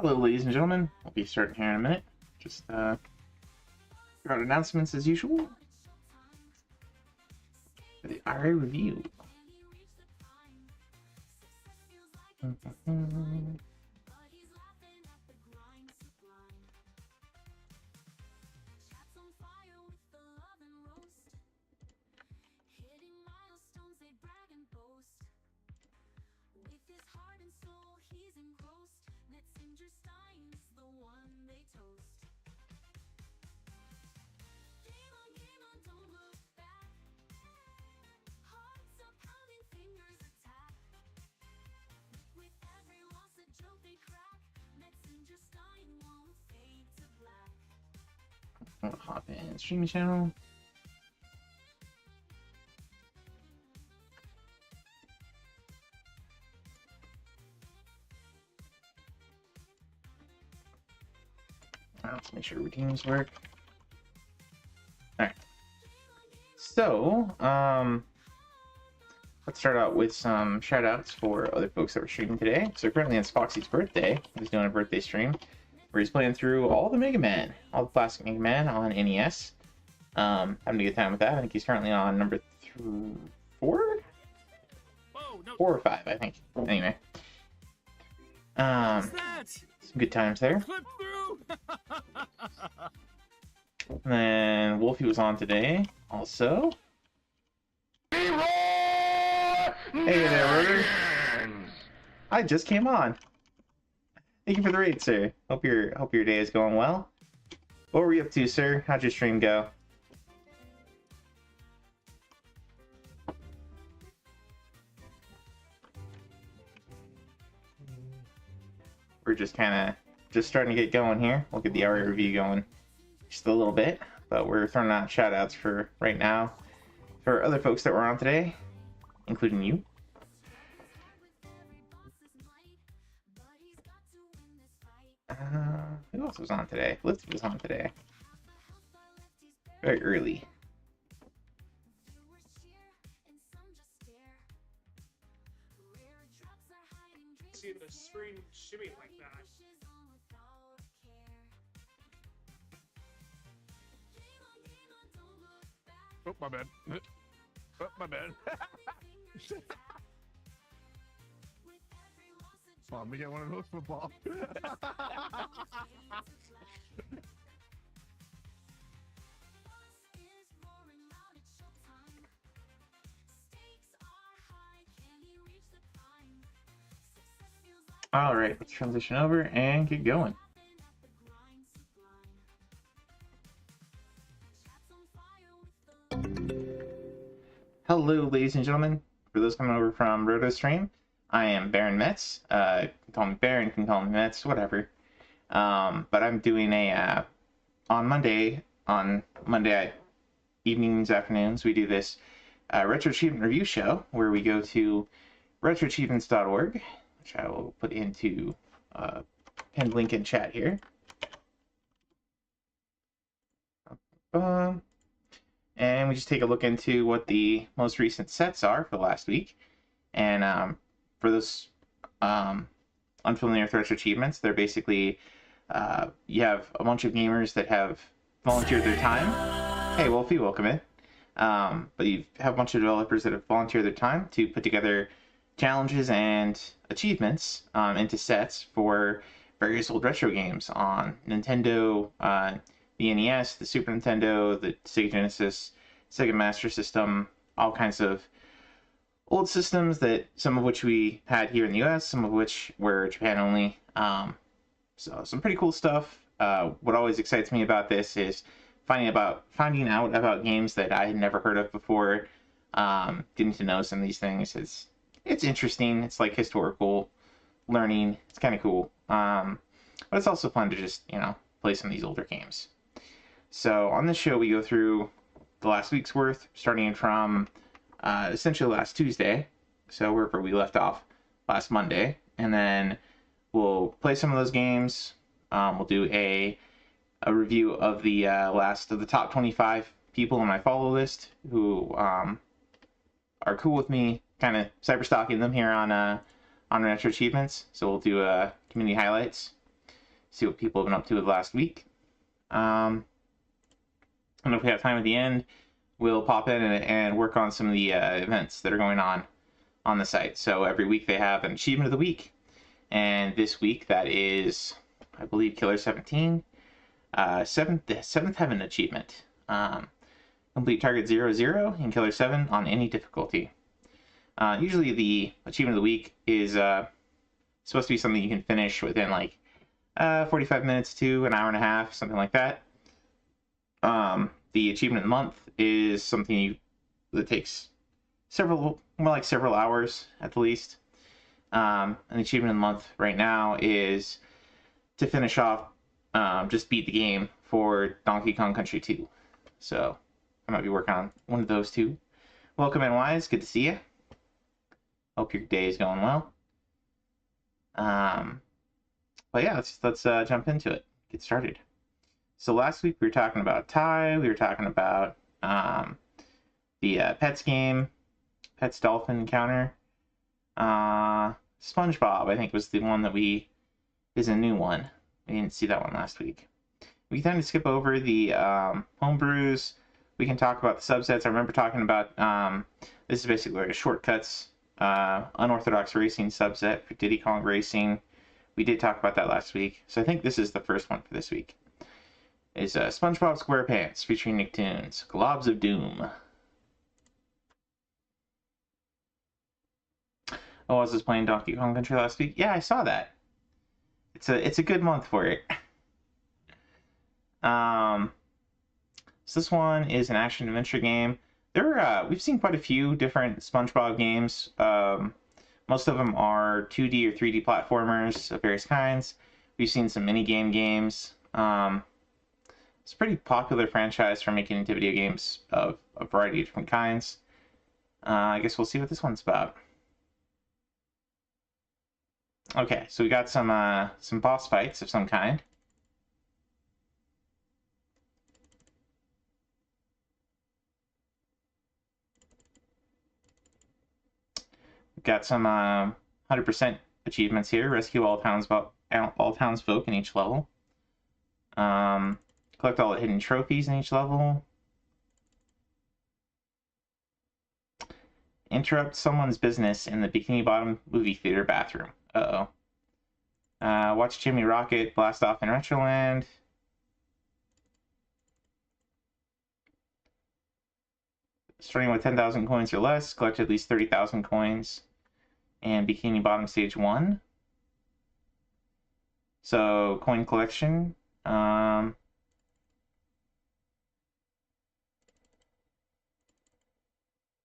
Hello, ladies and gentlemen. We'll be starting here in a minute. Just got announcements as usual for the RA review. I'll hop in streaming channel. Let's make sure routines work. Alright. So, let's start out with some shout outs for other folks that were streaming today. So currently it's Foxy's birthday. He's doing a birthday stream where he's playing through all the Mega Man, all the classic Mega Man on NES. Having a good time with that. I think he's currently on number 4? Whoa, no. 4 or 5, I think. Anyway. What's that? Some good times there. Clip through. And then Wolfie was on today, also. Hey there, Rotor. I just came on. Thank you for the raid, sir. Hope your day is going well. What were you up to, sir? How'd your stream go? We're just starting to get going here. We'll get the RA review going just a little bit, but we're throwing out shout outs for right now for other folks that were on today, including you. Who else was on today? Liz was on today. Very early. See the screen shimmy like that. Oh, my bad. Oh, my bad. Let me get one of those football. All right, let's transition over and get going. Hello, ladies and gentlemen. For those coming over from RotoStream, I am Baron Metz. You can call me Baron, you can call me Metz, whatever. But I'm doing a on Monday evenings, afternoons, we do this Retro Achievement Review show where we go to retroachievements.org, which I will put into pinned link in chat here. And we just take a look into what the most recent sets are for the last week. And for those unfamiliar with Retro Achievements, they're basically, you have a bunch of gamers that have volunteered their time. Hey, Wolfie, welcome in. But you have a bunch of developers that have volunteered their time to put together challenges and achievements into sets for various old retro games on Nintendo, the NES, the Super Nintendo, the Sega Genesis, Sega Master System, all kinds of old systems that some of which we had here in the US, some of which were Japan only. So some pretty cool stuff. What always excites me about this is finding out about games that I had never heard of before. Getting to know some of these things it's interesting. It's like historical learning. It's kind of cool. But it's also fun to just, play some of these older games. So on this show, we go through the last week's worth, starting from essentially last Tuesday. So wherever we left off last Monday. And then we'll play some of those games. We'll do a review of the last of the top 25 people on my follow list who are cool with me kind of cyber stalking them here on Retro Achievements. So we'll do community highlights. see what people have been up to the last week. And if we have time at the end, we'll pop in and work on some of the events that are going on the site. So every week they have an achievement of the week. And this week that is, I believe, Killer 17. Seventh Heaven achievement. Complete target 0-0 in Killer 7 on any difficulty. Usually the achievement of the week is supposed to be something you can finish within like 45 minutes to an hour and a half, something like that. The achievement of the month is something that takes more like several hours at the least. And the achievement of the month right now is to finish off, just beat the game for Donkey Kong Country 2. So I might be working on one of those two. Welcome in, Wise. Good to see you. Hope your day is going well. But yeah, let's jump into it. Get started. So last week we were talking about Ty. We were talking about the Pets game, Pets Dolphin encounter. SpongeBob, I think, was the one that is a new one. We didn't see that one last week. We can kind of skip over the homebrews. We can talk about the subsets. I remember talking about this is basically like a shortcuts unorthodox racing subset for Diddy Kong Racing. We did talk about that last week, so I think this is the first one for this week. Is SpongeBob SquarePants featuring Nicktoons, Globs of Doom. Oh, I was just playing Donkey Kong Country last week. Yeah, I saw that. It's a good month for it. So this one is an action adventure game. We've seen quite a few different SpongeBob games. Most of them are 2D or 3D platformers of various kinds. We've seen some mini-game games. It's a pretty popular franchise for making into video games of a variety of different kinds. I guess we'll see what this one's about. Okay, so we got some boss fights of some kind. We've got some 100% achievements here. Rescue all townsfolk in each level. Collect all the hidden trophies in each level. Interrupt someone's business in the Bikini Bottom movie theater bathroom. Uh-oh. Watch Jimmy Rocket blast off in Retroland. Starting with 10,000 coins or less, collect at least 30,000 coins. And Bikini Bottom Stage 1. So, coin collection.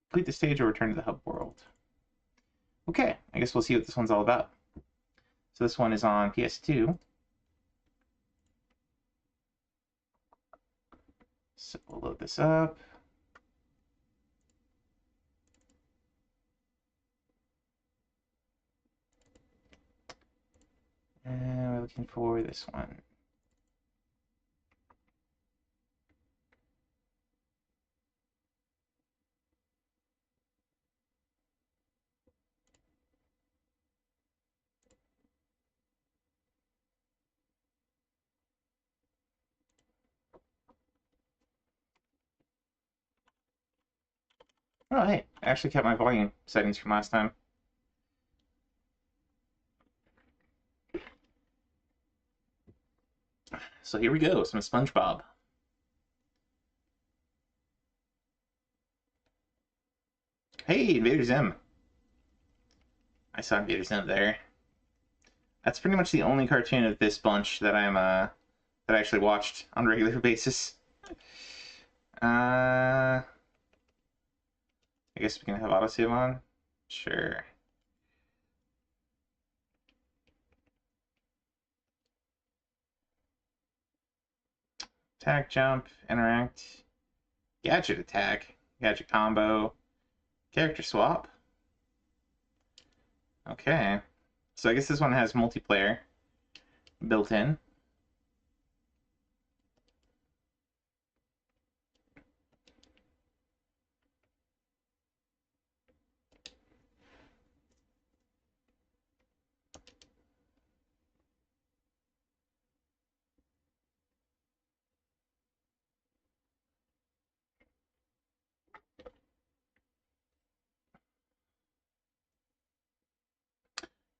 Complete the stage or return to the hub world. Okay, I guess we'll see what this one's all about. So this one is on PS2. So we'll load this up. And we're looking for this one. Oh, hey, I actually kept my volume settings from last time. So here we go, some SpongeBob. Hey, Invader Zim. I saw Invader Zim there. That's pretty much the only cartoon of this bunch that that I actually watched on a regular basis. I guess we can have autosave on. Sure. Attack, jump, interact, gadget attack, gadget combo, character swap. Okay. So I guess this one has multiplayer built in.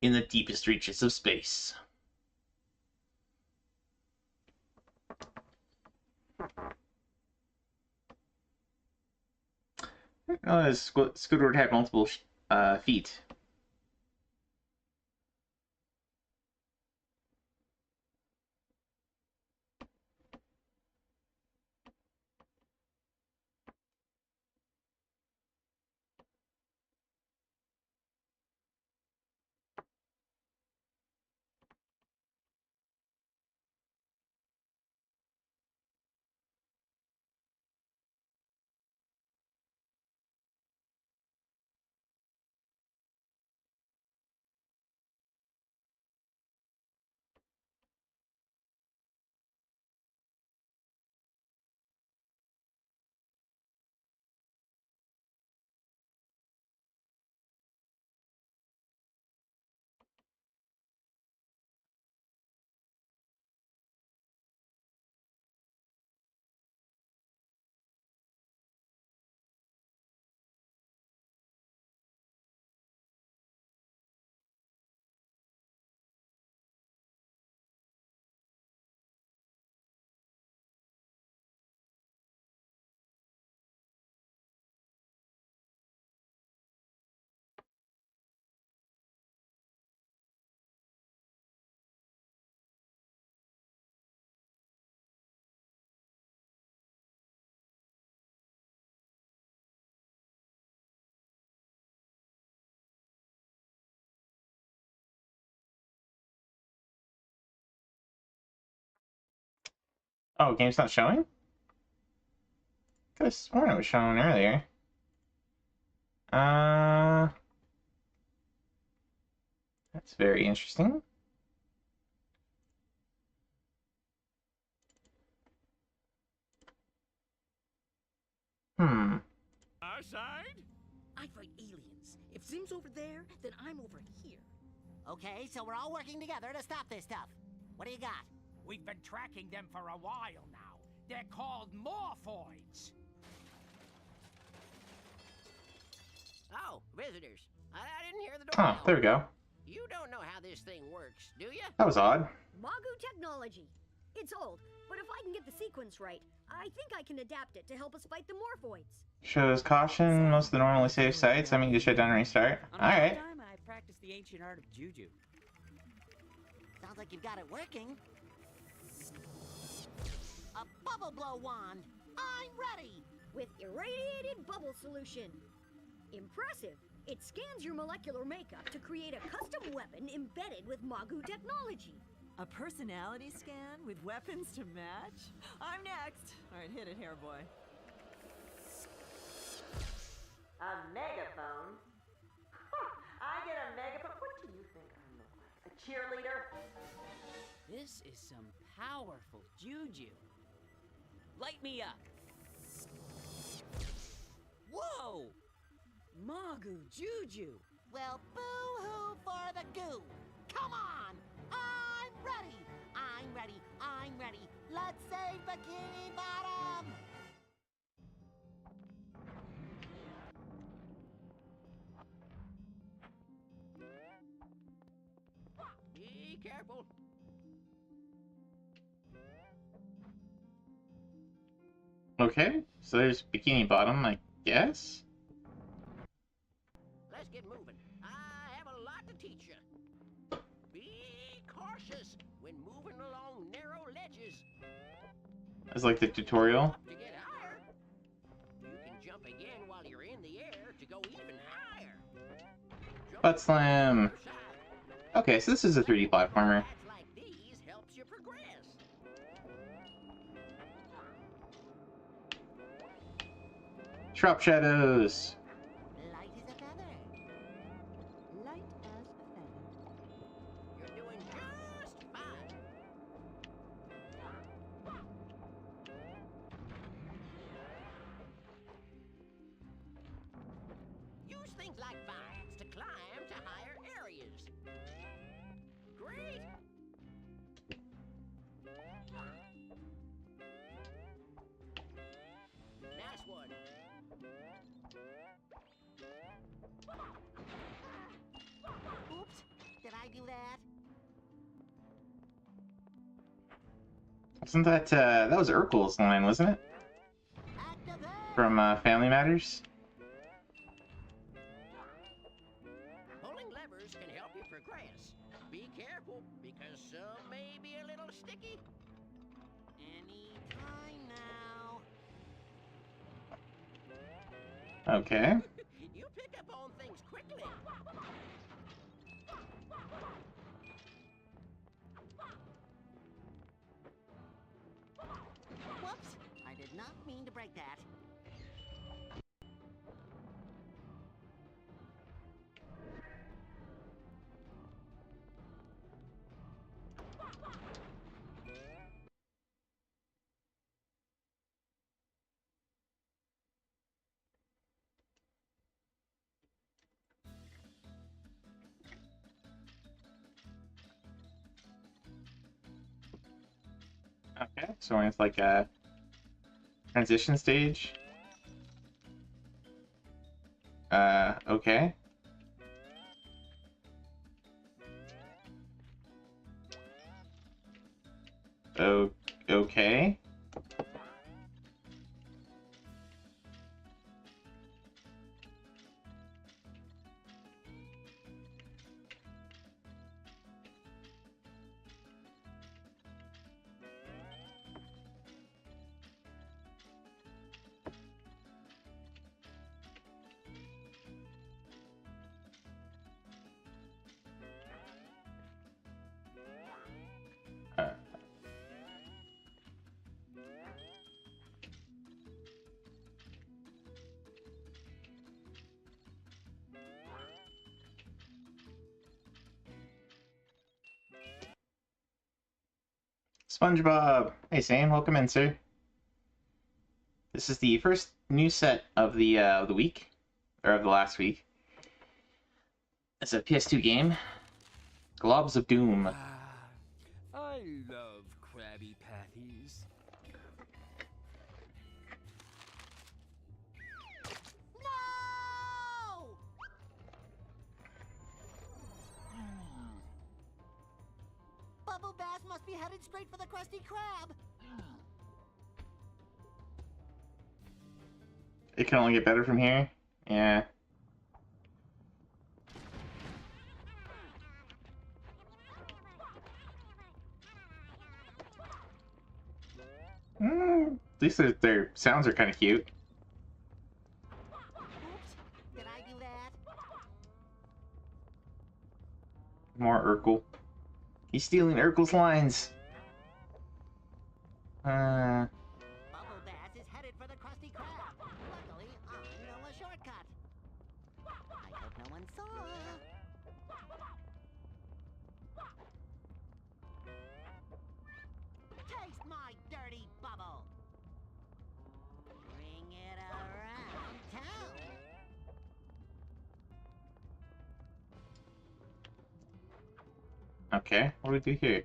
in the deepest reaches of space. Oh, Squidward had multiple feet. Oh, game's not showing? Could have sworn it was showing earlier. That's very interesting. Hmm. Our side? I fight aliens. If Zim's over there, then I'm over here. Okay, so we're all working together to stop this stuff. What do you got? We've been tracking them for a while now. They're called Morphoids. Oh, visitors. I didn't hear the Huh, doorbell. there we go. You don't know how this thing works, do you? That was odd. Magu technology. It's old, but if I can get the sequence right, I think I can adapt it to help us fight the Morphoids. Shows caution, most of the normally safe sites. I mean, you shut down and restart. Alright. Time I practiced the ancient art of Juju. Sounds like you've got it working. A bubble blow wand. I'm ready. With irradiated bubble solution. Impressive. It scans your molecular makeup to create a custom weapon embedded with Magu technology. A personality scan with weapons to match? I'm next. All right, hit it, hair boy. A megaphone? I get a megaphone. What do you think I look like? A cheerleader? This is some powerful juju. Light me up. Whoa! Magu Juju. Well, boo-hoo for the goo. Come on. I'm ready. I'm ready. I'm ready. Let's save Bikini Bottom. Be careful. Okay, so there's Bikini Bottom, I guess? Let's get moving. I have a lot to teach you. Be cautious when moving along narrow ledges. It's like the tutorial. Up to get higher. You can jump again while you're in the air to go even higher. Jump Butt slam. to the side. Okay, so this is a 3D platformer. Paths like these helps you progress. Drop shadows. Light as a feather. Light as a feather. You're doing just fine. Use things like vines to climb to higher areas. Great. Nice one. Oops. Did I Wasn't that that was Urkel's line, wasn't it? Activate! From Family Matters? Pulling levers can help you progress. Be careful, because some may be a little sticky. Any time now. Okay. You pick up on things quickly. Whoops! I did not mean to break that. Okay, so it's like a transition stage. Okay. Okay. Uh, SpongeBob! Hey Sam, welcome in, sir. This is the first new set of the week, or of the last week. It's a PS2 game, Globs of Doom. I love Krabby Patties. No! Bubble Bass must be headed straight for the Krusty Krab. It can only get better from here. Yeah. At least their sounds are kind of cute. Oops! Did I do that? More Urkel. He's stealing Urkel's lines. Bubble Bass is headed for the Krusty Krab. Luckily, I know a shortcut. I hope no one saw. Taste my dirty bubble. Bring it around town. Okay, what do we do here?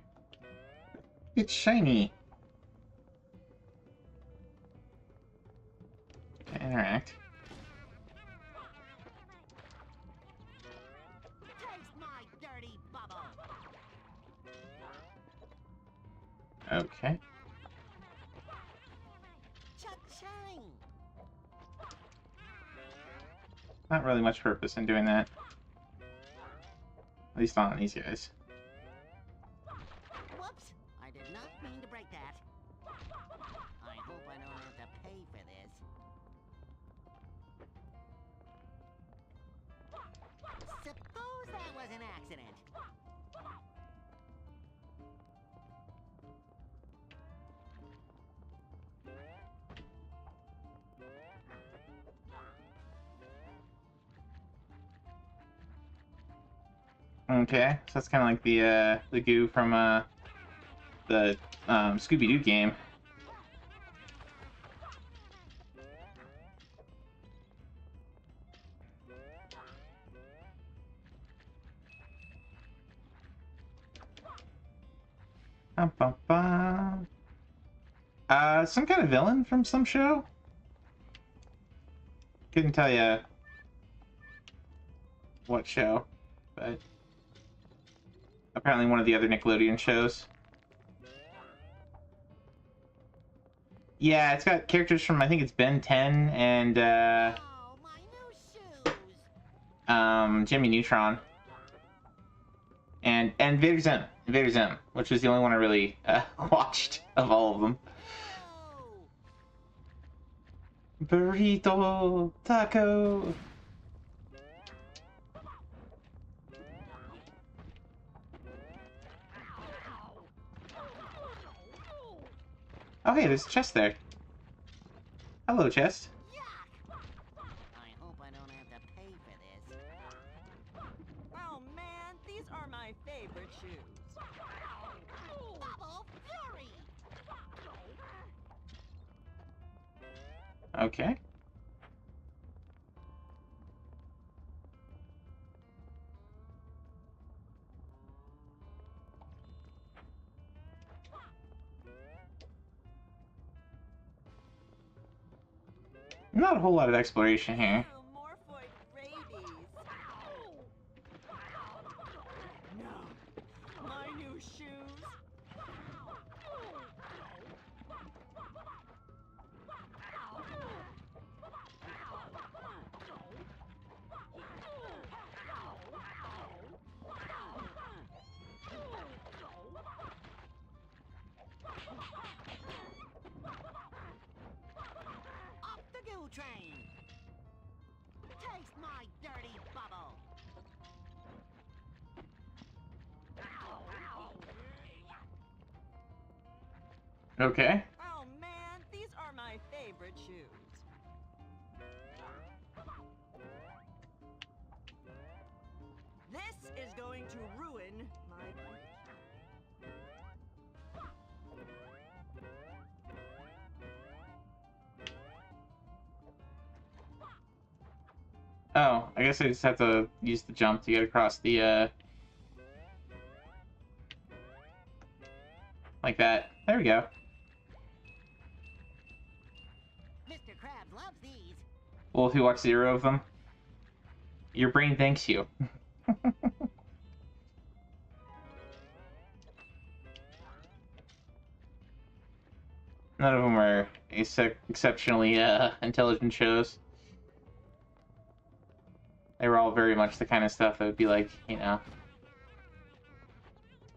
It's shiny. Interact. Taste my dirty bubble. Okay. Chuck shine. Not really much purpose in doing that. At least not on these guys. Whoops! I did not mean to break that. I hope I don't have to pay for this. Suppose that was an accident. Okay, so that's kind of like the goo from the Scooby-Doo game. Bum, bum, bum. Some kind of villain from some show? Couldn't tell you what show, but apparently one of the other Nickelodeon shows. Yeah, it's got characters from, I think it's Ben 10 and Oh, my new shoes. Jimmy Neutron and Invader Zim, which was the only one I really watched of all of them. Oh. Burrito taco. Oh hey, there's a chest there. Hello, chest. Yuck! I hope I don't have to pay for this. Oh man, these are my favorite shoes. Bubble Fury! Okay. Not a whole lot of exploration here. Oh, Morphoid rabies. No, my new shoes. Up the goo train! Taste my dirty bubble! Okay. Oh man, these are my favorite shoes. This is going to ruin my Oh, I guess I just have to use the jump to get across the, like that. There we go. Mr. Krabs loves these. Well, if you watch 0 of them, your brain thanks you. None of them were exceptionally intelligent shows. They were all very much the kind of stuff that would be like, you know,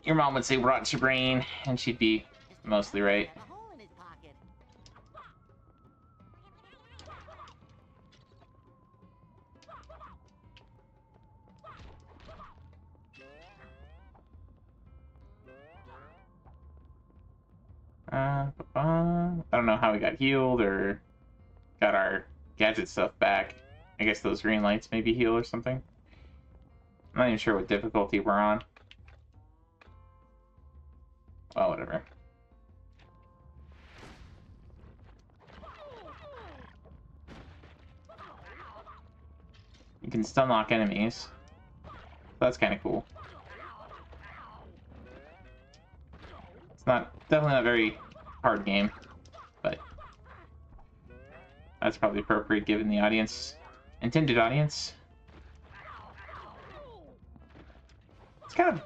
your mom would say, "Rot your brain," and she'd be mostly right. A hole in his pocket. I don't know how we got healed or got our gadget stuff back. I guess those green lights maybe heal or something. I'm not even sure what difficulty we're on. Well, whatever. You can stun lock enemies. That's kind of cool. It's definitely not a very hard game, but that's probably appropriate given the intended audience. It's kind of,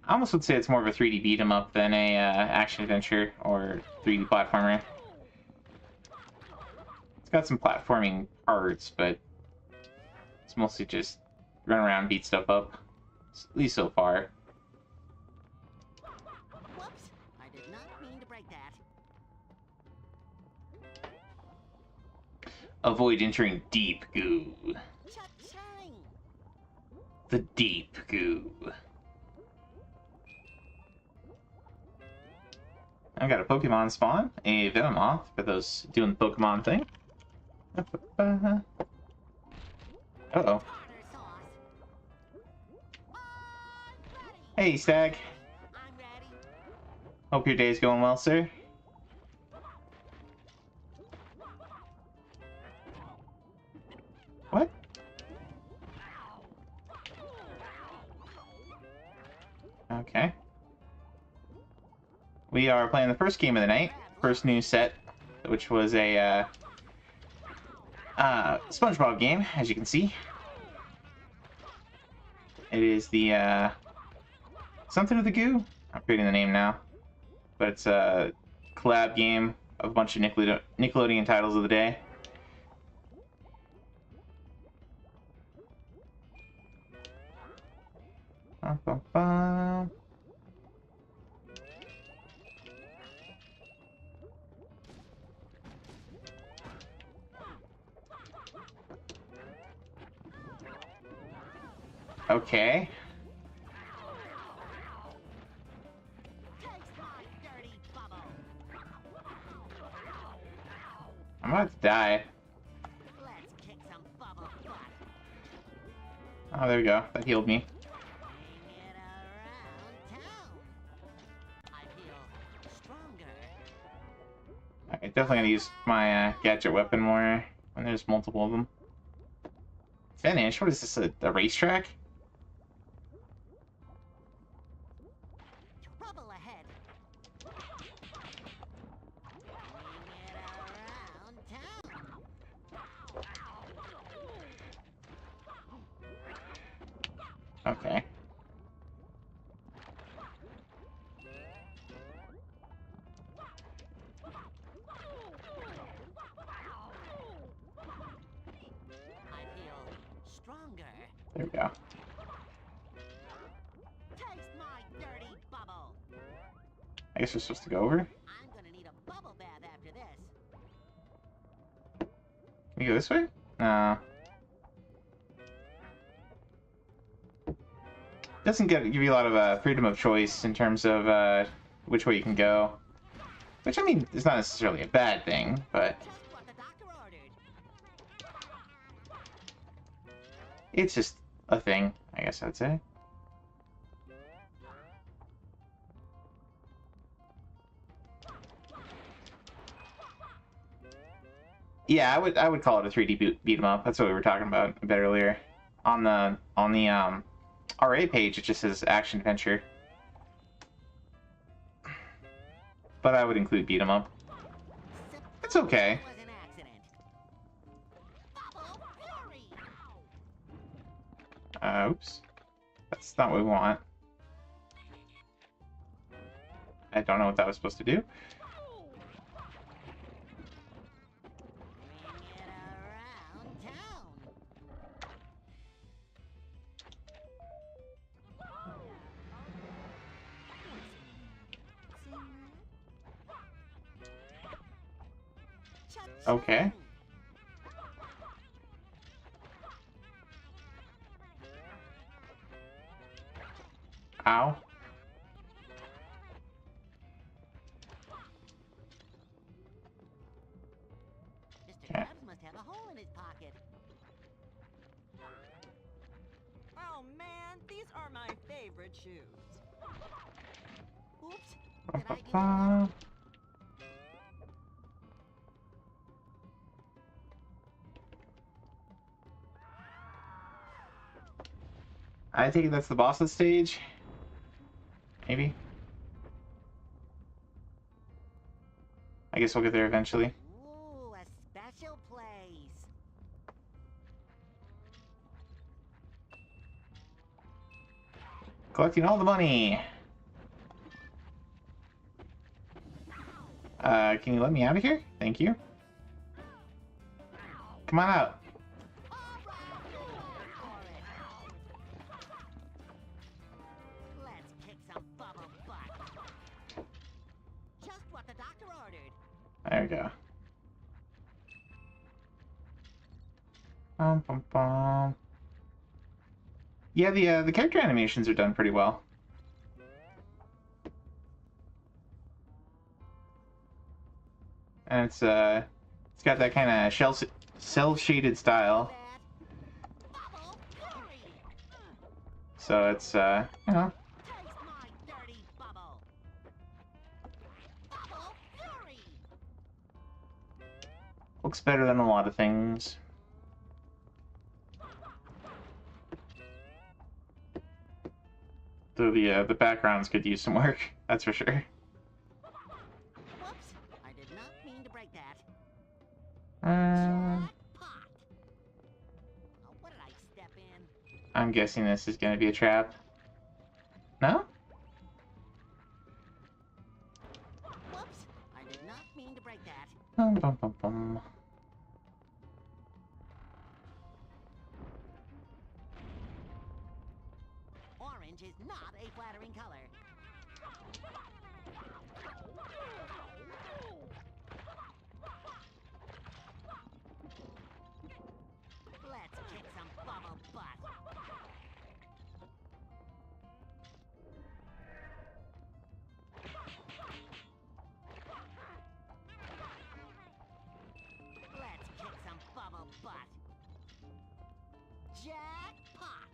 I almost would say it's more of a 3D beat 'em up than a action adventure or 3D platformer. It's got some platforming parts, but it's mostly just run around, beat stuff up. At least so far. Whoops! I did not mean to break that. Avoid entering deep goo. Cha-ching! The deep goo. I got a Pokemon spawn, a Venomoth for those doing the Pokemon thing. Uh-oh. Tartar sauce. I'm ready! Hey, Stag. I'm ready. Hope your day's going well, sir. What? Okay. We are playing the first game of the night, first new set, which was a SpongeBob game, as you can see. It is the something of the goo. I'm creating the name now, but it's a collab game a bunch of Nickelodeon titles of the day. Bum, bum, bum. Okay. Taste my dirty bubble. I'm about to die. Let's kick some bubble butt. Oh, there we go. That healed me. Bring it around town. I feel stronger. Alright, definitely gonna use my gadget weapon more when there's multiple of them. Finish? What is this, a racetrack? Trouble ahead. Bring it around town. Okay. I feel stronger. There we go. Taste my dirty bubble. I guess we're supposed to go over. I'm gonna need a bubble bath after this. Can we go this way? No. Doesn't give you a lot of freedom of choice in terms of which way you can go. Which, I mean, is not necessarily a bad thing, but Just what the doctor ordered. it's just a thing, I guess I'd say. Yeah, I would call it a 3D beat 'em up. That's what we were talking about a bit earlier. On the RA page, it just says action adventure. But I would include beat 'em up. It's okay. Was an accident. Bubble fury. Oops. That's not what we want. I don't know what that was supposed to do. Bring it around town. Cha-ching. Okay. Ow. Mr. Okay. Krabs must have a hole in his pocket. Oh man, these are my favorite shoes. Oops. Bum, Did I bum, give you bum. I think that's the boss of the stage. Maybe. I guess we'll get there eventually. Ooh, a special place. Collecting all the money. Can you let me out of here? Thank you. Come on out. Let's kick some bubble butt. Just what the doctor ordered. There we go. Bum, bum, bum. Yeah, the character animations are done pretty well. And it's got that kind of cell shaded style. Bubble fury. So it's you know, Taste my dirty bubble. Bubble fury. looks better than a lot of things. Though the backgrounds could use some work, that's for sure. Whoops. I did not mean to break that. Uh, Jackpot. Oh, what did I step in? I'm guessing this is gonna be a trap. No? Whoops. I did not mean mean to break that. Bum, bum, bum, bum. Orange is not a flattering color. Let's kick some bubble butt. Let's kick some bubble butt. Jackpot!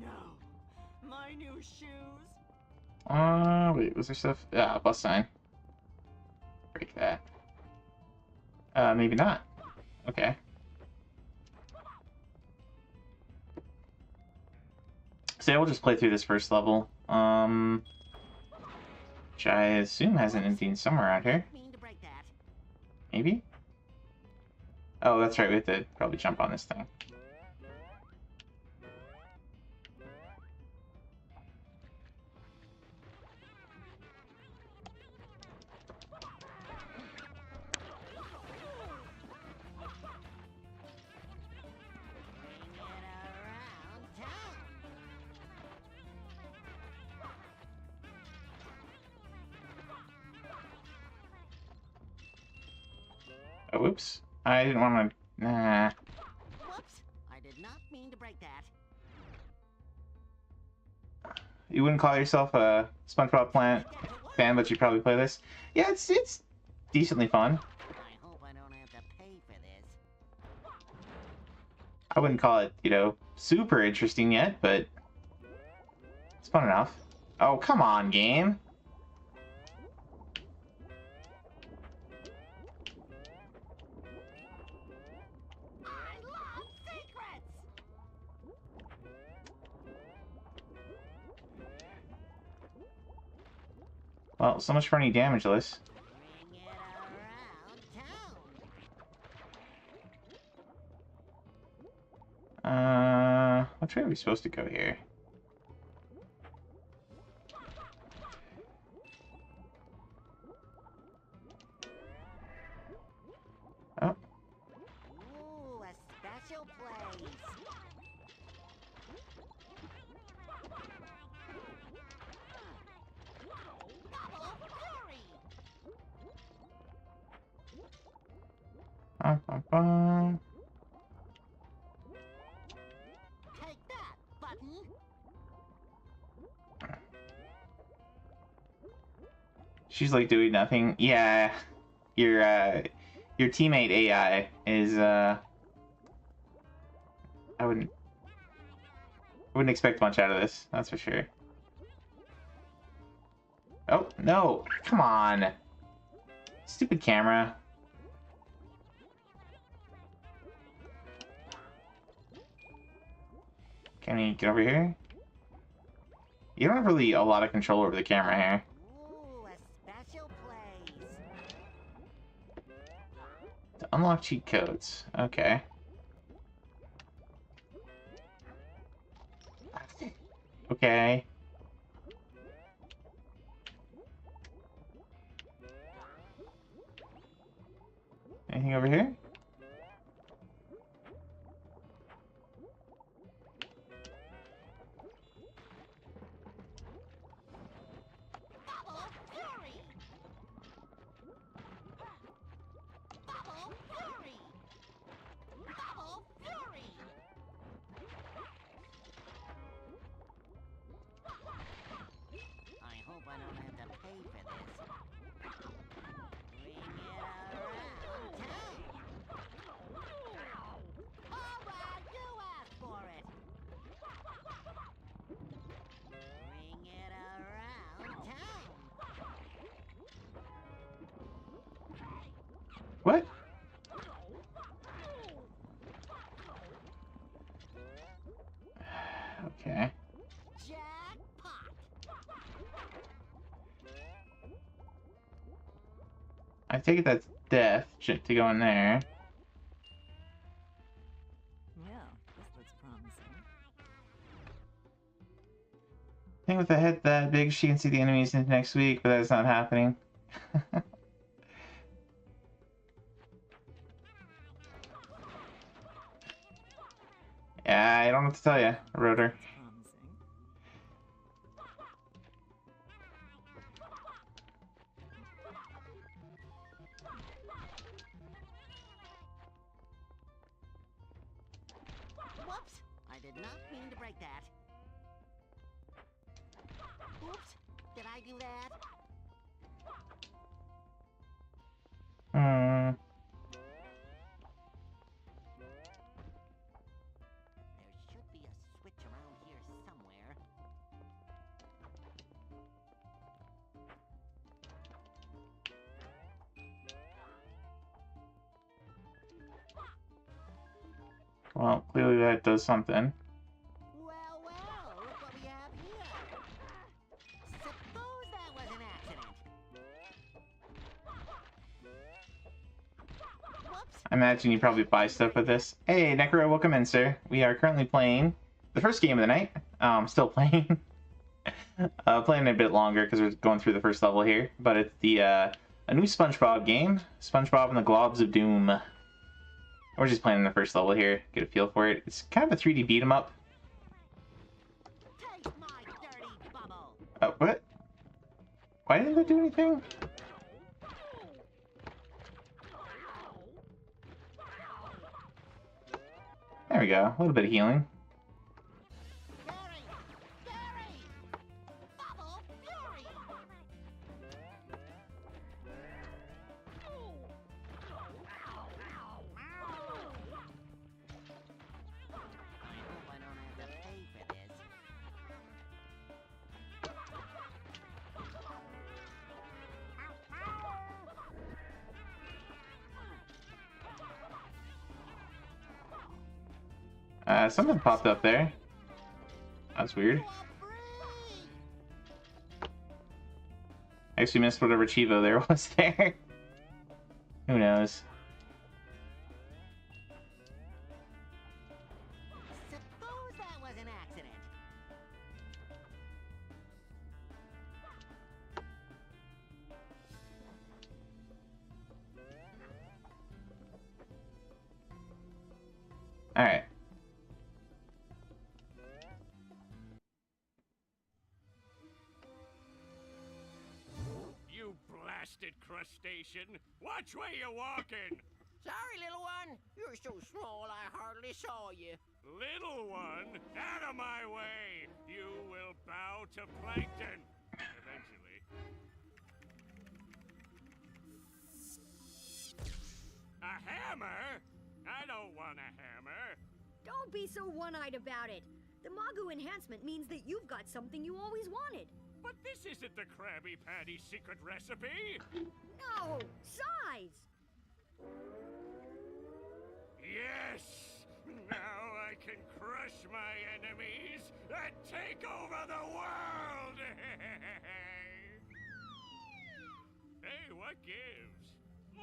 No, my new shoes. Wait, was there stuff? Ah, plus sign. Break that. Maybe not. Okay. So yeah, we'll just play through this first level. Which I assume has an ending somewhere out here. Mean to break that. Maybe? Oh, that's right, we have to probably jump on this thing. Bring it around town. Oh, whoops. I didn't want to... Nah. Whoops! I did not mean to break that. You wouldn't call yourself a SpongeBob Planet fan, but you probably play this. Yeah, it's decently fun. I hope I don't have to pay for this. I wouldn't call it, you know, super interesting yet, but it's fun enough. Oh, come on, game. I love secrets! Well, so much for any damageless. Bring it around town. Which way are we supposed to go here? Oh, Ooh, a special place. Double fury! bum. Take that, button! She's like doing nothing. Yeah, your teammate AI is I wouldn't expect much out of this. That's for sure. Oh no! Come on, stupid camera. Can we get over here? You don't have really a lot of control over the camera here. Ooh, a special place. To unlock cheat codes. Okay. Okay. Anything over here? Double fury! Double fury! Double fury! I hope I don't have to pay for this. Bring it around town. All right, you asked for it. Bring it around town. What? Okay. Jackpot. I take it that's death to go in there. Yeah, this looks promising. think with a head that big, she can see the enemies into next week, but that's not happening. Yeah, I don't know what to tell you, Rotor. Whoops! I did not mean to break that. Oops! Did I do that? Hmm. There should be a switch around here somewhere. Well, clearly that does something. Well, well, look what we have here. Suppose that was an accident. Whoops! I imagine you probably buy stuff with this. Hey, Necro, welcome in, sir. We are currently playing the first game of the night. Still playing. Playing a bit longer because we're going through the first level here. But it's the a new SpongeBob game, SpongeBob and the Globs of Doom. We're just playing the first level here, get a feel for it. It's kind of a 3D beat 'em up. Taste my dirty bubble. Oh, what? Why didn't they do anything? There we go, a little bit of healing. Gary! Gary! Bubble Fury! I hope I don't have to pay for this. Something popped up there. That's weird. You are free! I actually missed whatever Chivo there was there. Who knows? Suppose that was an accident. Alright. You blasted crustacean! Watch where you're walking! Sorry, little one. You're so small I hardly saw you. Little one, out of my way! You will bow to plankton! Eventually. A hammer? I don't want a hammer. Don't be so one-eyed about it. The Magu enhancement means that you've got something you always wanted. But this isn't the Krabby Patty secret recipe! No! Size! Yes! Now I can crush my enemies and take over the world! Hey, what gives?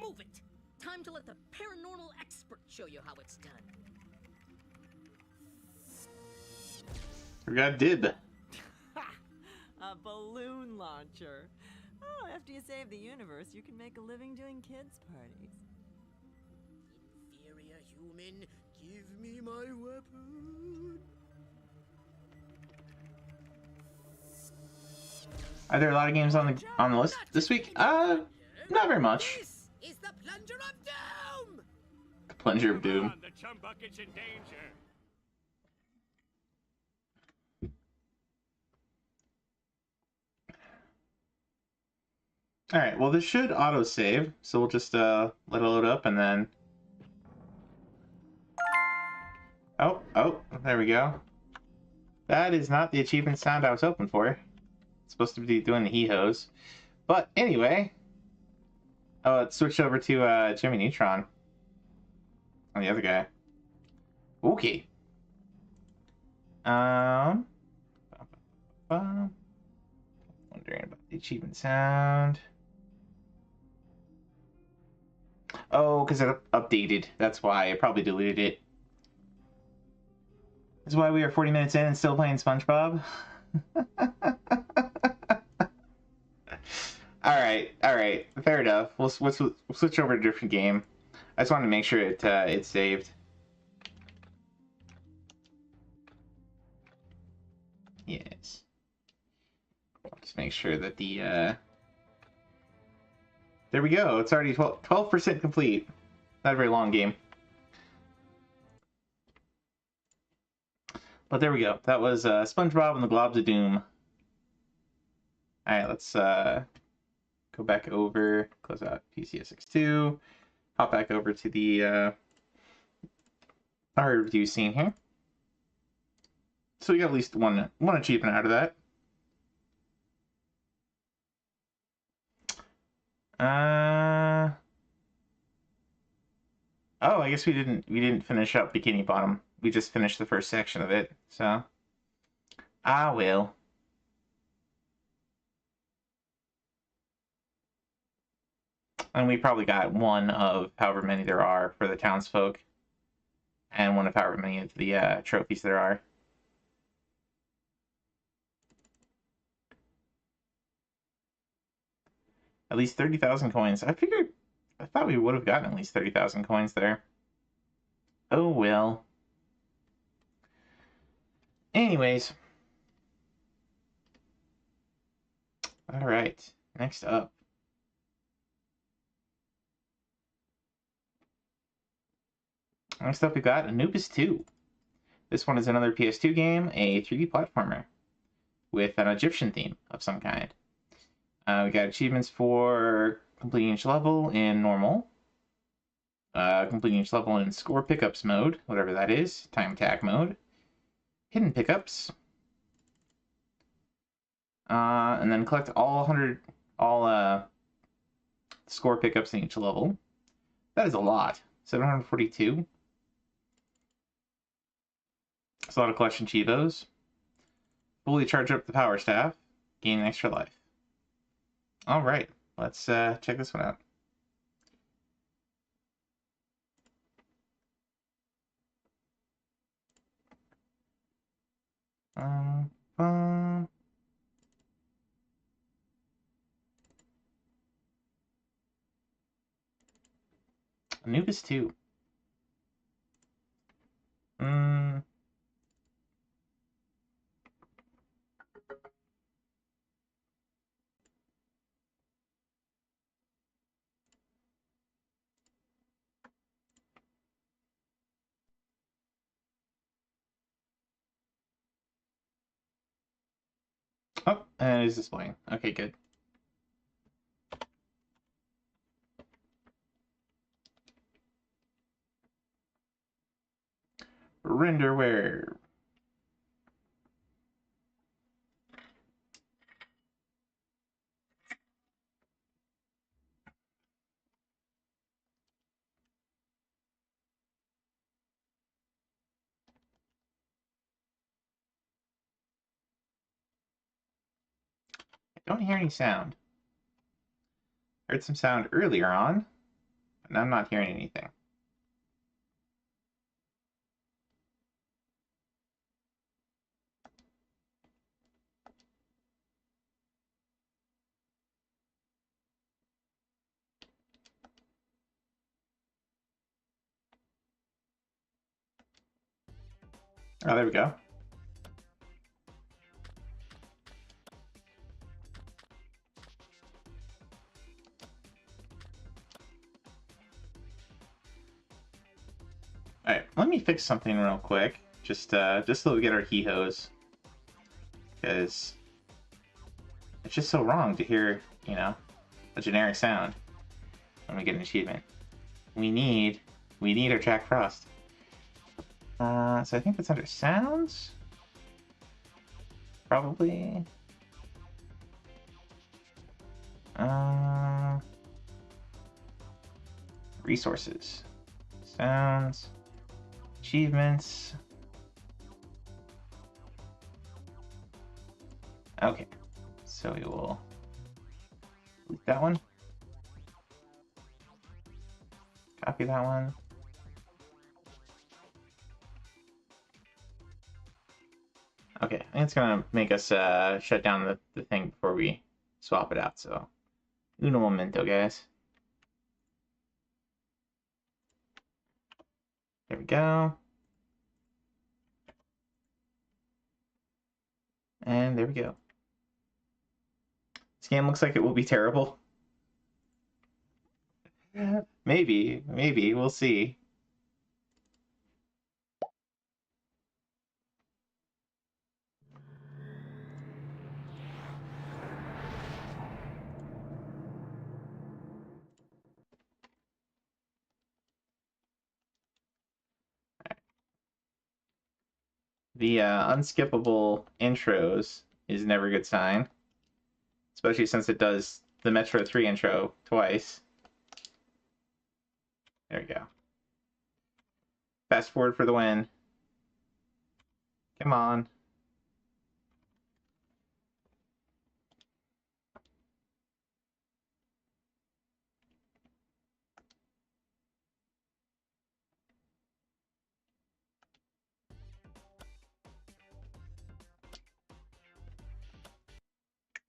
Move it! Time to let the paranormal expert show you how it's done. Forgot Dib. A balloon launcher. Oh, after you save the universe, you can make a living doing kids' parties. Inferior human, give me my weapon. Are there a lot of games on the list this week? Not very much. This is the Plunger of Doom! The Plunger of Come Doom. on, the chum bucket's in danger. Alright, well this should auto-save, so we'll just let it load up and then... Oh, there we go. That is not the achievement sound I was hoping for. It's supposed to be doing the hee-hoes. But anyway... Oh, let's switch over to Jimmy Neutron. And the other guy. Okay. Wondering about the achievement sound. Oh, because it updated. That's why I probably deleted it. That's why we are 40 minutes in and still playing SpongeBob. Alright, alright. Fair enough. We'll switch over to a different game. I just wanted to make sure it's saved. Yes. Just make sure that the, There we go. It's already 12% complete. Not a very long game. But there we go. That was SpongeBob and the Globs of Doom. Alright, let's go back over, close out PCSX2, hop back over to the our review scene here. So we got at least one achievement out of that. Oh, I guess we didn't finish up Bikini Bottom. We just finished the first section of it, so well. And we probably got one of however many there are for the townsfolk, and one of however many of the trophies there are. At least 30,000 coins. I thought we would have gotten at least 30,000 coins there. Oh well. Anyways. Alright, next up. Next up we got Anubis 2. This one is another PS2 game, a 3D platformer, with an Egyptian theme of some kind. We got achievements for completing each level in normal, completing each level in score pickups mode, whatever that is, time attack mode, hidden pickups, and then collect all score pickups in each level. That is a lot. 742. It's a lot of collection Chivos. Fully charge up the power staff, gain an extra life. Alright, let's check this one out. Anubis 2. Oh, and it is displaying. Okay, good. Renderware. I don't hear any sound. I heard some sound earlier on, but I'm not hearing anything. Oh, there we go. Alright, let me fix something real quick. Just so we get our hee-hoes. Because it's just so wrong to hear, you know, a generic sound when we get an achievement. We need our Jack Frost. So I think it's under sounds? Probably. Resources. Sounds. Achievements. Okay. So we will delete that one. Copy that one. Okay, I think it's gonna make us shut down the thing before we swap it out, so Uno momento, guys. There we go. And there we go. This game looks like it will be terrible. Maybe, we'll see. The unskippable intros is never a good sign. Especially since it does the Metro 3 intro twice. There we go. Fast forward for the win. Come on.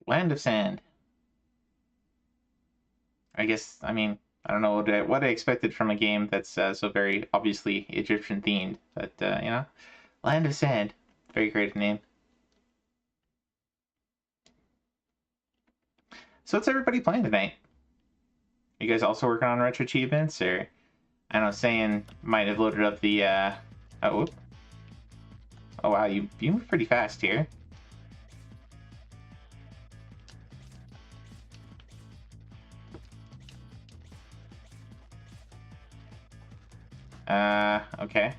Land of Sand. I guess, I mean, I don't know what I expected from a game that's so very obviously Egyptian themed, but you know, Land of Sand, very creative name. So what's everybody playing tonight? You guys also working on retro achievements, or I don't know, Saiyan might have loaded up the oh wow, you move pretty fast here. Okay.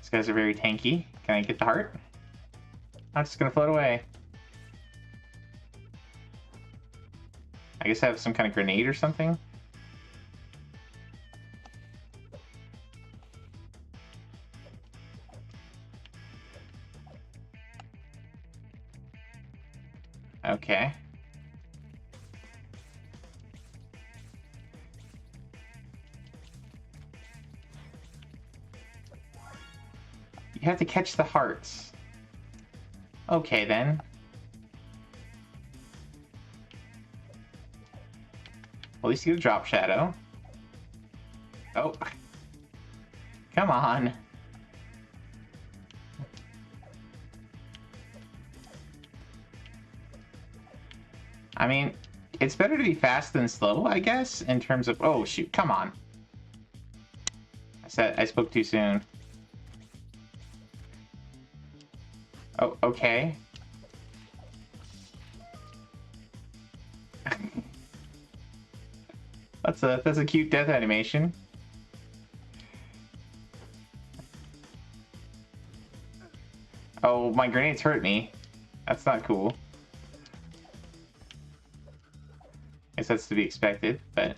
These guys are very tanky. Can I get the heart? I'm just gonna float away. I guess I have some kind of grenade or something. Okay. You have to catch the hearts. Okay, then. At least you get a drop shadow. Oh. Come on. I mean, it's better to be fast than slow, I guess, in terms of... Oh, shoot. Come on. I spoke too soon. Oh, okay. That's a cute death animation. Oh, my grenades hurt me. That's not cool. Guess that's to be expected, but...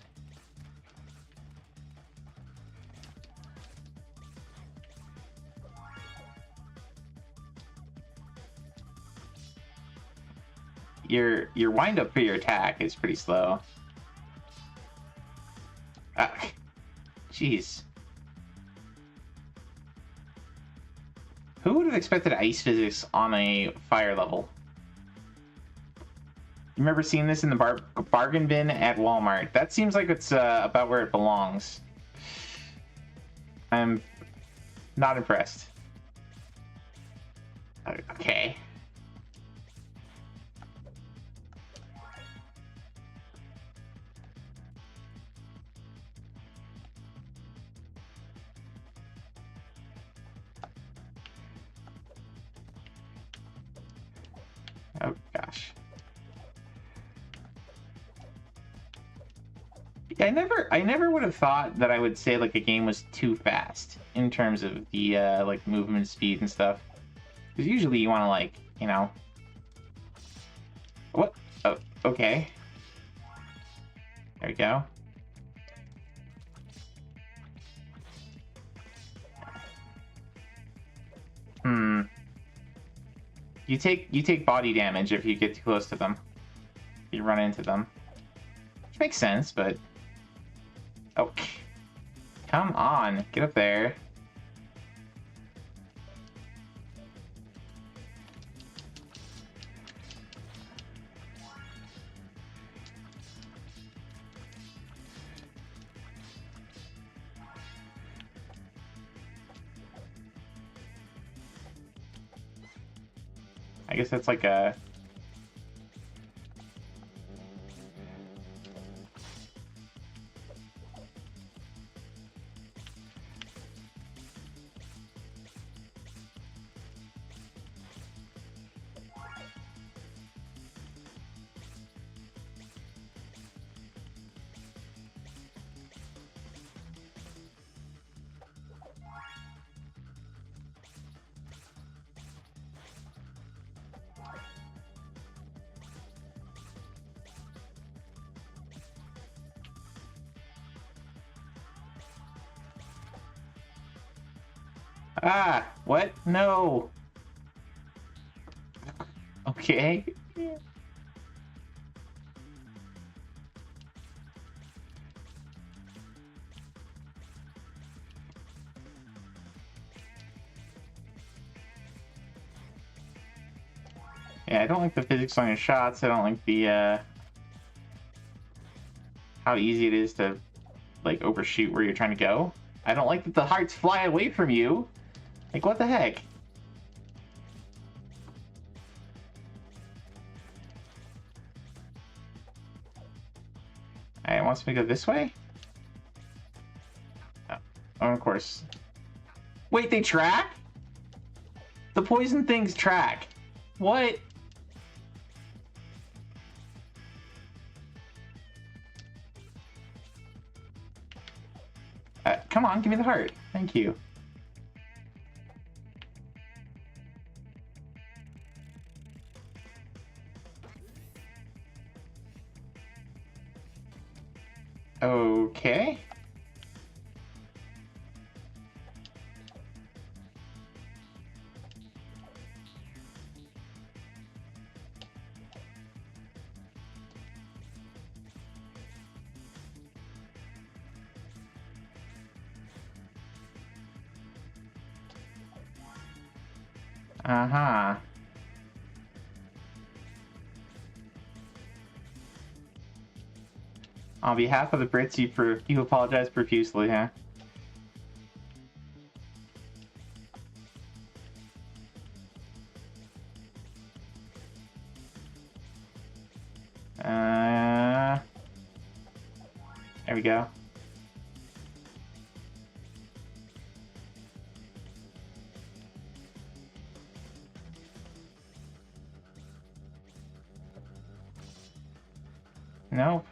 Your wind up for your attack is pretty slow. Ah, jeez. Who would have expected ice physics on a fire level? You remember seeing this in the bargain bin at Walmart? That seems like it's about where it belongs. I'm not impressed. Okay. Oh gosh. Yeah, I never would have thought that I would say like a game was too fast in terms of the like movement speed and stuff. Because usually you want to like, you know. What? Oh, okay. There we go. You take body damage if you get too close to them. You run into them. Which makes sense, but... Oh. Come on. Get up there. I guess that's like a... Ah, what? No. Okay. Yeah, I don't like the physics on your shots. I don't like the, how easy it is to, like, overshoot where you're trying to go. I don't like that the hearts fly away from you. Like, what the heck? It wants me to go this way? Oh, of course. Wait, they track? The poison things track. What? Come on, give me the heart. Thank you. Okay. Uh-huh. On behalf of the Brits, you apologize profusely, huh? There we go. Nope.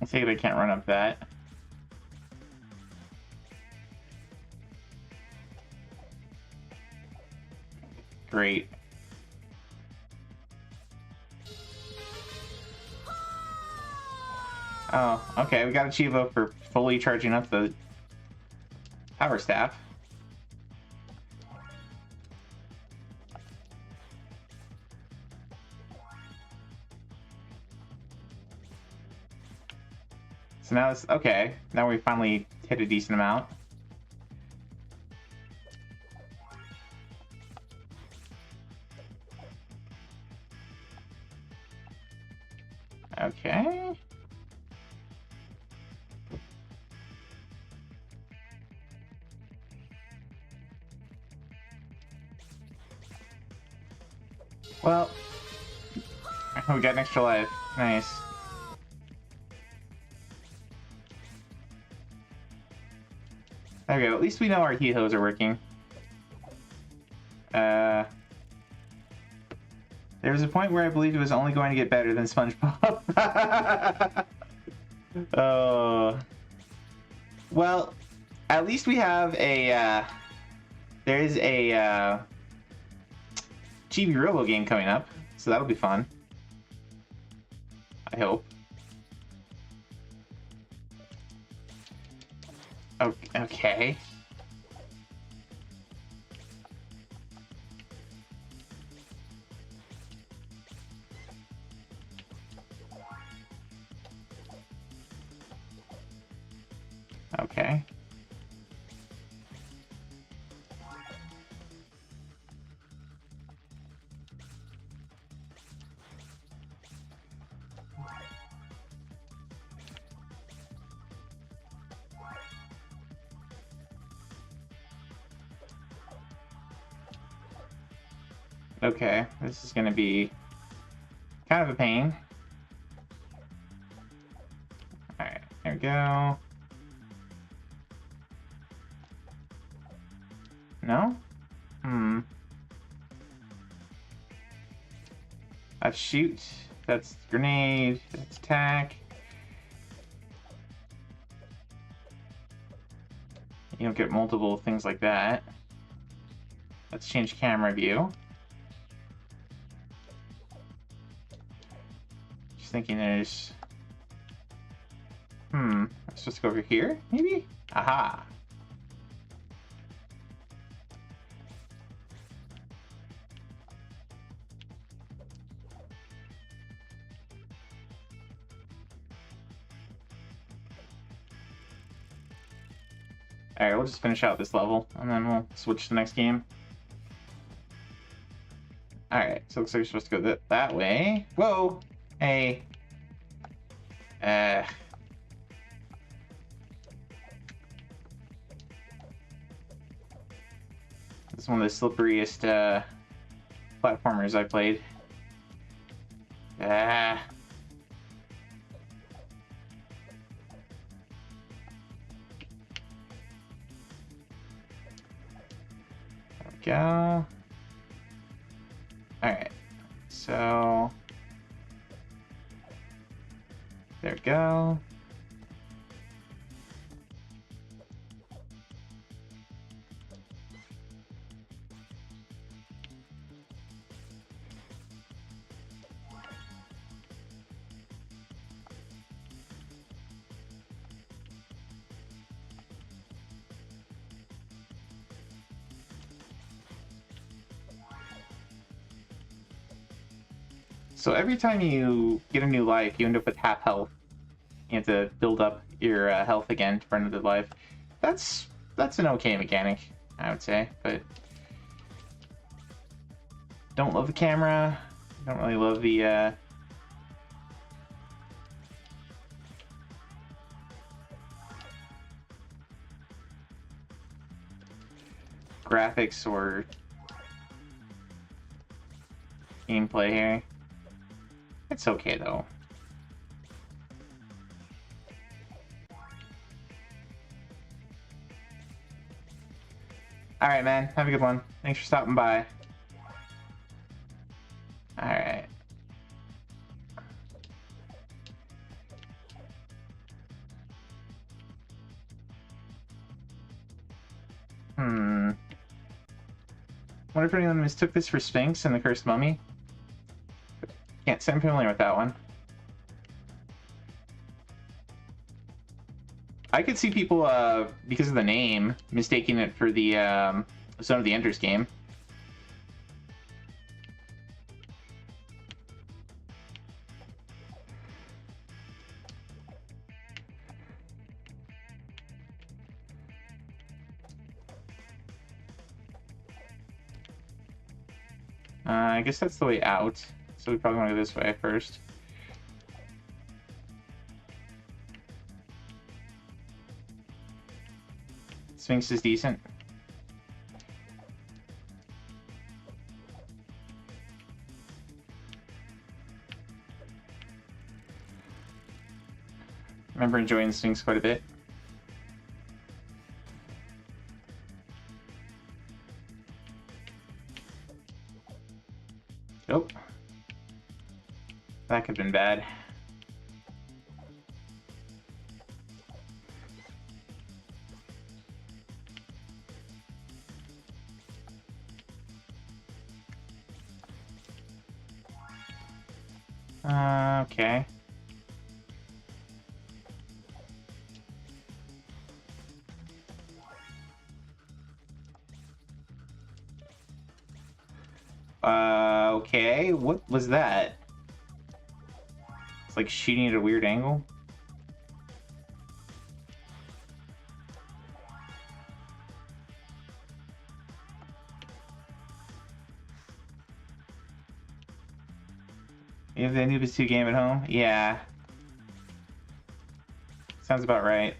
I think I can't run up that. Great. Oh, okay, we got a Chivo for fully charging up the power staff. So now it's okay. Now we finally hit a decent amount. Okay. Well, we got an extra life. Nice. There we go. At least we know our He-Hos are working. There was a point where I believed it was only going to get better than SpongeBob. Oh. Well, at least we have a, there is a, Chibi Robo game coming up, so that'll be fun. I hope. Okay. Okay. Okay, this is gonna be kind of a pain. Alright, there we go. No? That's shoot. That's grenade. That's attack. You don't get multiple things like that. Let's change camera view. Just thinking there's... Let's just go over here, maybe? Aha! Alright, we'll just finish out this level, and then we'll switch to the next game. Alright, so it looks like we're supposed to go that way. Whoa! Hey. This is one of the slipperiest platformers I've played. Ah. There we go. Alright, so there we go. So every time you get a new life, you end up with half health. You have to build up your health again for another life. That's an okay mechanic, I would say, but don't love the camera. Don't really love the graphics or gameplay here. It's okay though. Alright, man. Have a good one. Thanks for stopping by. Alright. Wonder if anyone mistook this for Sphinx and the Cursed Mummy? Can't say I'm familiar with that one. I could see people, because of the name, mistaking it for the Zone of the Enders game. I guess that's the way out, so we probably want to go this way first. Sphinx is decent. I remember enjoying Sphinx quite a bit. Nope. That could have been bad. Okay. Okay, what was that? It's like shooting at a weird angle. You have the Anubis 2 game at home? Yeah. Sounds about right.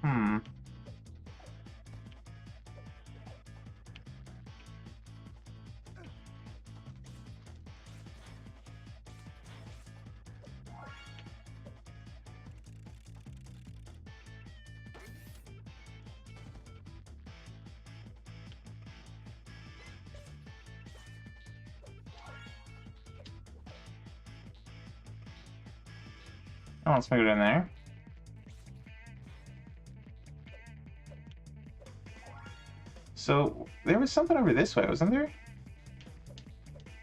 Hmm. Oh, let's move it in there. So, there was something over this way, wasn't there?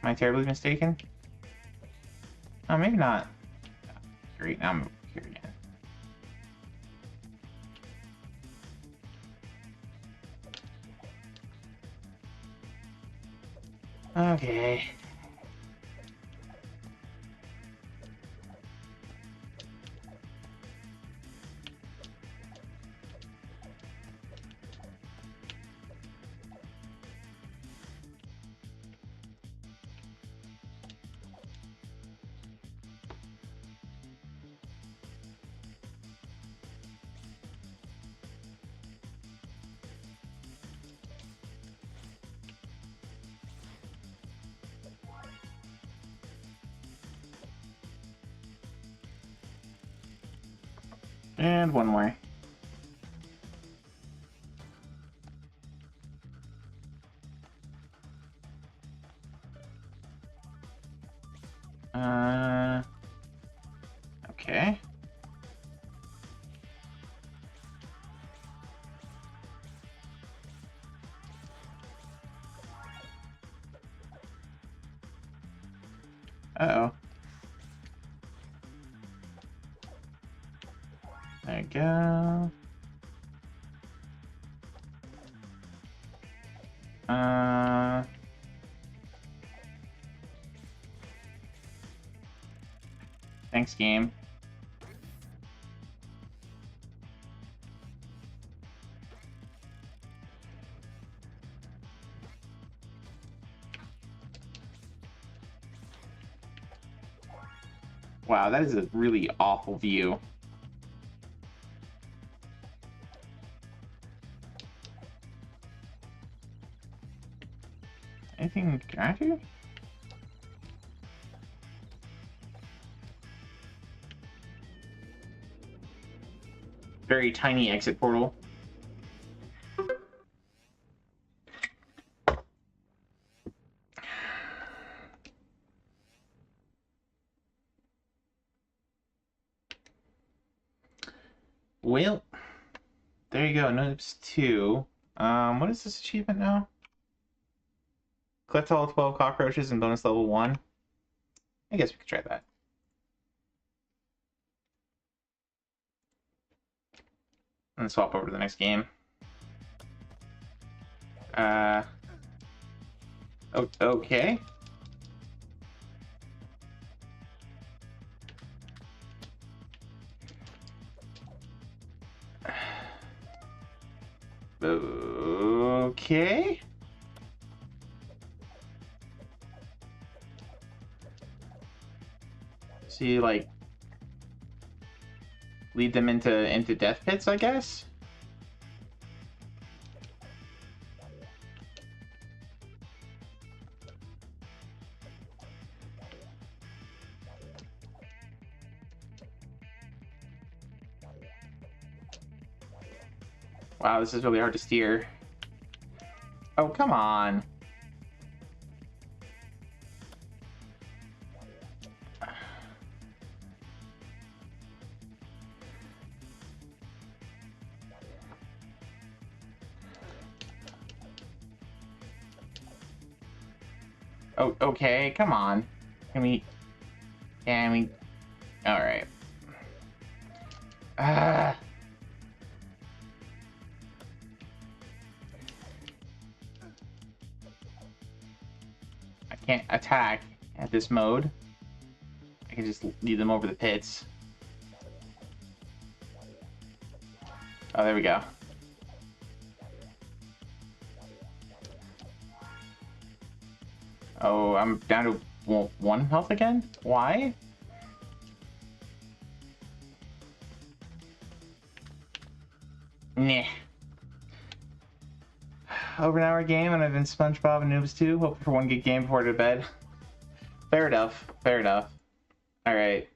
Am I terribly mistaken? Oh, maybe not. Great, now I'm here again. Okay. And one more. Okay. Uh-oh. There you go. Thanks, game. Wow, that is a really awful view. Anything can I do? Very tiny exit portal. Well, there you go. Noobs 2. What is this achievement now? Collect all 12 cockroaches and bonus level 1. I guess we could try that. And swap over to the next game. Okay. Okay. So you, like, lead them into death pits, I guess? Wow, this is really hard to steer. Oh, come on. Oh, okay, come on. Can we... Alright. can't attack at this mode. I can just lead them over the pits. Oh, there we go. Oh, I'm down to 1 health again? Why? Nah. Over an hour game and I've been SpongeBob and Noobs 2. Hoping for 1 good game before I go to bed. Fair enough. Fair enough. Alright.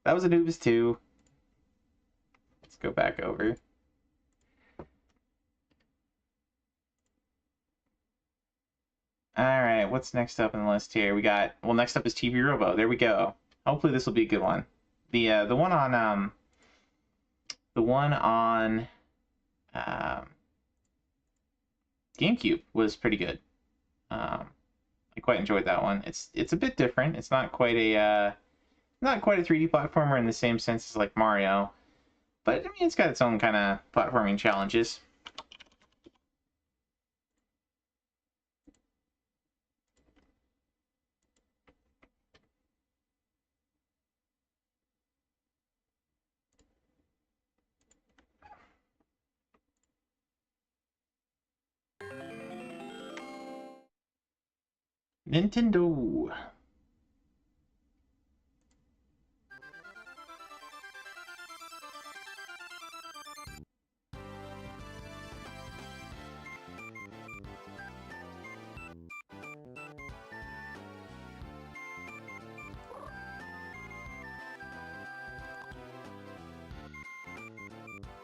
That was a Noobs 2. Let's go back over. Alright, what's next up on the list here? We got, well, next up is TV Robo. There we go. Hopefully this will be a good one. The one on GameCube was pretty good. I quite enjoyed that one. It's a bit different. It's not quite a 3D platformer in the same sense as like Mario, but I mean it's got its own kind of platforming challenges. Nintendo.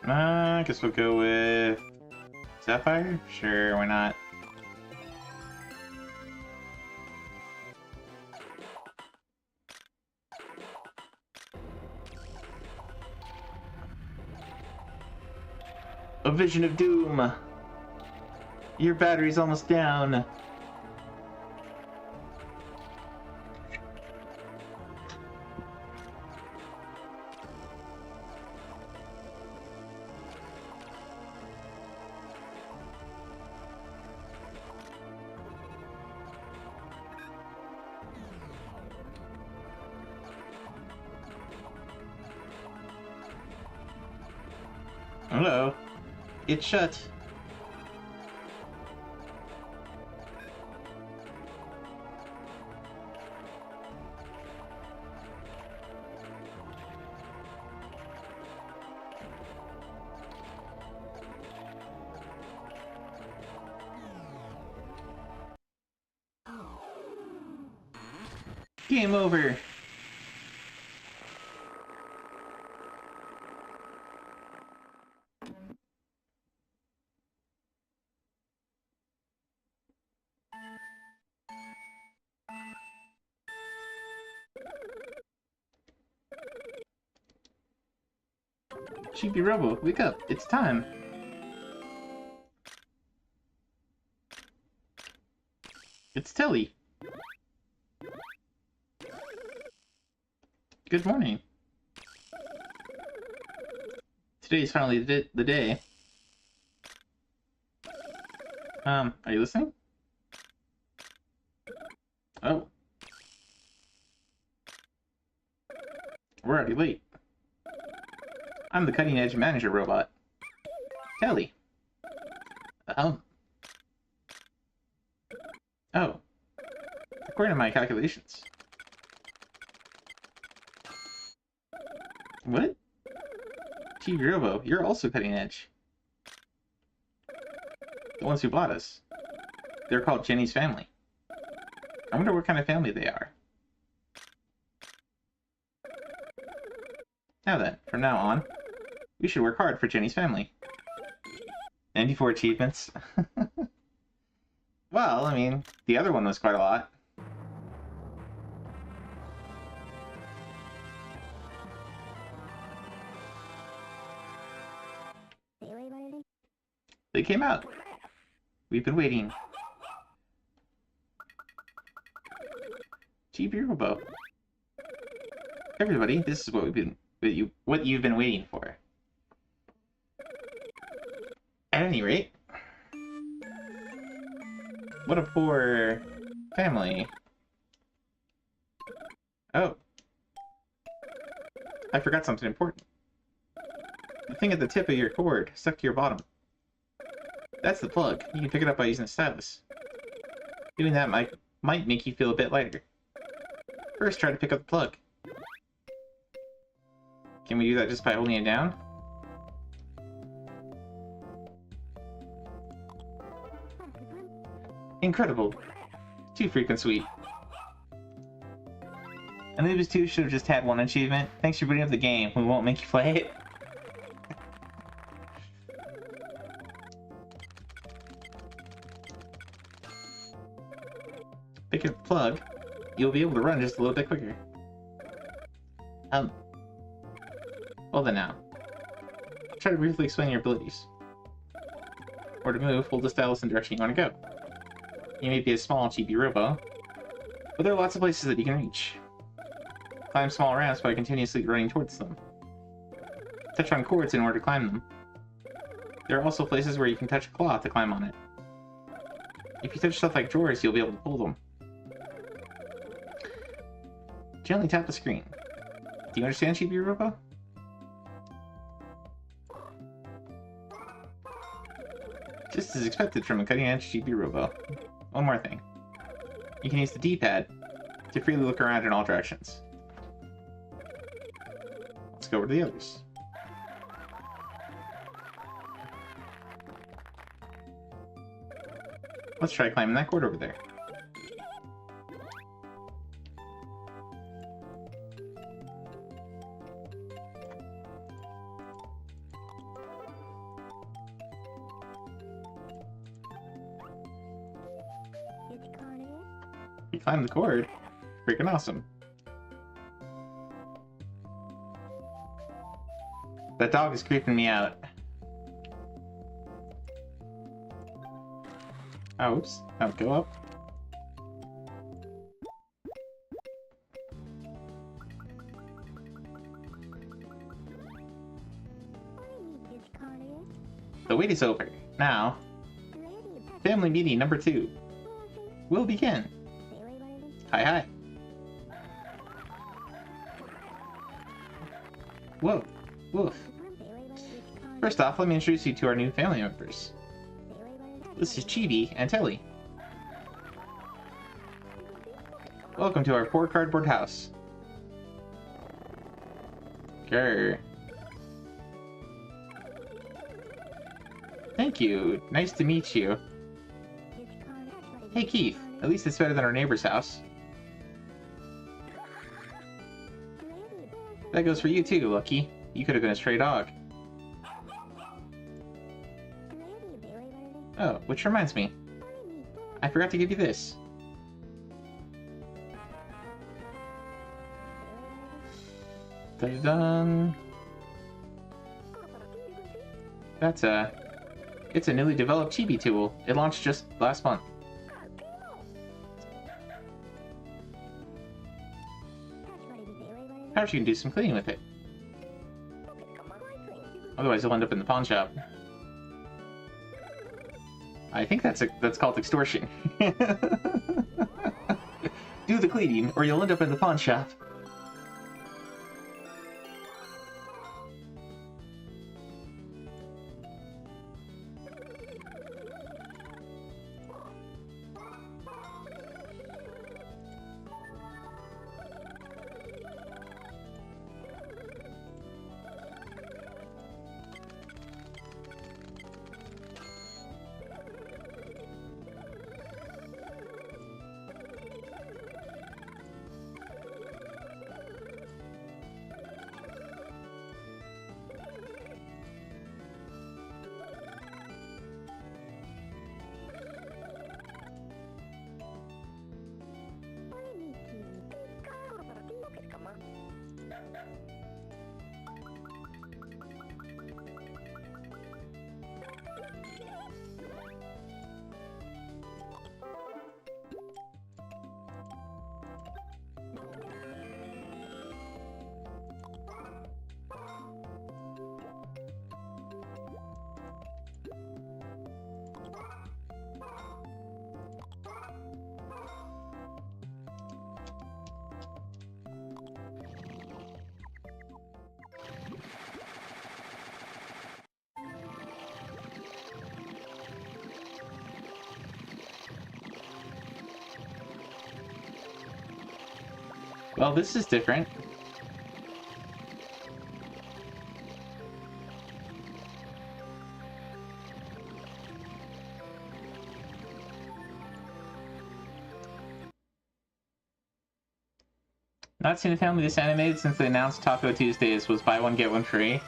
I guess we'll go with Sapphire? Sure, why not? A vision of doom. Your battery's almost down. Hello. It's shut. Game over. Chibi Robo, wake up. It's time. It's Telly. Good morning. Today's finally the day. Are you listening? Oh. We're already late. I'm the cutting edge manager robot. Telly. Oh. According to my calculations. What? TV Robo, you're also cutting edge. The ones who bought us. They're called Jenny's family. I wonder what kind of family they are. Now then, from now on, we should work hard for Jenny's family. 94 achievements. Well, I mean, the other one was quite a lot. They came out. We've been waiting. TV Robo. Everybody, this is what you've been waiting for. At any rate, what a poor Family. Oh. I forgot something important. The thing at the tip of your cord, stuck to your bottom. That's the plug. You can pick it up by using a stylus. Doing that might make you feel a bit lighter. First, try to pick up the plug. Can we do that just by holding it down? Incredible. Too freaking sweet. Anubis 2 should have just had one achievement. Thanks for booting up the game. We won't make you play it. Pick up the plug. You'll be able to run just a little bit quicker. Hold on now. Try to briefly explain your abilities. Or to move, hold the stylus in the direction you want to go. You may be a small chibi robo, but there are lots of places that you can reach. Climb small ramps by continuously running towards them. Touch on cords in order to climb them. There are also places where you can touch a cloth to climb on it. If you touch stuff like drawers, you'll be able to pull them. Gently tap the screen. Do you understand, Chibi Robo? Just as expected from a cutting-edge Chibi Robo. One more thing. You can use the D-pad to freely look around in all directions. Let's go over to the others. Let's try climbing that cord over there. You climbed the cord. Freaking awesome. That dog is creeping me out. Oh, oops. Oh, go up. The wait is over. Now, family meeting number 2 will begin. Hi, hi. Whoa. Woof. First off, let me introduce you to our new family members. This is Chibi and Telly. Welcome to our poor cardboard house. Grr. Thank you. Nice to meet you. Hey, Keith. At least it's better than our neighbor's house. That goes for you too, Lucky. You could have been a stray dog. Oh, which reminds me. I forgot to give you this. Dun-dun. That's it's a newly developed Chibi tool. It launched just last month. Perhaps you can do some cleaning with it. Otherwise, you'll end up in the pawn shop. I think that's called extortion. Do the cleaning, or you'll end up in the pawn shop. Well, this is different. Not seen a family this animated since they announced Taco Tuesdays was buy one get one free.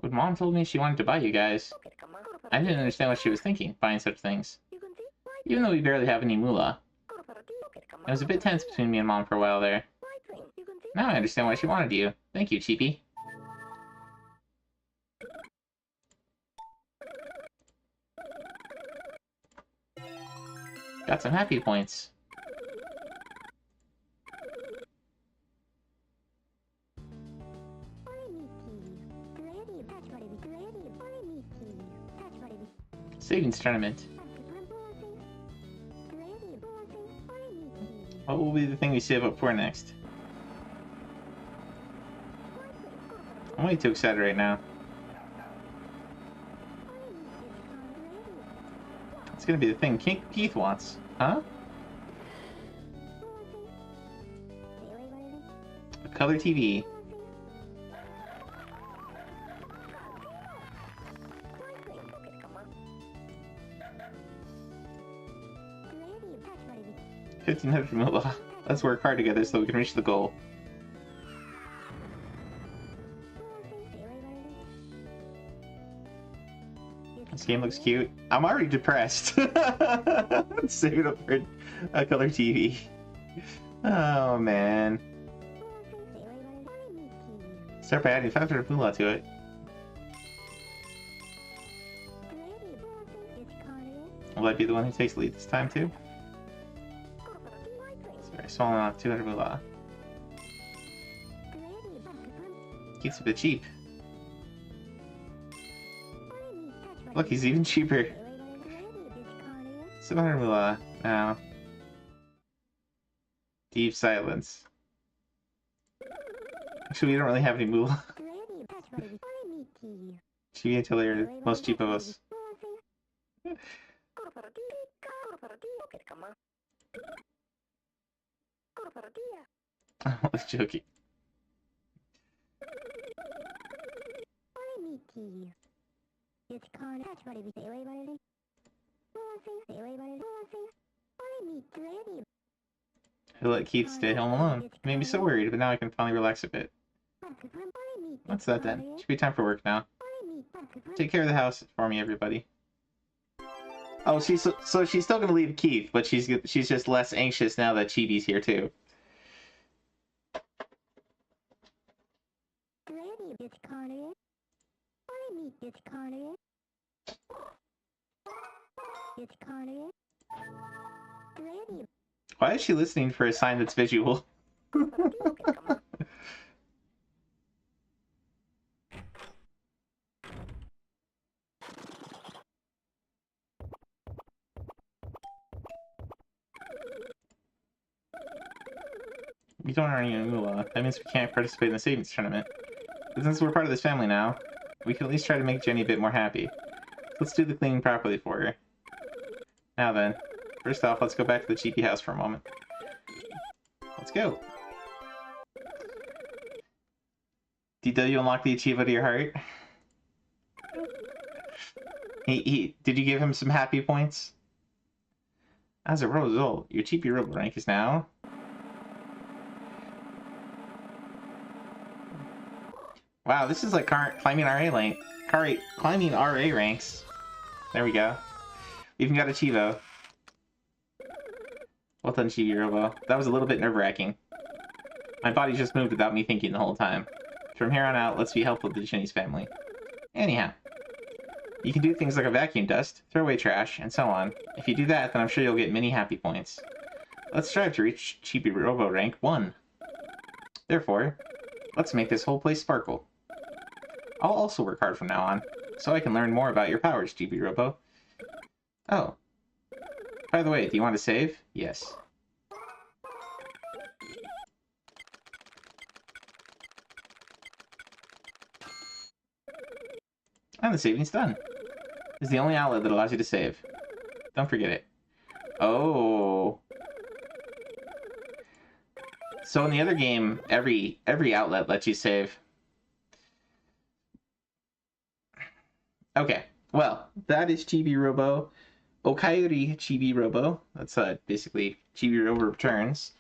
When Mom told me she wanted to buy you guys, I didn't understand what she was thinking, buying such things. Even though we barely have any moolah. It was a bit tense between me and Mom for a while there. Now I understand why she wanted you. Thank you, Cheapy. Got some happy points. Savings tournament. What will be the thing we save up for next? I'm way too excited right now. It's gonna be the thing Keith wants, huh? A color TV. $1,500 moolah. Let's work hard together so we can reach the goal. This game looks cute. I'm already depressed. Save it up for a color TV. Oh man. Start by adding 500 moolah to it. Will I be the one who takes the lead this time too? Sorry, small enough, 200 moolah. Keeps a bit cheap. Look, he's even cheaper. 700 moolah. Now. Deep silence. Actually, we don't really have any moolah. Cheap until they're the most cheap of us. I was joking. I let Keith stay home alone. It made me so worried, but now I can finally relax a bit. What's that then? Should be time for work now. Take care of the house for me, everybody. Oh, so she's still gonna leave Keith, but she's just less anxious now that Chibi's here too. Why is she listening for a sign that's visual? We don't earn any moolah. That means we can't participate in the savings tournament. But since we're part of this family now, we can at least try to make Jenny a bit more happy. Let's do the cleaning properly for her. Now then, first off, let's go back to the Cheapy house for a moment. Let's go. DW unlock the achiever to your heart. Did you give him some happy points? As a result, your Cheapy Robo rank is now... Wow, this is like climbing climbing RA ranks. There we go. We even got a Chivo. Well done, Chibi Robo. That was a little bit nerve-wracking. My body just moved without me thinking the whole time. From here on out, let's be helpful to Jenny's family. Anyhow, you can do things like a vacuum dust, throw away trash, and so on. If you do that, then I'm sure you'll get many happy points. Let's strive to reach Chibi Robo rank 1. Therefore, let's make this whole place sparkle. I'll also work hard from now on, so I can learn more about your powers, GB Robo. Oh. By the way, do you want to save? Yes. And the saving's done. It's the only outlet that allows you to save. Don't forget it. Oh. So in the other game, every outlet lets you save. Okay, well, that is Chibi Robo. Okairi Chibi Robo. That's basically Chibi Robo Returns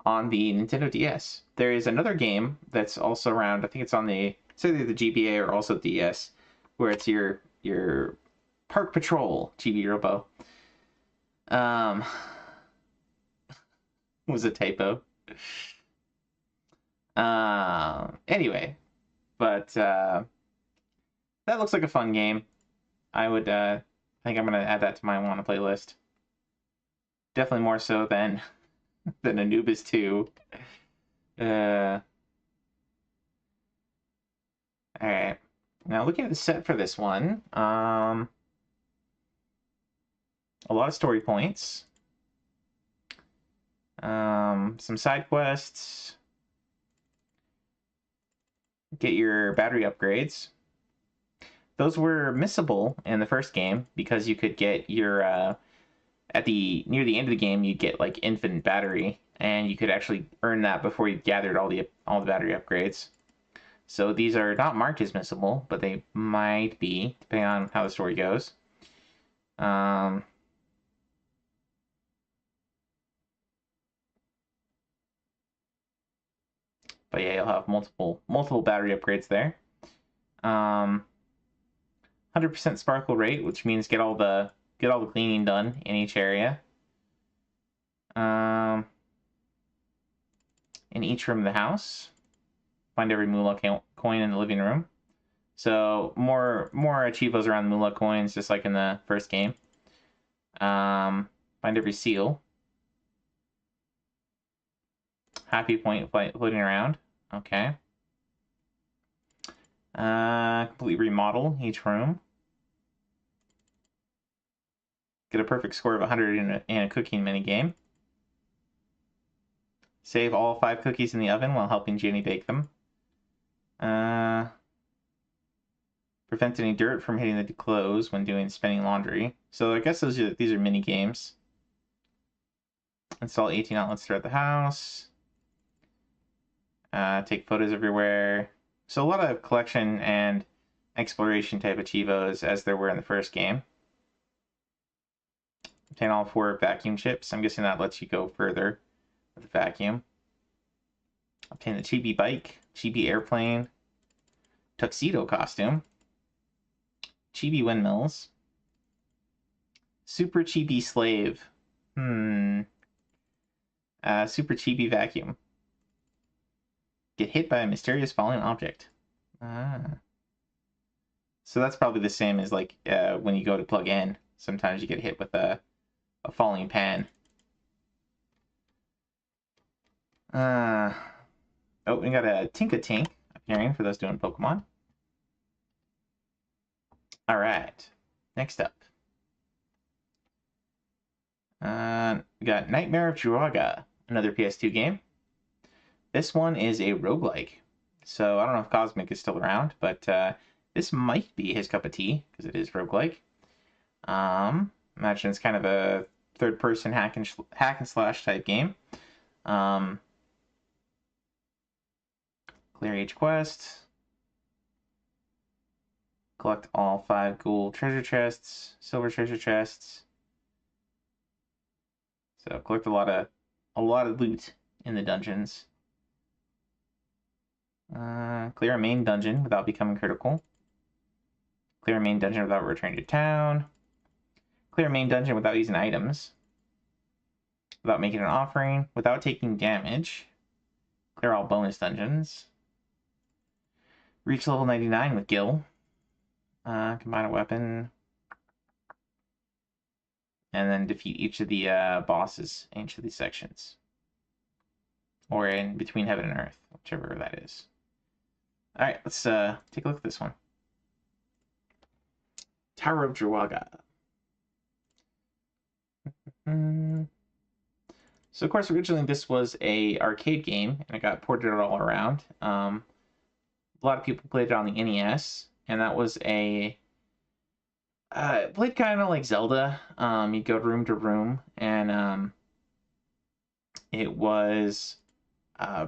on the Nintendo DS. There is another game that's also around. I think it's on it's either the GBA or also DS, where it's your Park Patrol Chibi Robo. Was a typo. Anyway, but that looks like a fun game. I would I think I'm gonna add that to my wanna playlist. Definitely more so than Anubis 2. Alright. Now looking at the set for this one, a lot of story points. Some side quests. Get your battery upgrades. Those were missable in the first game because you could get your near the end of the game you'd get like infinite battery, and you could actually earn that before you gathered all the battery upgrades. So these are not marked as missable, but they might be depending on how the story goes. But yeah, you'll have multiple battery upgrades there. 100% sparkle rate, which means get all the cleaning done in each area. In each room of the house, find every moolah coin in the living room. So more achievos around the moolah coins, just like in the first game. Find every seal. Happy point floating around. Okay. Completely remodel each room. Get a perfect score of 100 in a cooking minigame. Save all 5 cookies in the oven while helping Jenny bake them. Prevent any dirt from hitting the clothes when spinning laundry. So I guess these are mini games. Install 18 outlets throughout the house. Take photos everywhere. So a lot of collection and exploration type achievos as there were in the first game. Obtain all 4 vacuum chips. I'm guessing that lets you go further with the vacuum. Obtain the Chibi bike, Chibi airplane, tuxedo costume, Chibi windmills, Super Chibi slave. Super Chibi vacuum. Get hit by a mysterious falling object. So that's probably the same as like when you go to plug in. Sometimes you get hit with a falling pan. Oh, we got a Tinkatink appearing for those doing Pokemon. Alright, next up. We got Nightmare of Jiraga, another PS2 game. This one is a roguelike. So I don't know if Cosmic is still around, but this might be his cup of tea, because it is roguelike. Imagine it's kind of a third-person hack and slash type game. Clear each quest. Collect all 5 gold treasure chests, silver treasure chests. So collect a lot of loot in the dungeons. Clear a main dungeon without becoming critical. Clear a main dungeon without returning to town. Clear a main dungeon without using items. Without making an offering. Without taking damage. Clear all bonus dungeons. Reach level 99 with Gil. Combine a weapon. And then defeat each of the bosses in each of these sections. Or in between heaven and earth, whichever that is. Alright, let's take a look at this one. Tower of Druaga. So of course, originally this was a arcade game, and it got ported all around. A lot of people played it on the NES, and that was it played kind of like Zelda. You go room to room, and it was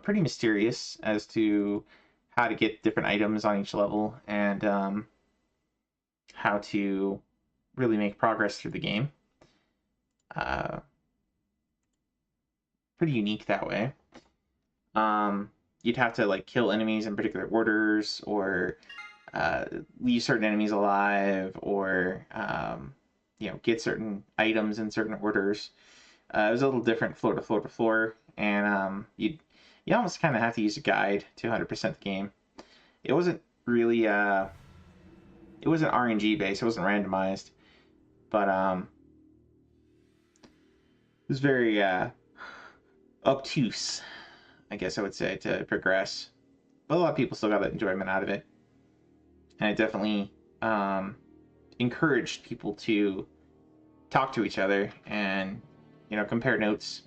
pretty mysterious as to how to get different items on each level, and how to really make progress through the game. Pretty unique that way. You'd have to like kill enemies in particular orders, or leave certain enemies alive, or get certain items in certain orders. It was a little different floor to floor to floor, and you almost kind of have to use a guide to 100% the game. It wasn't really it wasn't RNG based, it wasn't randomized, but it was very obtuse, I guess I would say, to progress. But a lot of people still got enjoyment out of it. And it definitely encouraged people to talk to each other and, compare notes.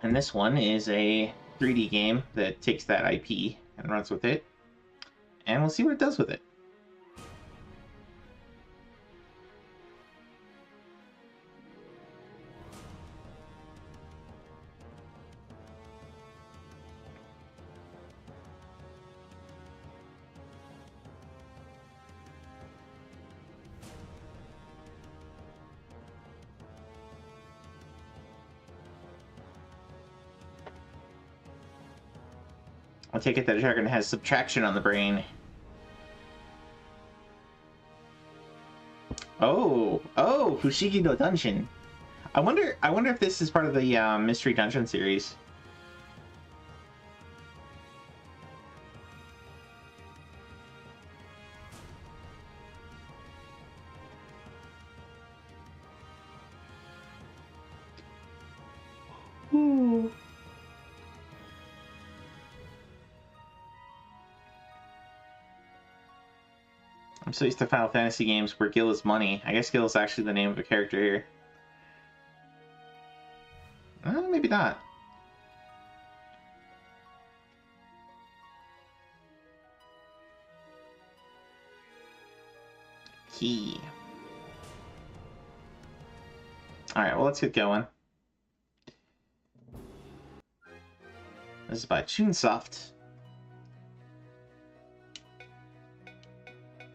And this one is a 3D game that takes that IP and runs with it. And we'll see what it does with it. I'll take it that a dragon has subtraction on the brain. Oh, Fushigi no Dungeon. I wonder if this is part of the Mystery Dungeon series. Ooh. I'm so used to Final Fantasy games where Gil is money. I guess Gil is actually the name of a character here. Maybe not. Key. Alright, well, let's get going. This is by Chunsoft.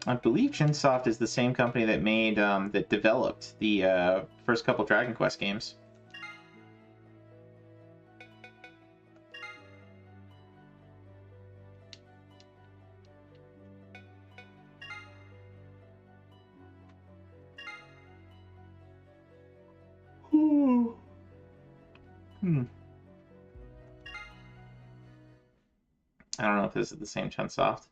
I believe Chunsoft is the same company that made, that developed the first couple Dragon Quest games. I don't know if this is the same Chunsoft.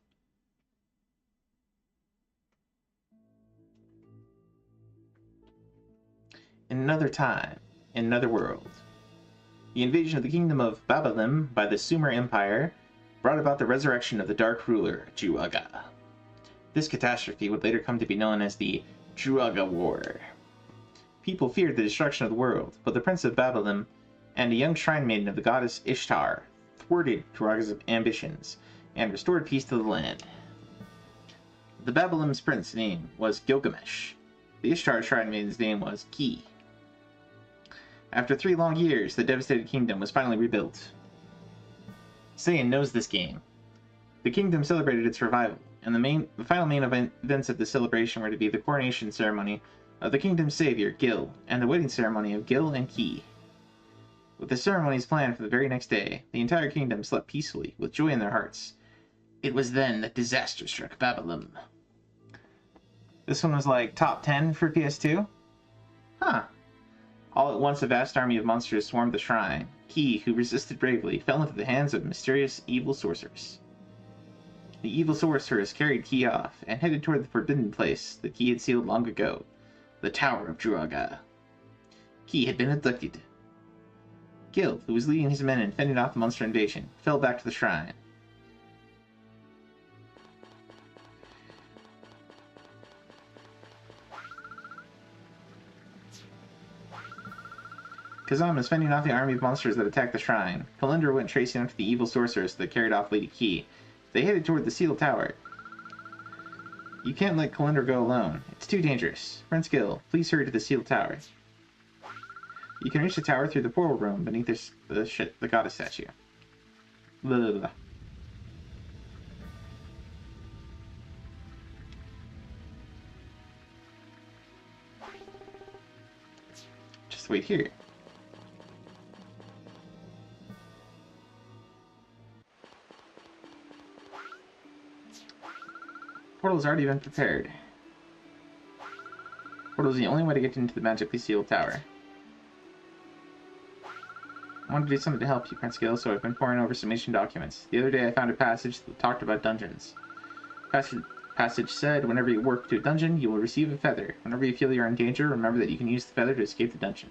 In another time, in another world, the invasion of the kingdom of Babalim by the Sumer Empire brought about the resurrection of the Dark Ruler, Druaga. This catastrophe would later come to be known as the Druaga War. People feared the destruction of the world, but the Prince of Babalim and a young shrine maiden of the goddess Ishtar thwarted Druaga's ambitions and restored peace to the land. The Babalim's prince's name was Gilgamesh. The Ishtar shrine maiden's name was Ki. After 3 long years, the devastated kingdom was finally rebuilt. Saiyan knows this game. The kingdom celebrated its revival, and the final main events of the celebration were to be the coronation ceremony of the kingdom's savior, Gil, and the wedding ceremony of Gil and Ki. With the ceremonies planned for the very next day, the entire kingdom slept peacefully, with joy in their hearts. It was then that disaster struck Babalim. This one was like top 10 for PS2? Huh. All at once, a vast army of monsters swarmed the shrine. Ki, who resisted bravely, fell into the hands of a mysterious evil sorceress. The evil sorceress carried Ki off, and headed toward the forbidden place that Ki had sealed long ago, the Tower of Druaga. Ki had been abducted. Gil, who was leading his men in fending off the monster invasion, fell back to the shrine. Kazam is fending off the army of monsters that attacked the shrine. Kalendra went tracing after the evil sorceress that carried off Lady Key. They headed toward the Seal Tower. You can't let Kalendra go alone. It's too dangerous. Prince Gil, please hurry to the Seal Tower. You can reach the tower through the portal room beneath the goddess statue. Blah, blah, blah. Just wait here. Portal's already been prepared. Portal's the only way to get into the magically sealed tower. I wanted to do something to help you, Prince Gil, so I've been poring over some ancient documents. The other day I found a passage that talked about dungeons. Passage said, whenever you work to a dungeon, you will receive a feather. Whenever you feel you're in danger, remember that you can use the feather to escape the dungeon.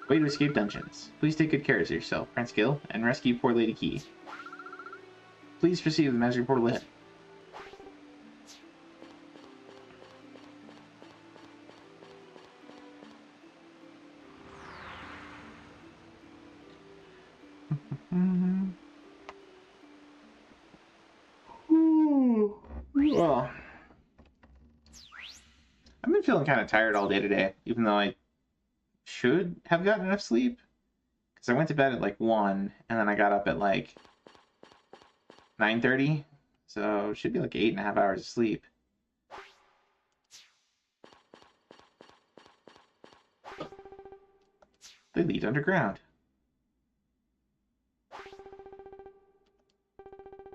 Way to escape dungeons. Please take good care of yourself, Prince Gil, and rescue poor Lady Key. Please proceed with the magic portal ahead. Well, I've been feeling kind of tired all day today, even though I should have gotten enough sleep. Because I went to bed at like 1, and then I got up at like 9:30. So it should be like 8.5 hours of sleep. They lead underground.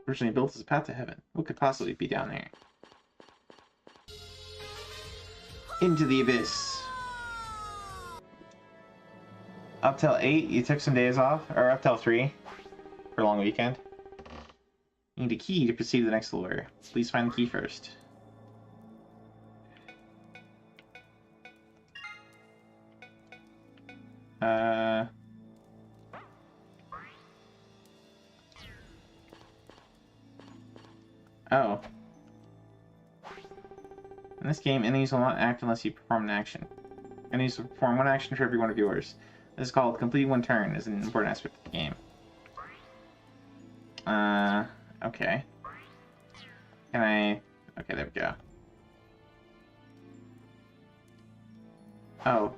Originally built as a path to heaven. What could possibly be down there? Into the abyss. Up till 8, you took some days off, or up till 3 for a long weekend. You need a key to proceed to the next floor. Please find the key first. Oh. In this game, enemies will not act unless you perform an action. Enemies will perform one action for every one of yours. This is called complete one turn, is an important aspect of the game. Okay. Can I... Okay, there we go. Oh.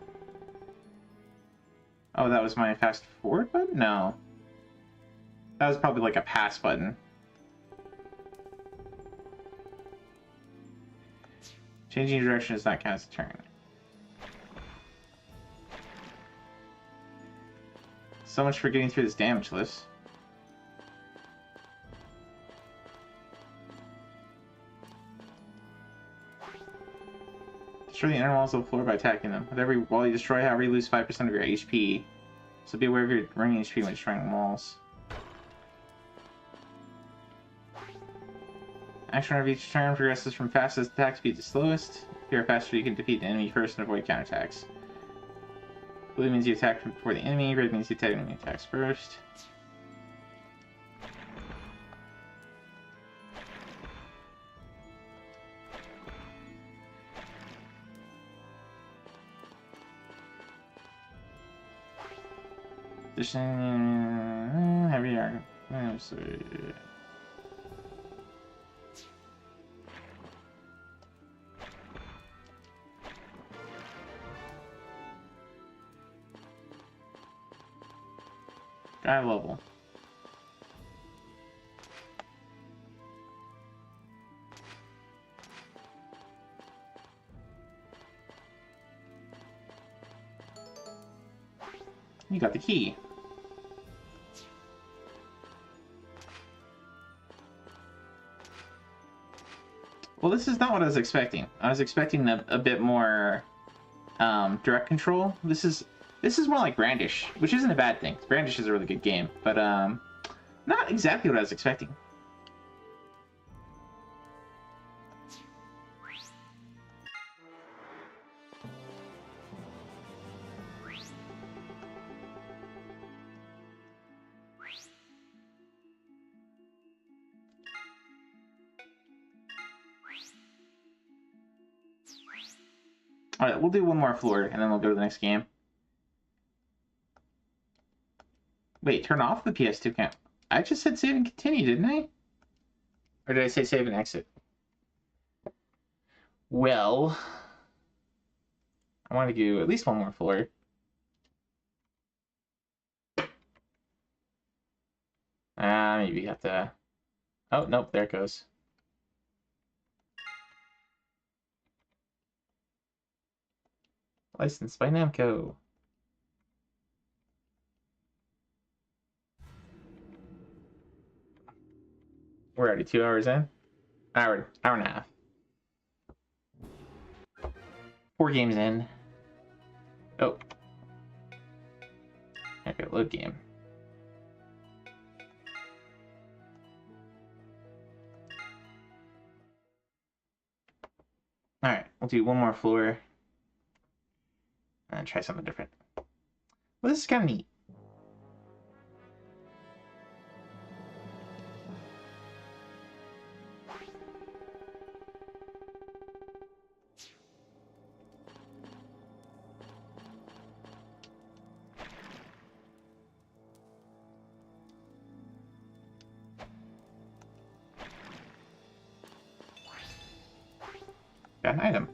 Oh, that was my fast forward button? No. That was probably like a pass button. Changing direction does not count as a turn. So much for getting through this damage list. Destroy the inner walls of the floor by attacking them. With every wall you destroy, however, you lose 5% of your HP. So be aware of your remaining HP when destroying walls. Action of each turn progresses from fastest attack speed to slowest. If you are faster, you can defeat the enemy first and avoid counterattacks. Blue means you attack before the enemy, red means you attack when the enemy attacks first. Heavy armor. Guy level. You got the key. Well, this is not what I was expecting. I was expecting a bit more direct control. This is more like Brandish, which isn't a bad thing. Brandish is a really good game, but not exactly what I was expecting. Alright, we'll do one more floor, and then we'll go to the next game. Wait, turn off the PS2 cam. I just said save and continue, didn't I? Or did I say save and exit? Well, I want to do at least one more floor. Maybe you have to... Oh, nope, there it goes. Licensed by Namco. We're already 2 hours in. Hour and a half. 4 games in. Oh. Okay, load game. Alright, we'll do one more floor. And try something different. Well, this is kind of neat. Got an item.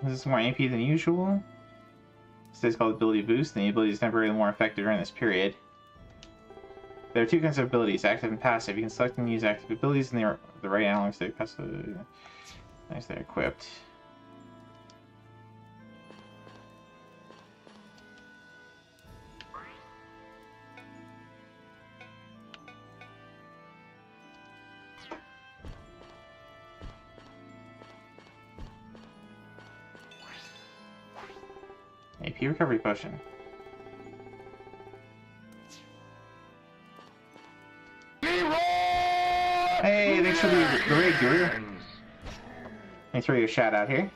This is more AP than usual. This is called ability boost, and the ability is temporarily more effective during this period. There are 2 kinds of abilities, active and passive. You can select and use active abilities in the right analog stick. Passive, nice, they're equipped. AP recovery potion. Hey, thanks for the raid, Guru. Thanks for your shout out here.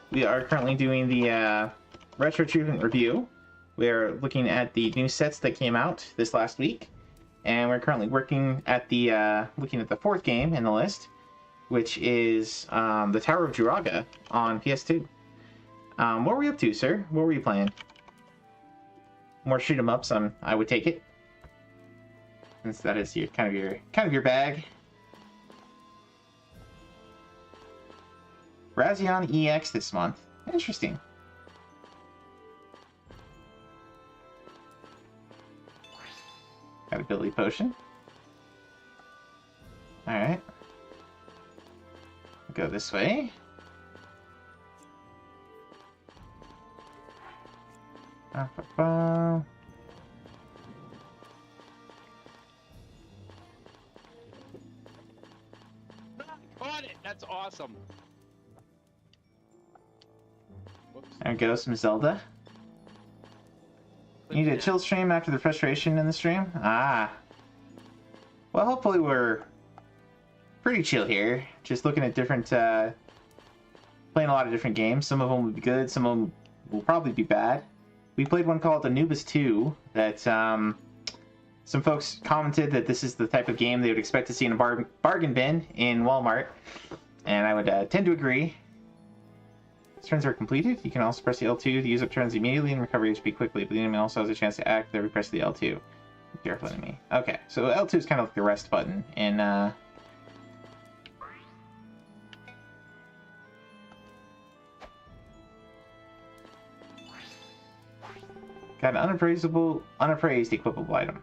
We are currently doing the Retro Treatment review. We are looking at the new sets that came out this last week, and we're currently working at the looking at the 4th game in the list, which is the Tower of Jiraga on PS2. What were we up to, sir? What were you playing? More shoot 'em ups. I would take it, since that is your kind of your bag. Razion EX this month. Interesting. Got ability potion. All right. Go this way. Caught it! That's awesome. Whoops. There goes some Zelda. You need a chill stream after the frustration in the stream? Ah. Well, hopefully we're pretty chill here. Just looking at different, playing a lot of different games. Some of them will be good, some of them will probably be bad. We played one called Anubis 2 that some folks commented that this is the type of game they would expect to see in a bargain bin in Walmart, and I would tend to agree. These turns are completed. You can also press the L2 to use up turns immediately and recover HP quickly, but the enemy also has a chance to act every press the L2. Be careful, enemy. Okay, so L2 is kind of like the rest button in got an unappraised equipable item.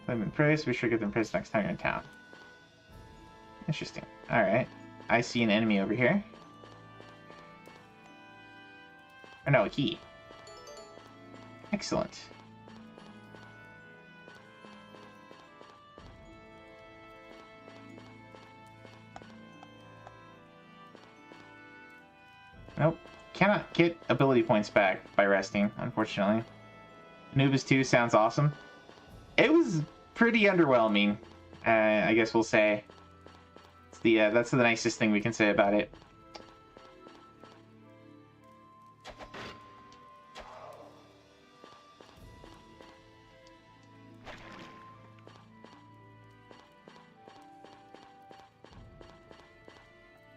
Let them praised, be sure to get them praised next time you're in town. Interesting. Alright. I see an enemy over here. Or no, a key. Excellent. cannot get ability points back by resting, unfortunately. Anubis 2 sounds awesome. It was pretty underwhelming, I guess we'll say. It's the that's the nicest thing we can say about it.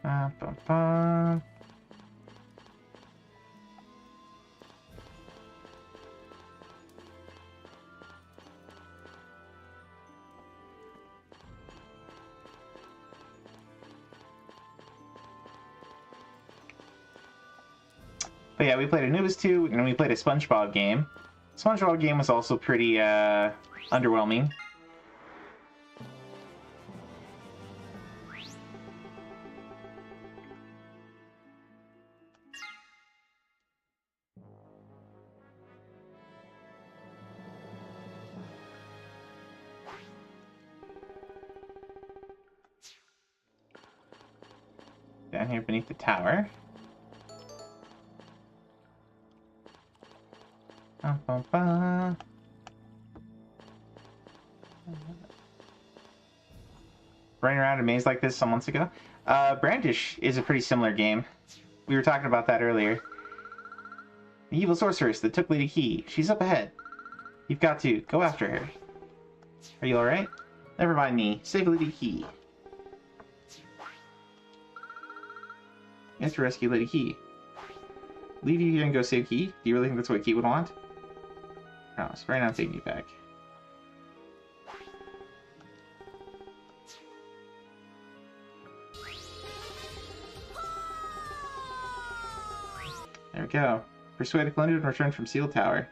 Ba-ba-ba. But yeah, we played Anubis 2, and we played a SpongeBob game. SpongeBob game was also pretty underwhelming. Down here beneath the tower. Ba-ba-ba. Running around a maze like this some months ago. Brandish is a pretty similar game. We were talking about that earlier. The evil sorceress that took Lady Key. She's up ahead. You've got to go after her. Are you alright? Never mind me. Save Lady Key. You have to rescue Lady Key. Leave you here and go save Key? Do you really think that's what Key would want? No, spray not taking you back. There we go. Persuade Glinda and return from Seal Tower.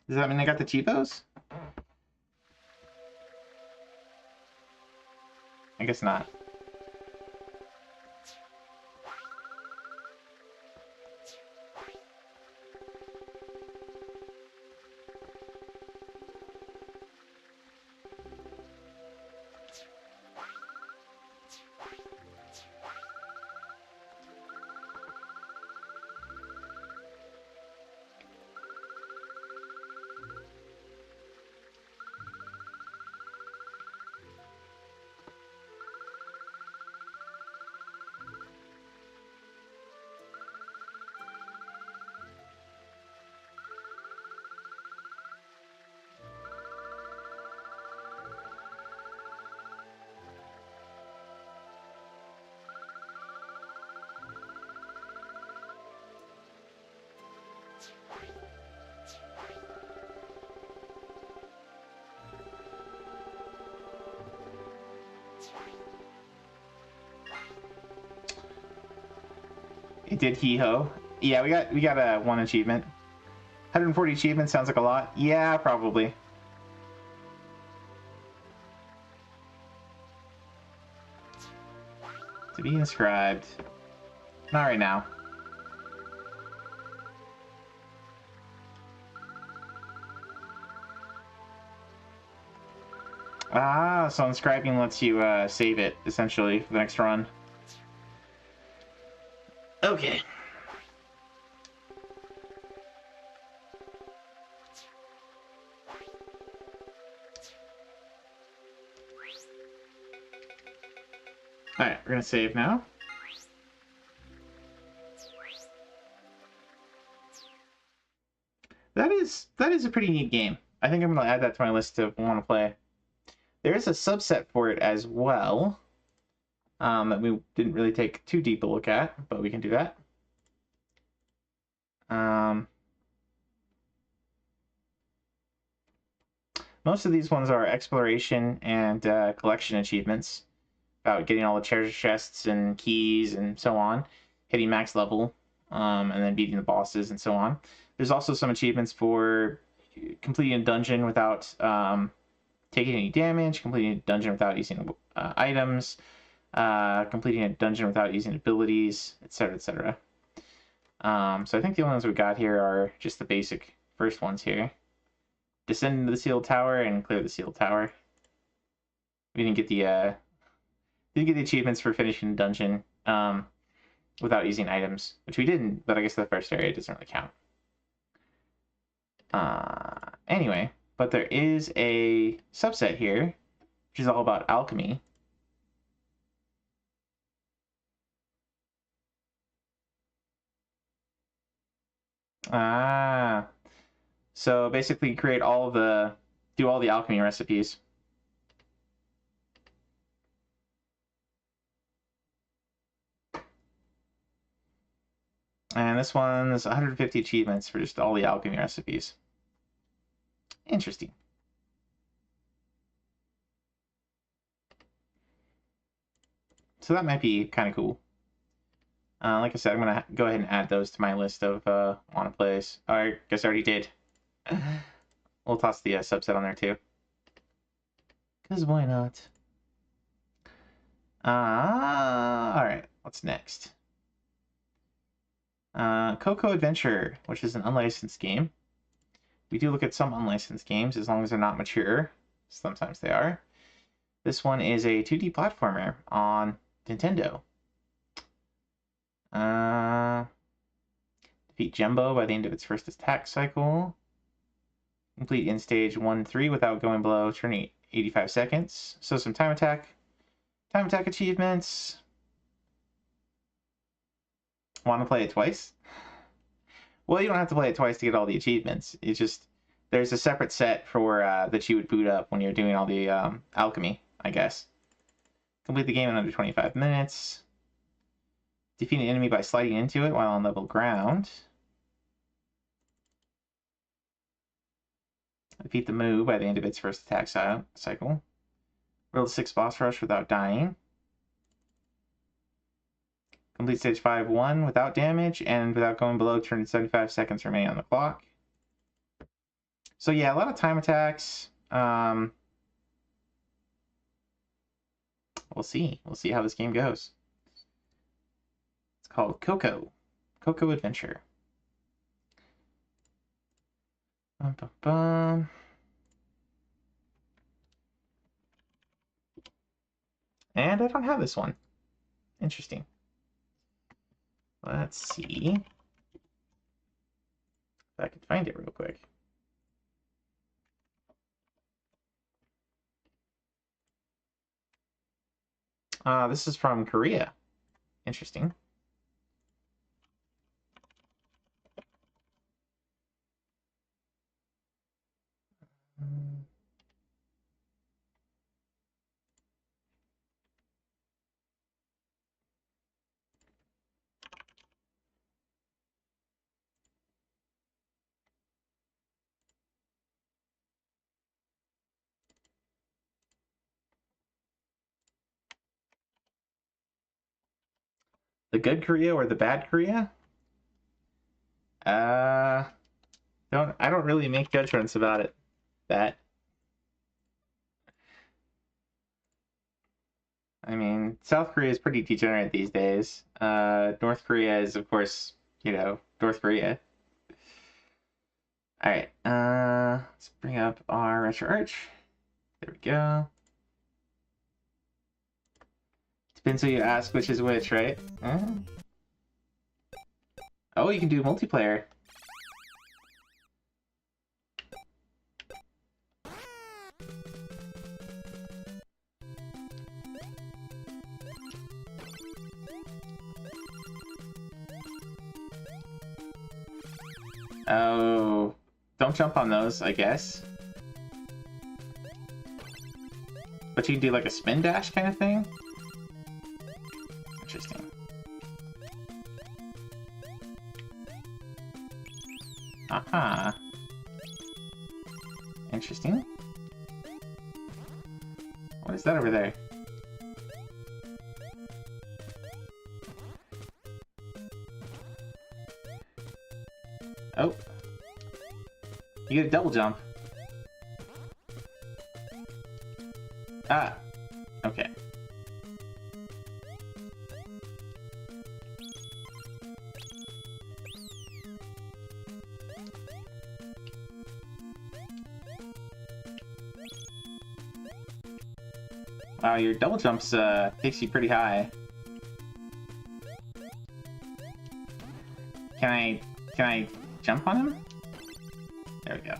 Does that mean I got the cheapos? I guess not. It did hee-ho. Yeah, we got a one achievement. 140 achievements sounds like a lot. Yeah, probably. To be inscribed. Not right now. Ah, so inscribing lets you save it, essentially, for the next run. Okay. Alright, we're gonna save now. That is a pretty neat game. I think I'm gonna add that to my list of want to play. There is a subset for it as well. That we didn't really take too deep a look at, but we can do that. Most of these ones are exploration and collection achievements, about getting all the treasure chests and keys and so on, hitting max level, and then beating the bosses and so on. There's also some achievements for completing a dungeon without taking any damage, completing a dungeon without using items, completing a dungeon without using abilities, etc., etc. So I think the only ones we got here are just the basic first ones here. descend into the sealed tower and clear the sealed tower. We didn't get the achievements for finishing the dungeon without using items, which we didn't, but I guess the first area doesn't really count. Anyway, but there is a subset here, which is all about alchemy. So basically do all the alchemy recipes. And this one's 150 achievements for just all the alchemy recipes. Interesting. So that might be kind of cool. Like I said, I'm going to go ahead and add those to my list of want to plays. I guess I already did. We'll toss the subset on there too. Because why not? Alright, what's next? Coco Adventure, which is an unlicensed game. We do look at some unlicensed games as long as they're not mature. Sometimes they are. This one is a 2D platformer on Nintendo. Defeat Jumbo by the end of its first attack cycle. Complete in stage 1-3 without going below turn 85 seconds. So some time attack achievements. Want to play it twice? Well, you don't have to play it twice to get all the achievements. It's just there's a separate set for that you would boot up when you're doing all the alchemy, I guess. Complete the game in under 25 minutes. Defeat an enemy by sliding into it while on level ground. Defeat the Moo by the end of its first attack cycle. Roll 6 boss rush without dying. Complete stage 5-1 without damage and without going below turn 75 seconds remaining on the clock. So yeah, a lot of time attacks. We'll see. We'll see how this game goes. It's called Coco Adventure. Bum, bum, bum. And I don't have this one. Interesting. Let's see if I can find it real quick. This is from Korea. Interesting. The good Korea or the bad Korea? I don't really make judgments about it. I mean, South Korea is pretty degenerate these days. North Korea is, of course, North Korea. Alright, let's bring up our Retro Arch. There we go. Depends who you ask which is which, right? Oh, you can do multiplayer. Oh, don't jump on those, I guess. But you can do like a spin dash kind of thing? Interesting. Aha. Interesting. What is that over there? Oh. You get a double jump. Ah. Okay. Wow, your double jumps takes you pretty high. Can I jump on him? There we go.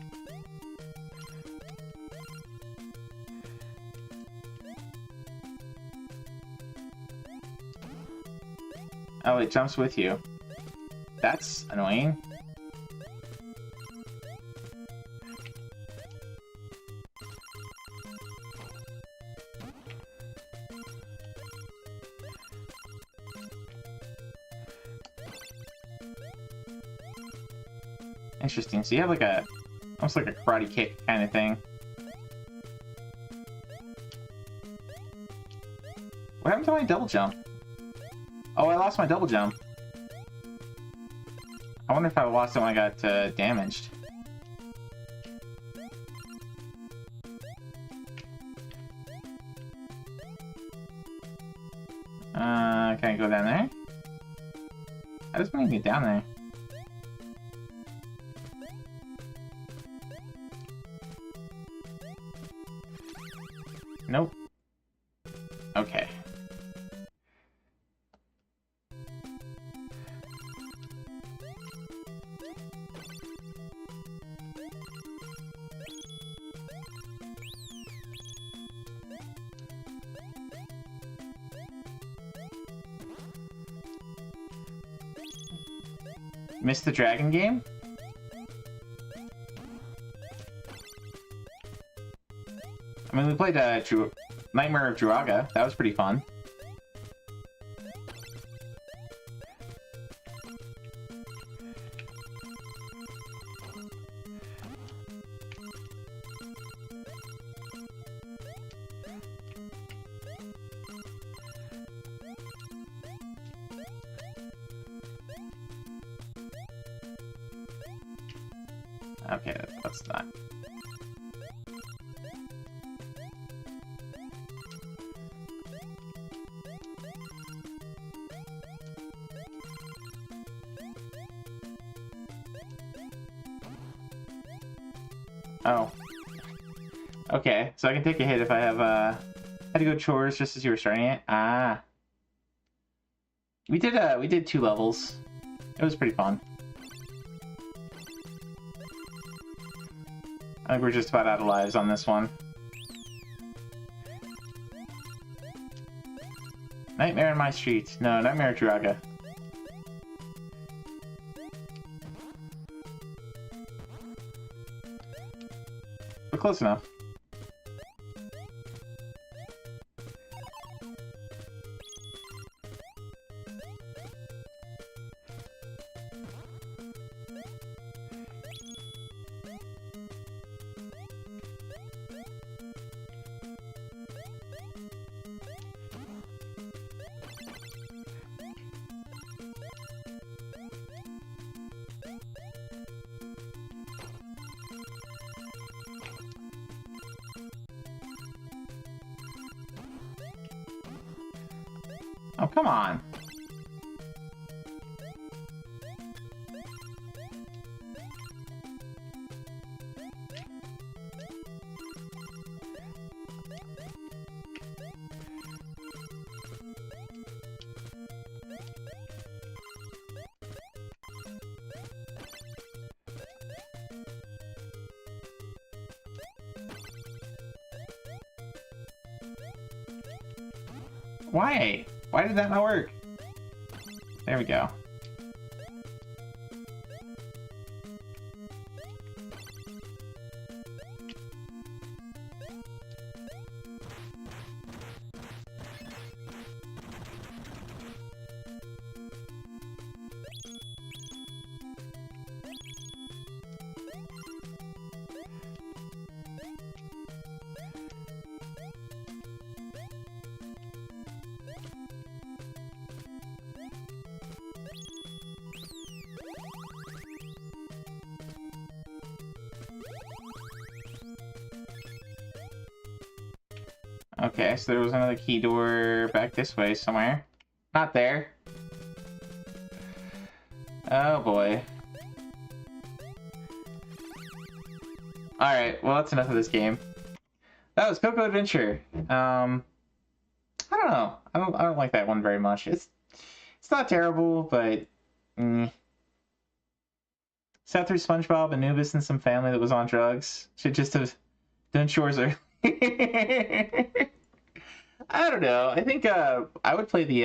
Oh, it jumps with you. That's annoying. Interesting. So you have like a, almost like a karate kick kind of thing. What happened to my double jump? Oh, I lost my double jump. I wonder if I lost it when I got damaged. Can I go down there? How does one get down there? Nope. Okay. Missed the dragon game? I mean, we played Nightmare of Druaga. That was pretty fun. Okay, that's not. Oh. Okay, so I can take a hit if I have, had to go chores just as you were starting it? Ah. We did 2 levels. It was pretty fun. I think we're just about out of lives on this one. Nightmare in My Street. No, Nightmare of Druaga. We're close enough. Oh, come on. Why? Why did that not work? There we go. Okay, so there was another key door back this way somewhere. Not there. Oh boy. Alright, well that's enough of this game. That was Coco Adventure. I don't know. I don't like that one very much. It's not terrible, but sat through SpongeBob, Anubis, and some family that was on drugs. Should just have done chores early. I don't know. I think I would play the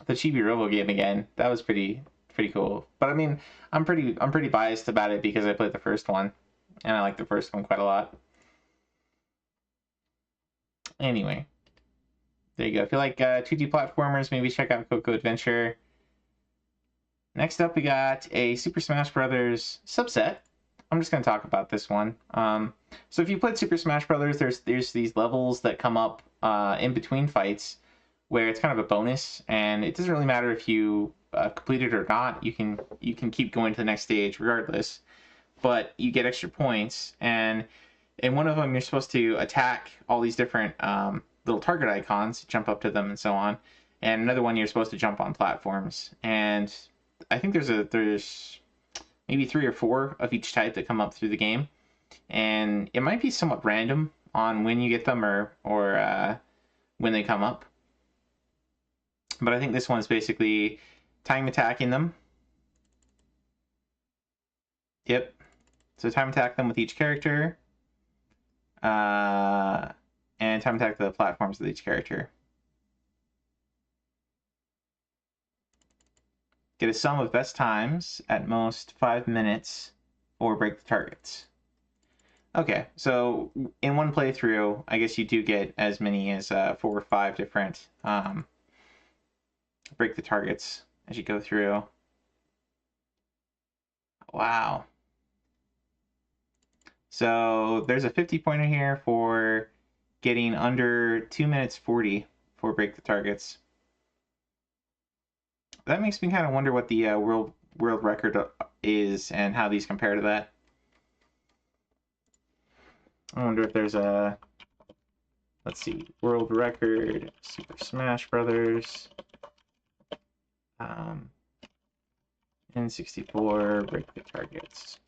Chibi Robo game again. That was pretty cool. But I mean, I'm pretty biased about it because I played the first one, and I like the first one quite a lot. Anyway, there you go. If you like 2D platformers, maybe check out Coco Adventure. Next up, we got a Super Smash Bros. Subset. I'm just going to talk about this one. So if you played Super Smash Bros., there's these levels that come up in between fights where it's kind of a bonus, and it doesn't really matter if you complete it or not. You can keep going to the next stage regardless, but you get extra points. And in one of them, you're supposed to attack all these different little target icons, jump up to them, and so on. And another one, you're supposed to jump on platforms. And I think there's maybe 3 or 4 of each type that come up through the game, and it might be somewhat random on when you get them or when they come up. But I think this one's basically time attacking them. Yep. So time attack them with each character, and time attack the platforms with each character. Get a sum of best times at most 5 minutes, or break the targets. Okay, so in one playthrough, I guess you do get as many as 4 or 5 different break the targets as you go through. Wow. So there's a 50-pointer here for getting under 2 minutes 40 for break the targets. That makes me kind of wonder what the world record is and how these compare to that. I wonder if there's a, let's see, world record, Super Smash Brothers, N64, break the targets.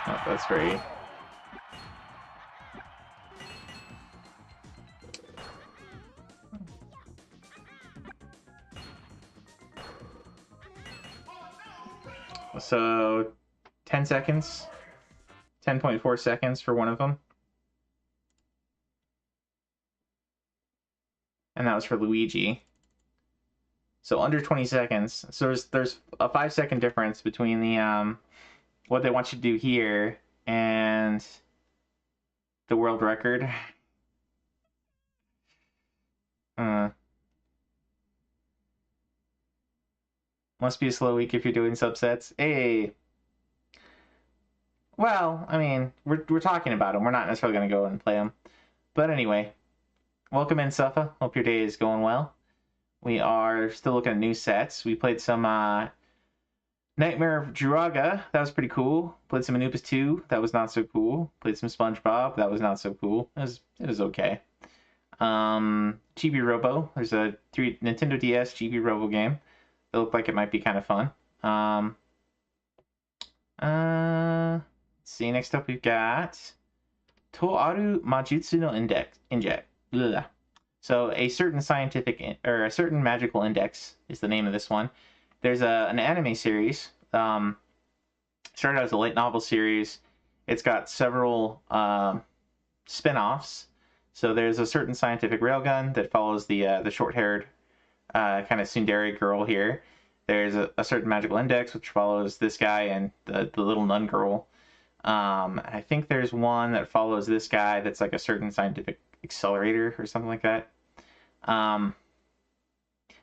Oh, that's very... So 10 seconds, 10.4 seconds for one of them. And that was for Luigi. So under 20 seconds. So there's a 5-second difference between the what they want you to do here and the world record. Must be a slow week if you're doing subsets. Hey. Well, I mean, we're talking about them. We're not necessarily going to go and play them. But anyway, welcome in, Suffa. Hope your day is going well. We are still looking at new sets. We played some Nightmare of Jiraga. That was pretty cool. Played some Anubis 2. That was not so cool. Played some SpongeBob. That was not so cool. It was okay. Chibi Robo. There's a Nintendo DS Chibi Robo game. It looked like it might be kind of fun. Let's see. Next up, we've got Toaru Majutsu no Inject. Blah. So a certain scientific or a certain magical index is the name of this one. There's an anime series. Started out as a light novel series. It's got several spin-offs. So there's a certain scientific railgun that follows the short-haired kind of tsundere girl here. There's a certain magical index which follows this guy and the little nun girl. I think there's one that follows this guy that's like a certain scientific accelerator or something like that.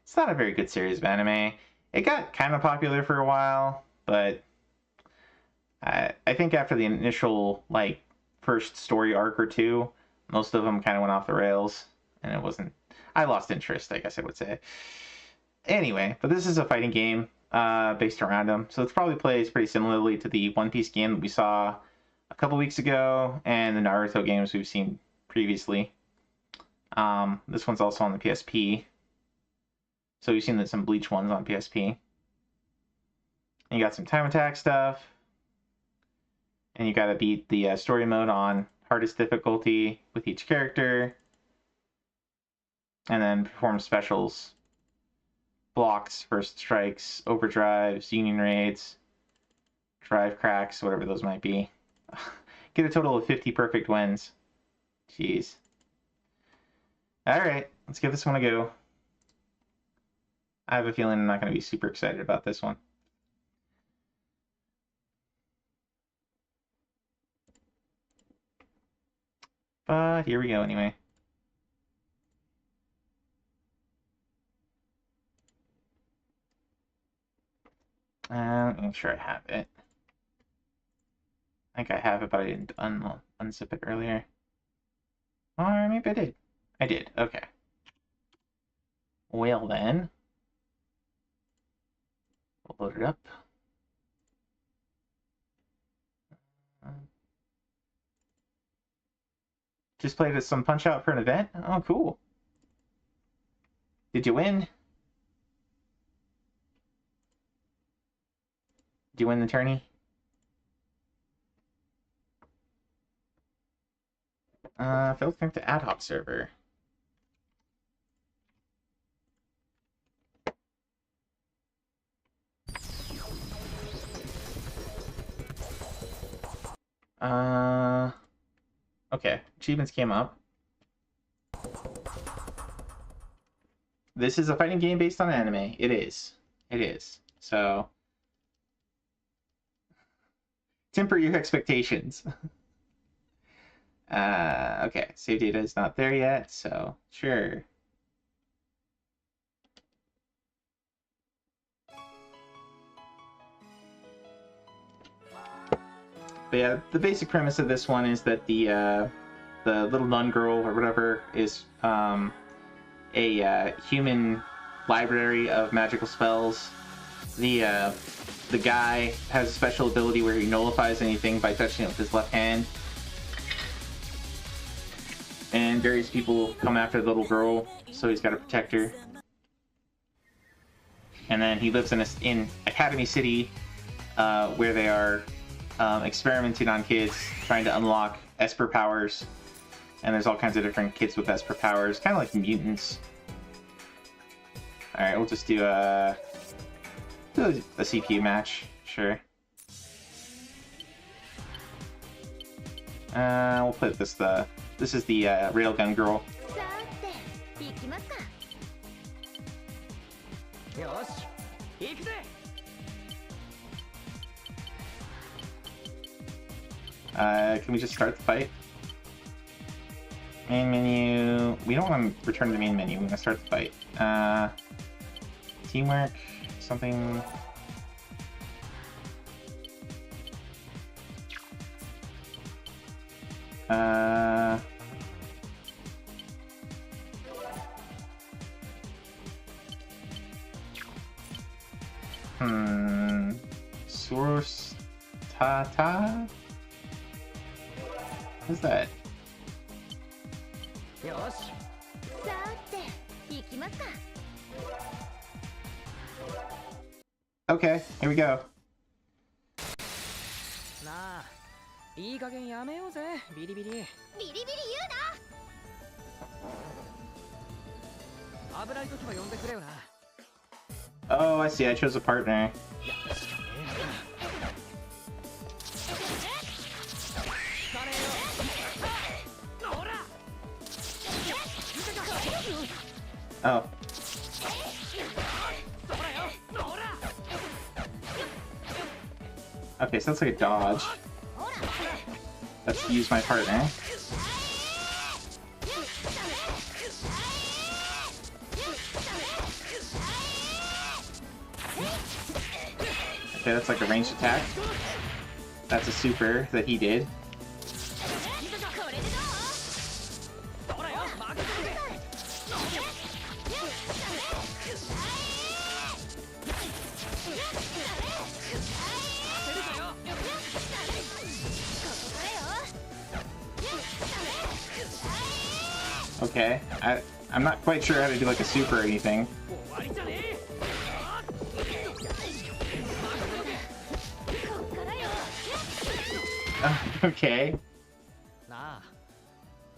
It's not a very good series of anime. It got kind of popular for a while, but I think after the initial like first story arc or two, most of them kind of went off the rails, and it wasn't. I lost interest, I guess I would say. Anyway, but this is a fighting game based around them, so it probably plays pretty similarly to the One Piece game that we saw a couple weeks ago and the Naruto games we've seen previously. This one's also on the PSP, so we've seen some Bleach ones on PSP. And you got some time attack stuff, And you gotta beat the story mode on hardest difficulty with each character. And then perform specials. Blocks, first strikes, overdrives, union raids, drive cracks, whatever those might be. Get a total of 50 perfect wins. Jeez. Alright, let's give this one a go. I have a feeling I'm not going to be super excited about this one. But here we go anyway. Make sure I have it. I think I have it, but I didn't unzip it earlier. Or maybe I did. I did, okay. Well then. We'll load it up. Just played some Punch-Out for an event? Oh, cool. Did you win? Did you win the tourney? Failed to connect to ad hoc server. Okay, achievements came up. This is a fighting game based on anime. It is. It is. So, temper your expectations. Okay, save data is not there yet, so sure. But yeah, the basic premise of this one is that the little nun girl or whatever is a human library of magical spells. The guy has a special ability where he nullifies anything by touching it with his left hand. And various people come after the little girl, so he's got to protect her. And then he lives in Academy City, where they are experimenting on kids, trying to unlock Esper powers. And there's all kinds of different kids with Esper powers, kind of like mutants. Alright, we'll just do a CPU match, sure. We'll put this this is the Railgun Girl. Can we just start the fight? Main menu. We don't want to return to the main menu. We're going to start the fight. Teamwork. Something. Source Tata? What's that? Okay, here we go. なあ、いい加減やめようぜ、ビリビリ。ビリビリ言うな。危ない時は呼んでくれよな。Oh, I see. I chose a partner. Oh. Okay, so that's like a dodge. Let's use my partner. Okay, that's like a ranged attack. That's a super that he did. Okay, I'm not quite sure how to do like a super or anything. Okay. なあ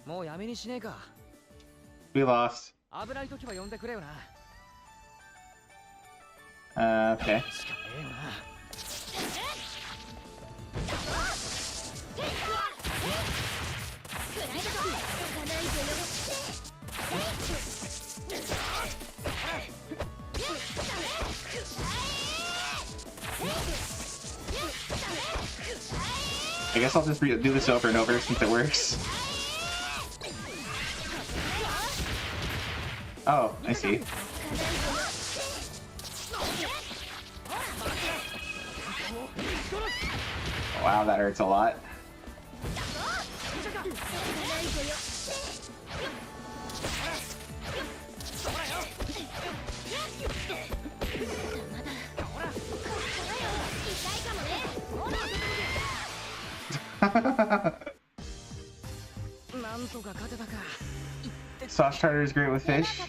もうやめにしねえか We lost. 危ない時は呼んでくれよな Okay. しかねえよな I guess I'll just do this over and over since it works. Oh, I see. Wow, that hurts a lot. Sauce tartar is great with fish.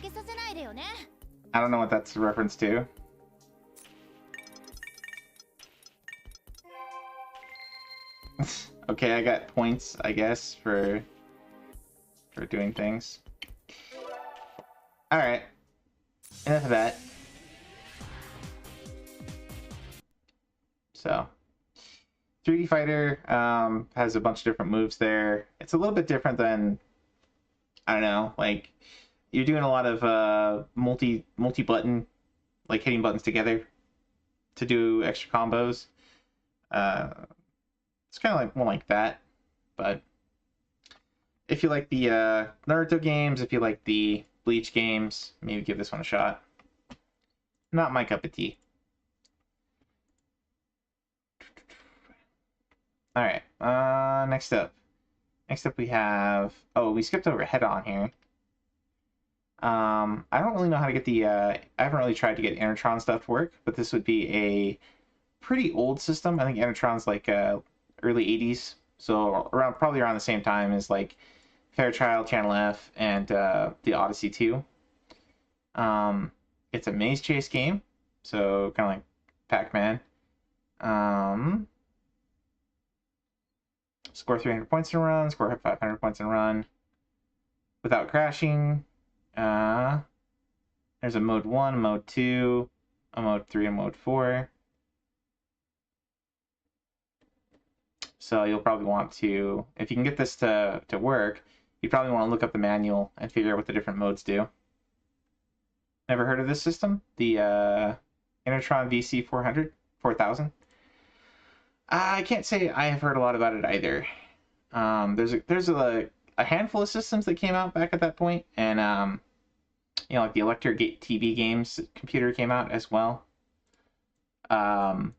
I don't know what that's a reference to. Okay, I got points, I guess, for doing things. Alright. Enough of that. So 3D Fighter has a bunch of different moves there. It's a little bit different than, I don't know, like you're doing a lot of multi-button, like hitting buttons together to do extra combos. It's kind of like more like that, but if you like the Naruto games, if you like the Bleach games, maybe give this one a shot. Not my cup of tea. Alright, next up. Next up we have... Oh, we skipped over head-on here. I don't really know how to get the... I haven't really tried to get Enertron stuff to work, but this would be a pretty old system. I think Enertron's like early 80s, so probably around the same time as like Fairchild, Channel F, and the Odyssey 2. It's a maze chase game, so kind of like Pac-Man. Score 300 points in a run, score 500 points in a run without crashing. There's a mode 1, mode 2, a mode 3, and mode 4. So you'll probably want to, if you can get this to work, you probably want to look up the manual and figure out what the different modes do. Never heard of this system? The Enertron VC 4000? I can't say I have heard a lot about it either. There's a handful of systems that came out back at that point, and you know, like the Electric TV games computer came out as well. And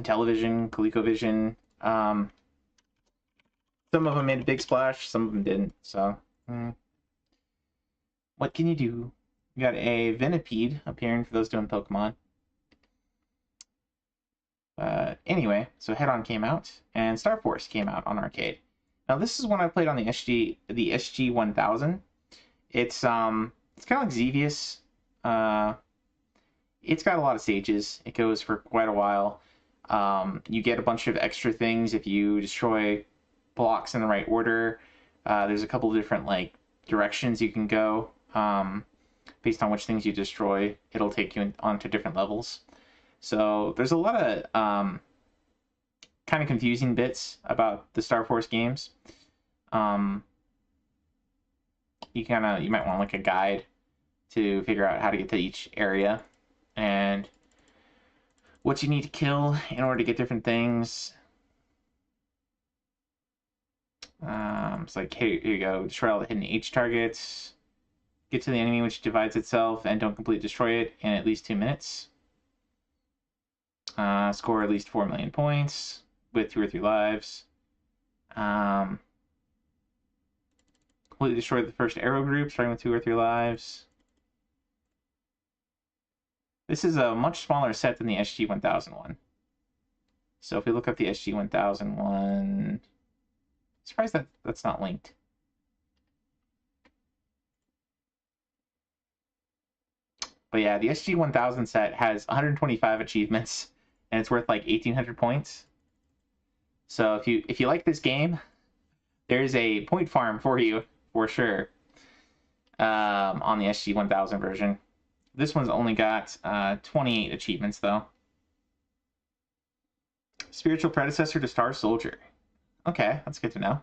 television, ColecoVision. Some of them made a big splash, some of them didn't. So, what can you do? You got a Venipede appearing for those doing Pokemon. Anyway, so Head-On came out, and Star Force came out on arcade. Now this is one I played on the SG-1000. It's kind of like Xevious. It's got a lot of stages. It goes for quite a while. You get a bunch of extra things if you destroy blocks in the right order. There's a couple of different like directions you can go. Based on which things you destroy, it'll take you onto different levels. So there's a lot of kind of confusing bits about the Star Force games. You might want like a guide to figure out how to get to each area and what you need to kill in order to get different things. It's like, here you go, destroy all the hidden H targets, get to the enemy which divides itself, and don't completely destroy it in at least 2 minutes. Score at least 4 million points with 2 or 3 lives. Completely destroy the first arrow group, starting with 2 or 3 lives. This is a much smaller set than the SG-1000 one. So if we look up the SG-1000 one, surprised that that's not linked. But yeah, the SG-1000 set has 125 achievements, and it's worth like 1,800 points. So if you like this game, there's a point farm for you for sure on the SG-1000 version. This one's only got 28 achievements though. Spiritual predecessor to Star Soldier. Okay, that's good to know.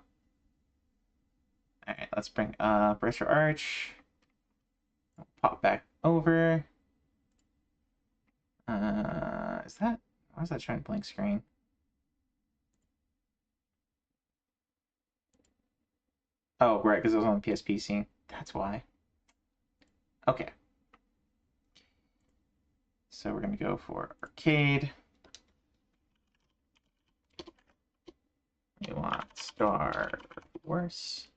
All right, let's bring Bracer Arch. Pop back over. Is that? Why is that showing blank screen? Oh, right, because it was on the PSP scene. That's why. Okay. So we're gonna go for arcade. We want Star Wars.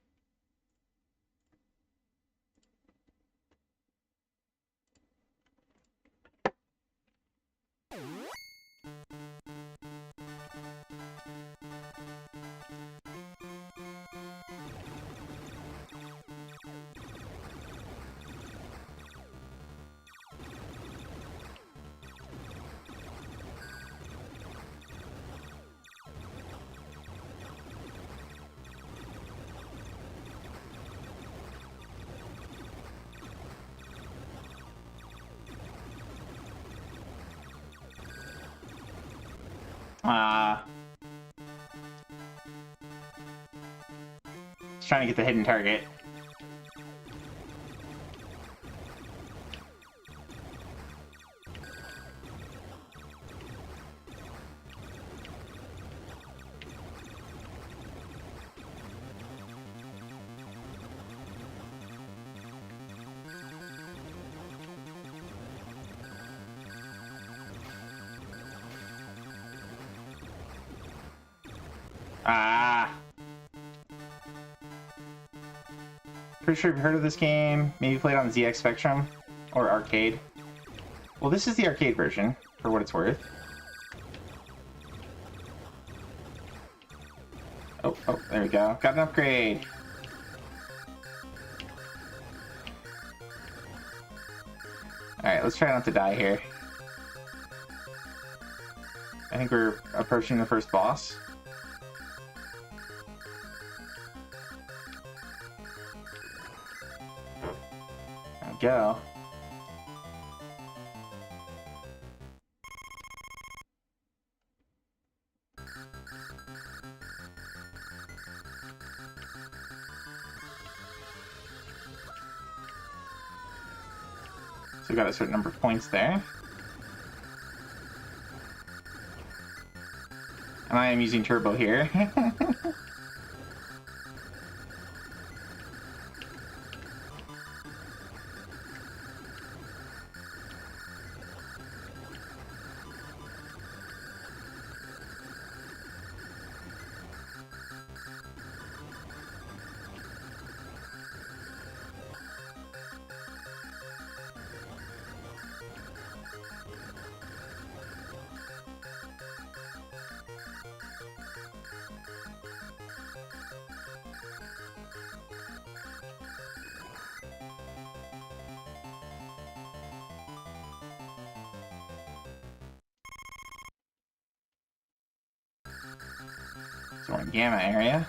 Just trying to get the hidden target. Pretty sure you've heard of this game. Maybe played on ZX Spectrum or arcade. Well, this is the arcade version, for what it's worth. Oh, there we go. Got an upgrade. Alright, let's try not to die here. I think we're approaching the first boss. There we go. So we got a certain number of points there. And I am using turbo here. So we're in Gamma area.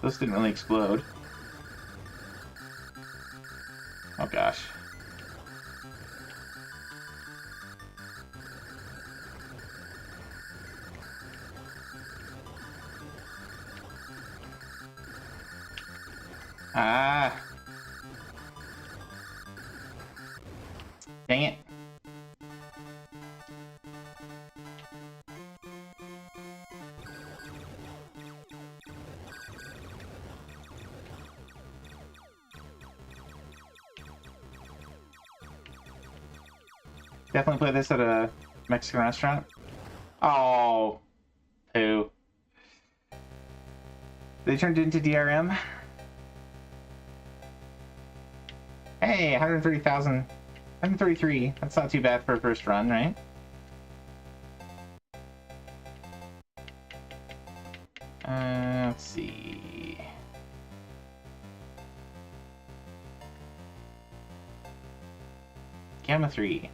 Those didn't really explode. Oh gosh. Ah. Dang it. Definitely play this at a Mexican restaurant. Oh. Poo. They turned it into DRM. Hey, 130,000. 133. That's not too bad for a first run, right? Let's see. Gamma 3.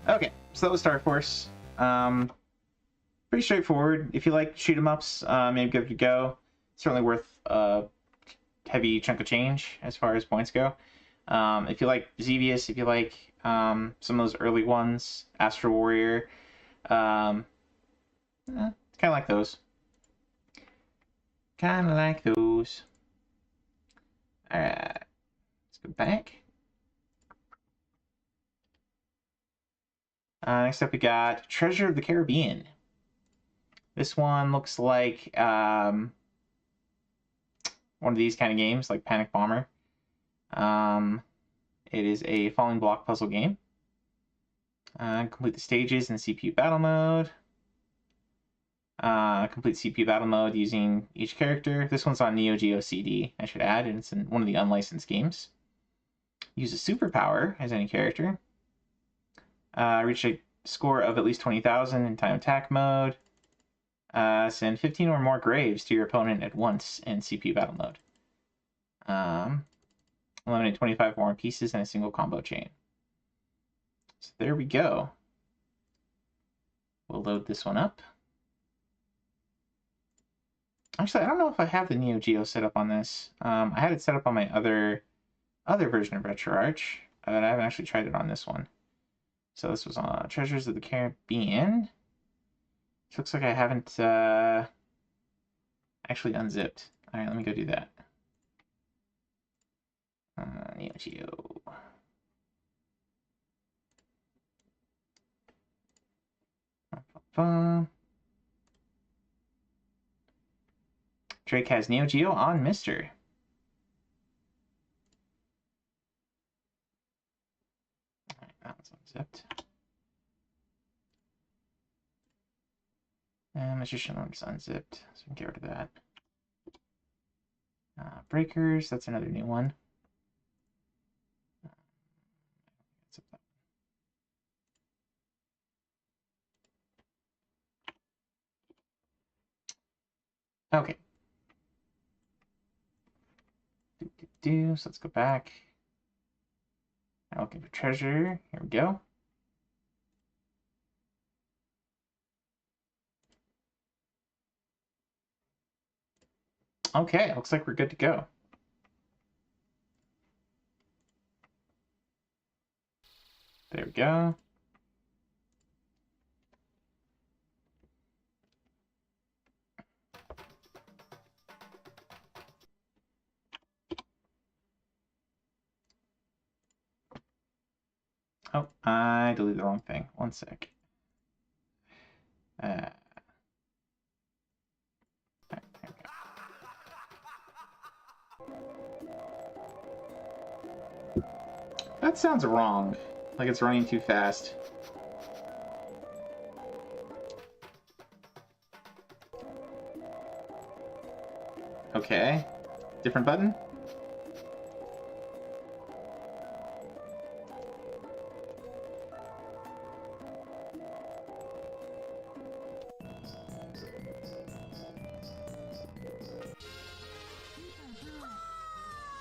Okay, so that was Star Force. Pretty straightforward. If you like shoot 'em ups, maybe give it a go. Certainly worth a heavy chunk of change as far as points go. If you like Xevious, if you like some of those early ones, Astro Warrior, kind of like those. Kind of like those. Alright, let's go back. Next up we got Treasure of the Caribbean. This one looks like one of these kind of games, like Panic Bomber. It is a falling block puzzle game. Complete the stages in CPU battle mode. Complete CPU battle mode using each character. This one's on Neo Geo CD, I should add, and it's in one of the unlicensed games. Use a superpower as any character. Reach a score of at least 20,000 in time attack mode. Send 15 or more graves to your opponent at once in CPU battle mode. Eliminate 25 war and pieces in a single combo chain. So there we go. We'll load this one up. Actually, I don't know if I have the Neo Geo set up on this. I had it set up on my other version of RetroArch, but I haven't actually tried it on this one. So this was on Treasures of the Caribbean. It looks like I haven't actually unzipped. All right, let me go do that. Neo Geo. Drake has Neo Geo on Mister. All right, that one's unzipped. And Magician one's unzipped, so we can get rid of that. Breakers, that's another new one. Okay. So let's go back. Now looking for treasure. Here we go. Okay, looks like we're good to go. There we go. Oh, I deleted the wrong thing. One sec. That sounds wrong. Like it's running too fast. Okay. Different button?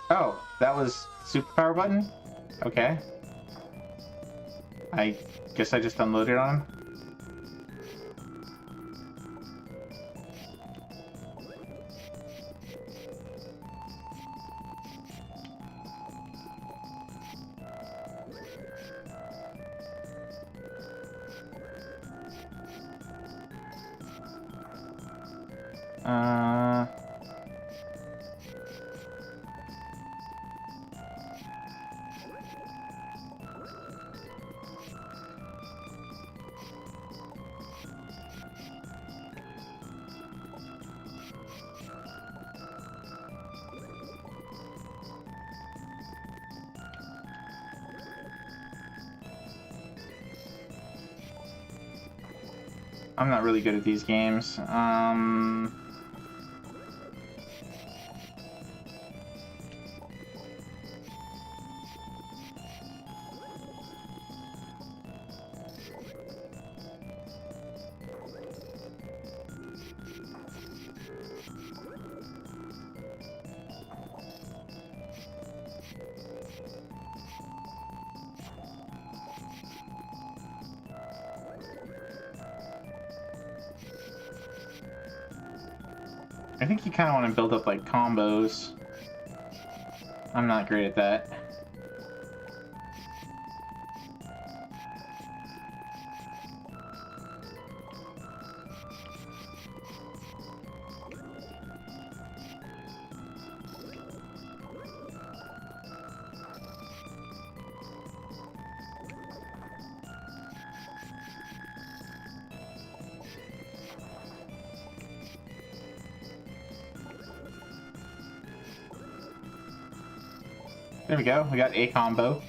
Oh, that was superpower button? Okay. I guess I just unloaded on him. I'm not really good at these games. I think you kind of want to build up like combos. I'm not great at that. There we go. We got a combo.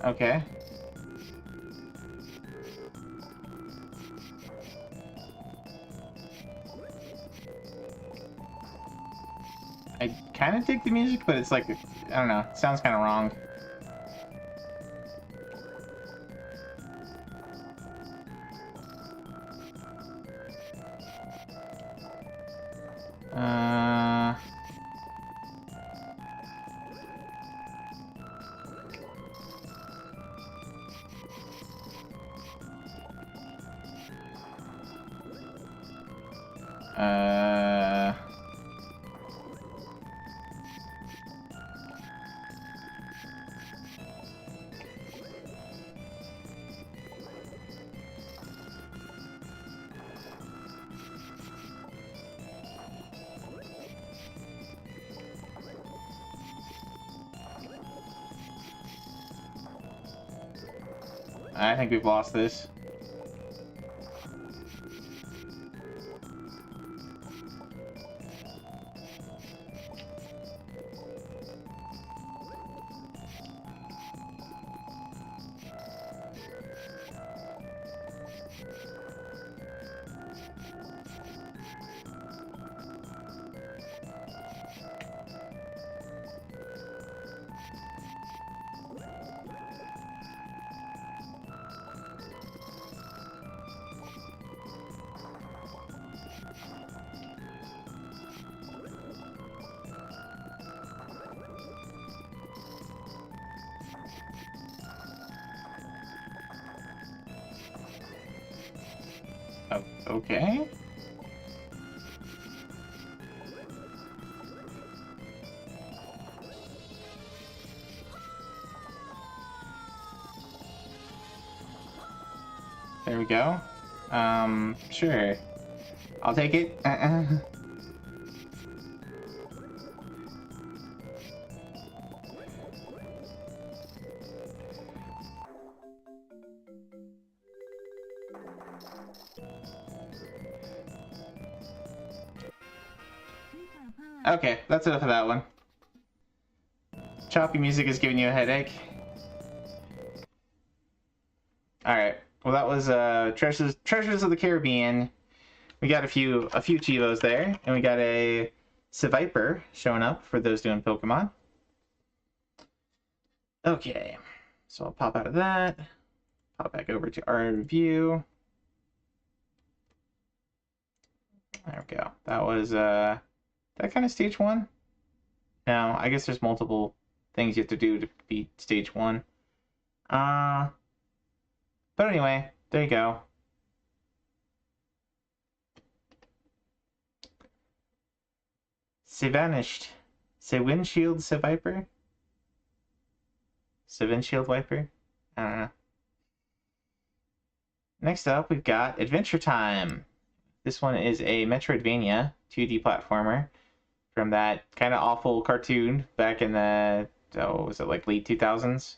Okay. I kind of dig the music, but it's like, I don't know, it sounds kind of wrong. I think we've lost this. Oh, okay. There we go. Sure. I'll take it. Okay, that's enough of that one. Choppy music is giving you a headache. Alright, well that was Treasures of the Caribbean. We got a few Chivos there, and we got a Seviper showing up for those doing Pokemon. Okay, so I'll pop out of that, pop back over to our review. There we go. That was that kind of stage 1? No, I guess there's multiple things you have to do to beat stage 1. But anyway, there you go. Se vanished. Se windshield, se viper? Se windshield wiper? I don't know. Next up, we've got Adventure Time. This one is a Metroidvania 2D platformer from that kind of awful cartoon back in the, oh, was it like late 2000s?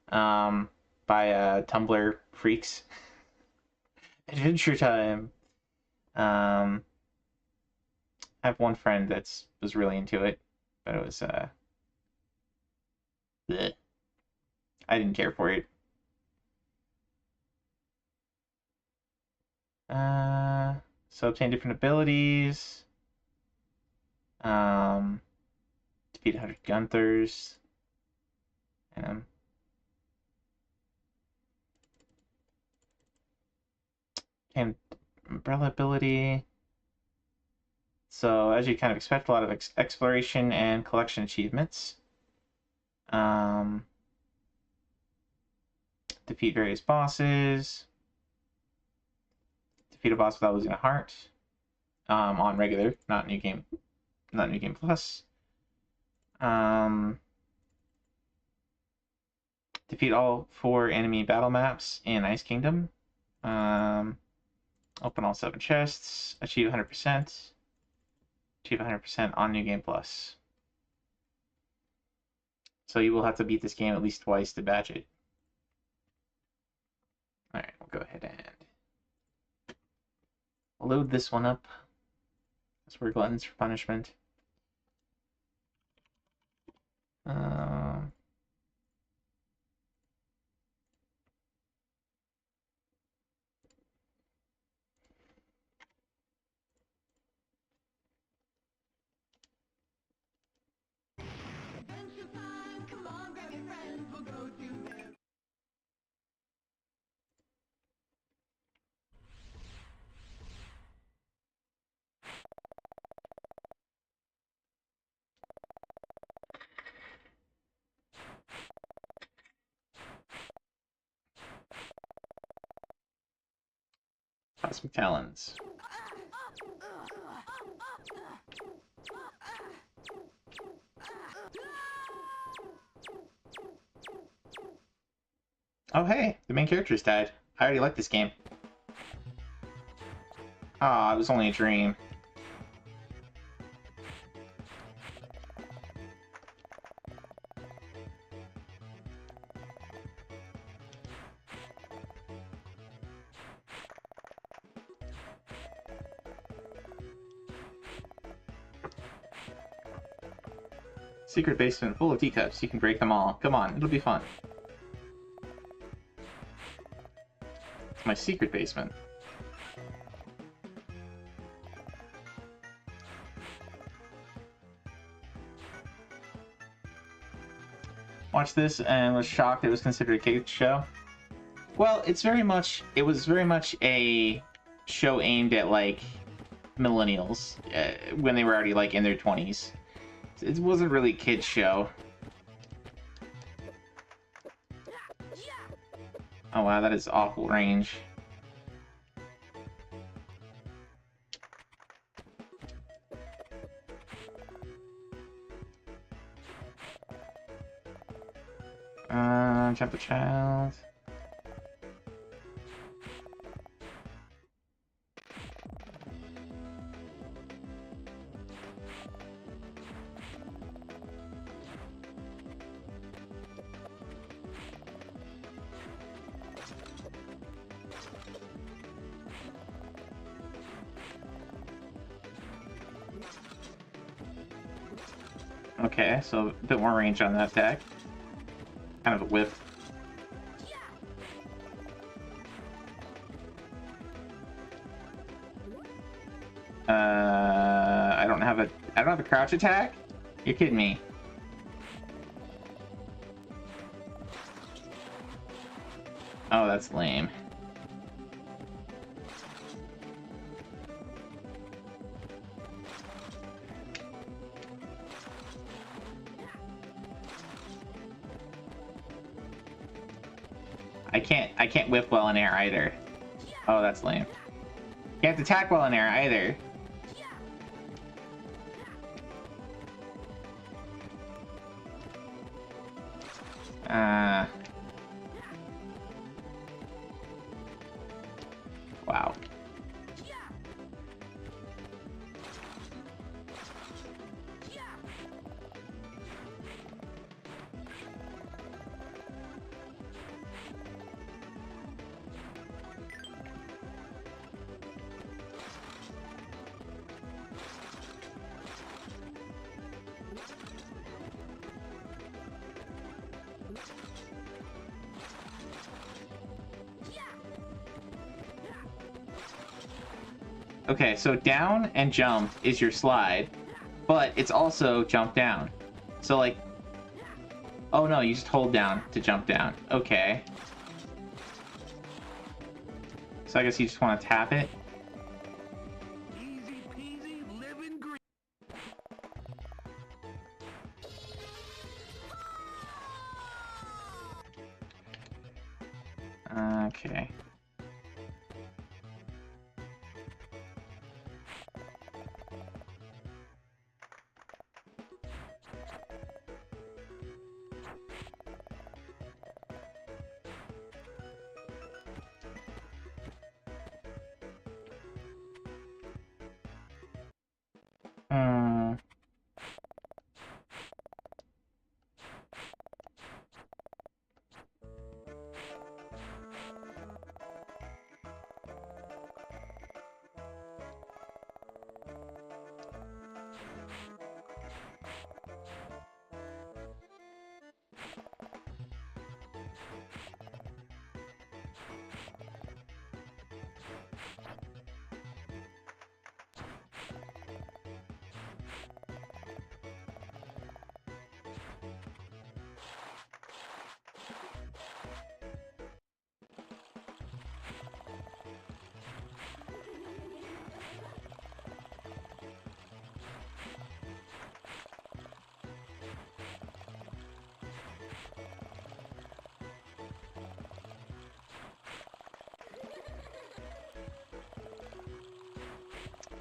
By Tumblr freaks. Adventure Time. I have one friend that was really into it, but it was bleh. I didn't care for it. So obtain different abilities. Defeat 100 Gunthers. and umbrella ability. So as you kind of expect, a lot of exploration and collection achievements. Defeat various bosses. Defeat a boss without losing a heart. On regular, not new game plus. Defeat all 4 enemy battle maps in Ice Kingdom. Open all 7 chests. Achieve 100%. Achieve 100% on New Game Plus. So you will have to beat this game at least twice to badge it. Alright, we'll go ahead and load this one up. That's where Gluttons for Punishment. Cosmic Talons. Oh hey, the main character's died. I already like this game. Ah, it was only a dream. Secret basement full of teacups. You can break them all. Come on, it'll be fun. It's my secret basement. Watched this and was shocked it was considered a kids show. Well, it was very much a show aimed at like millennials when they were already like in their 20s. It wasn't really a kids show. Oh wow, that is awful range. Jump the child. Okay, so a bit more range on that attack. Kind of a whiff. I don't have a crouch attack? You're kidding me. Oh, that's lame. I can't whip well in air either. Oh, that's lame. Can't attack well in air either. Wow. Okay, so down and jump is your slide, but it's also jump down. So like, oh no, you just hold down to jump down. Okay. So I guess you just want to tap it. Easy peasy, living green. Okay. Hmm.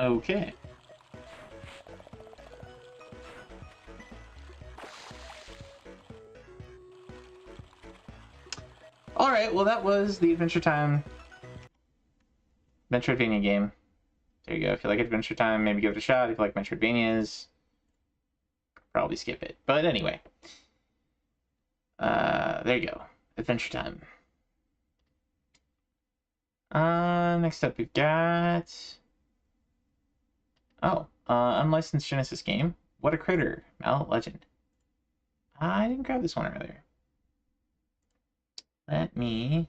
Okay. Alright, well that was the Adventure Time Metroidvania game. There you go. If you like Adventure Time, maybe give it a shot. If you like Metroidvanias, probably skip it. But anyway. There you go. Adventure Time. Next up we've got... Oh, unlicensed Genesis game. What a Critter, Mallet Legend. I didn't grab this one earlier. Let me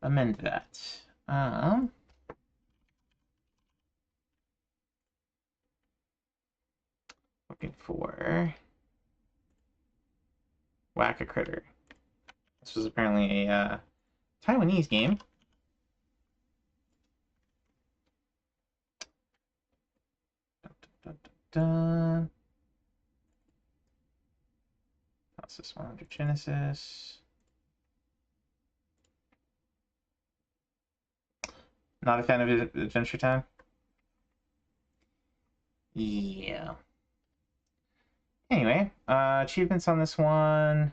amend that. Looking for Whack a Critter. This was apparently a Taiwanese game. How's this one under Genesis? Not a fan of Adventure Time? Yeah. Anyway, achievements on this one.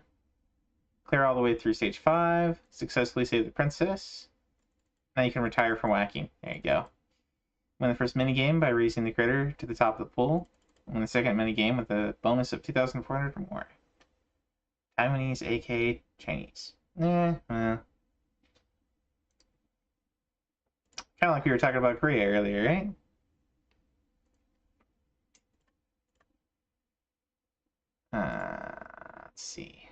Clear all the way through stage 5. Successfully save the princess. Now you can retire from whacking. There you go. Win the first minigame by raising the critter to the top of the pool. Win the second minigame with a bonus of 2,400 or more. Taiwanese, aka Chinese. Kind of like we were talking about Korea earlier, right? Let's see.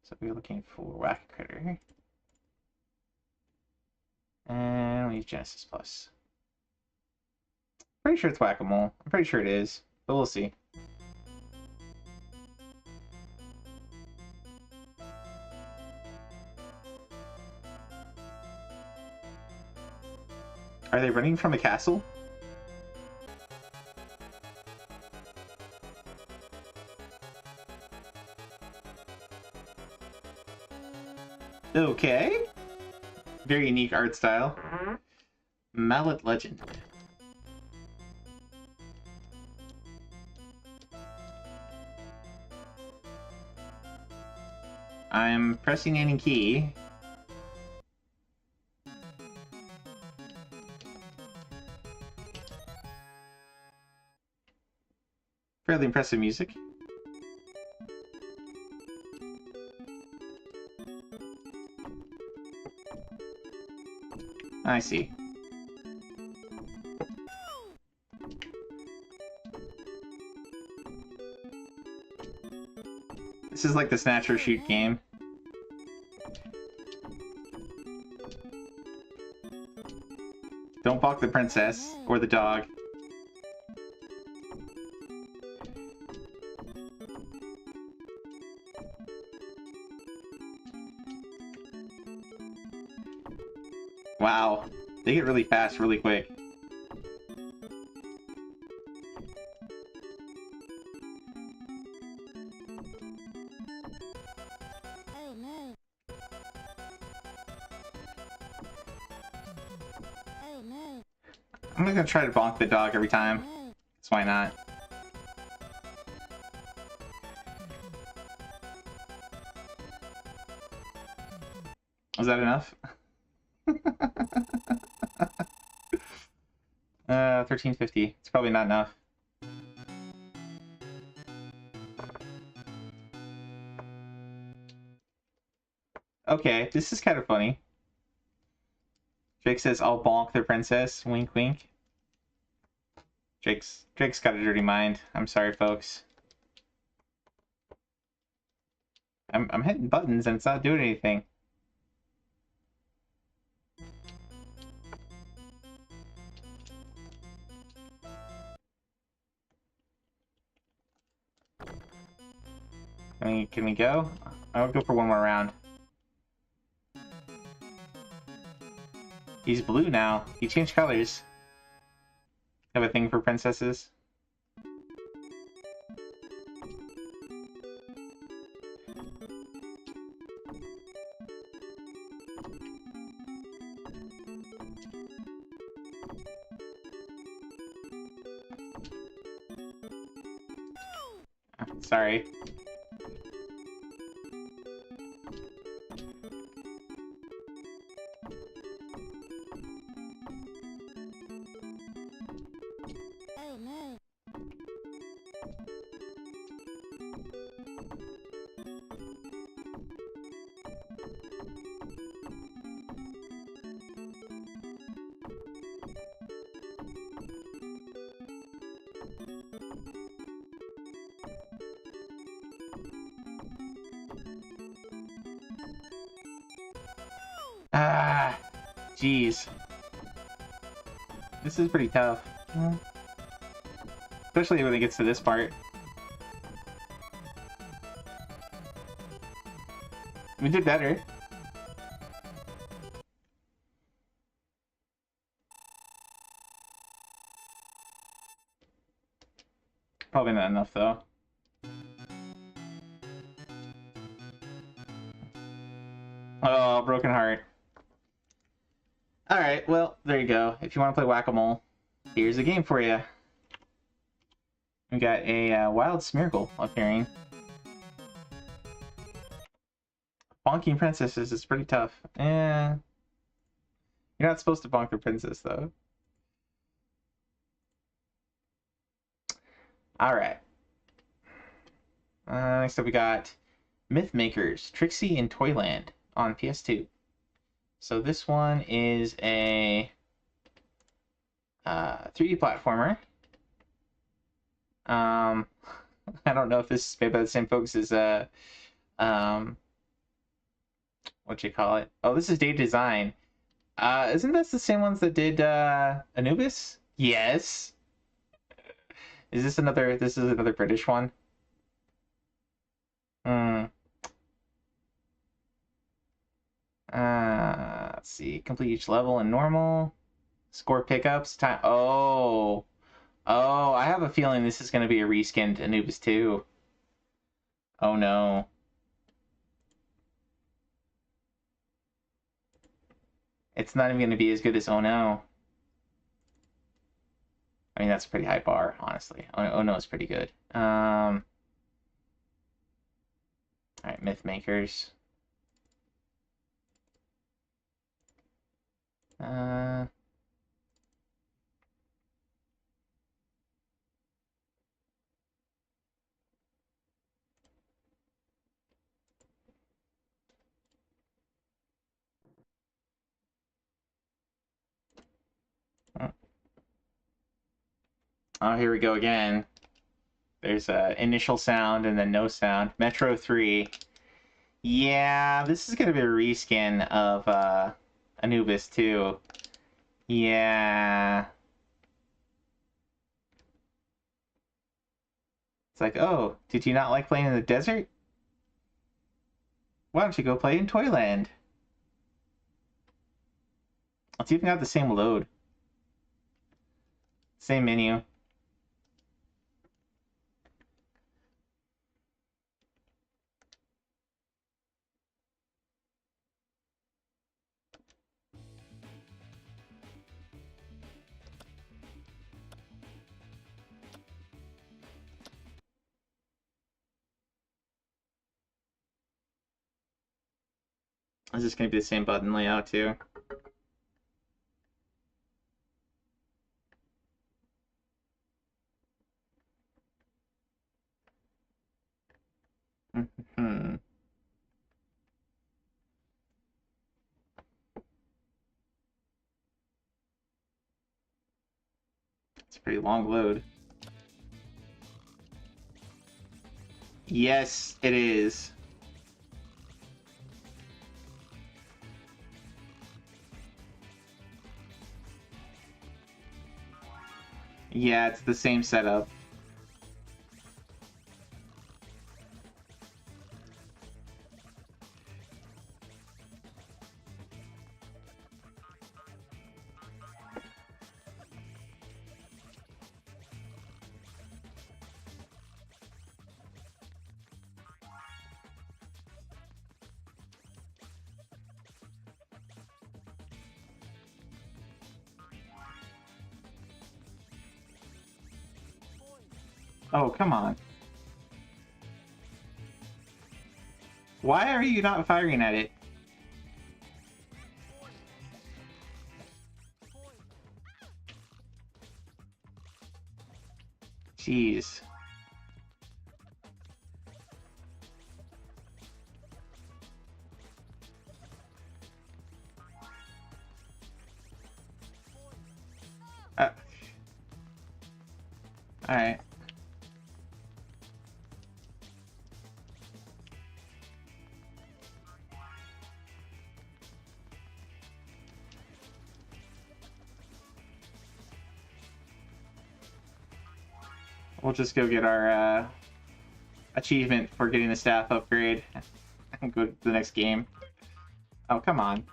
So we're looking for Whack Critter. And we use Genesis Plus. Pretty sure it's Whack-A-Mole. I'm pretty sure it is, but we'll see. Are they running from a castle? Okay. Very unique art style. Mallet Legend. I'm pressing any key. Fairly impressive music. I see. This is like the snatch or shoot game. Don't balk the princess or the dog. Wow. They get really fast really quick. Oh no. Oh no. I'm not gonna try to bonk the dog every time. So why not? Was that enough? 1350. It's probably not enough. Okay, this is kind of funny. Drake says, "I'll bonk the princess." Wink, wink. Drake's got a dirty mind. I'm sorry, folks. I'm hitting buttons and it's not doing anything. Can we go? I'll go for one more round. He's blue now. He changed colors. Have a thing for princesses. Sorry. Oh no. Ah, jeez. This is pretty tough. Especially when it gets to this part. We did better. Probably not enough, though. Oh, broken heart. Alright, well, there you go. If you want to play Whack-A-Mole, here's a game for you. We got a Wild Smeargle appearing. Bonking princesses is pretty tough. Eh. You're not supposed to bonk the princess, though. Alright. Next up we got Myth Makers, Trixie in Toyland on PS2. So this one is a 3D platformer. I don't know if this is made by the same folks as what you call it? Oh, this is Data Design. Isn't this the same ones that did Anubis? Yes. Is this another? This is another British one. Let's see. Complete each level in normal. Score pickups. Time. Oh. Oh, I have a feeling this is going to be a reskinned Anubis 2. Oh no. It's not even going to be as good as Oh no. I mean, that's a pretty high bar, honestly. Oh no, it's pretty good. Alright, Myth Makers. Oh, here we go again. There's a initial sound and then no sound. Metro 3. Yeah, this is going to be a reskin of Anubis 2. Yeah. It's like, oh, did you not like playing in the desert? Why don't you go play in Toyland? It's even got the same load. Same menu. Is this going to be the same button layout too? It's a pretty long load. Yes, it is. Yeah, it's the same setup. Oh, come on. Why are you not firing at it? Jeez. Alright. We'll just go get our achievement for getting the staff upgrade and go to the next game. Oh, come on.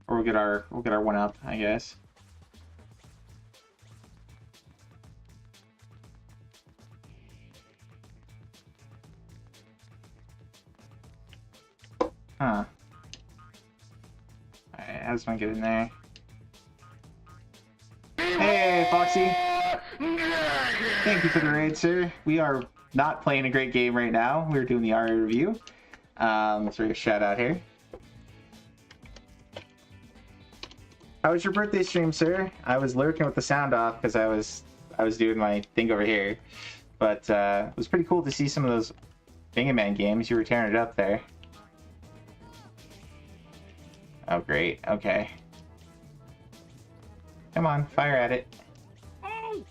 Or we'll get our one up, I guess. Huh. Alright, how does one get in there? Hey, Foxy! Thank you for the raid, sir. We are not playing a great game right now. We're doing the RA review. Let's throw a shout out here. How was your birthday stream, sir? I was lurking with the sound off because I was doing my thing over here. But it was pretty cool to see some of those Mega Man games. You were tearing it up there. Oh, great. Okay. Come on, fire at it. Oh!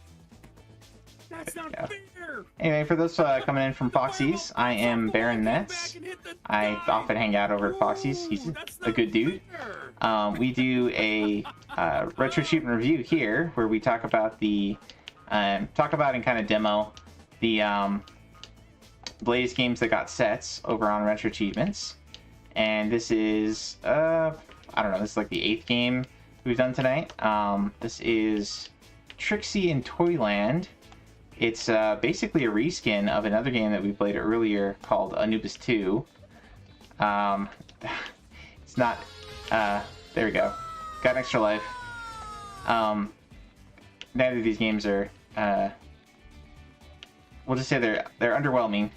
That's not fair! Anyway, for those coming in from Foxy's, I am Baron Nets. I often hang out over at Foxy's. He's a good dude. We do a retro achievement review here, where we talk about and kind of demo the Blaze games that got sets over on Retro Achievements. And this is I don't know, this is like the 8th game we've done tonight. This is Trixie in Toyland. It's basically a reskin of another game that we played earlier called Anubis 2. It's not... there we go. Got an extra life. Neither of these games are... we'll just say they're underwhelming.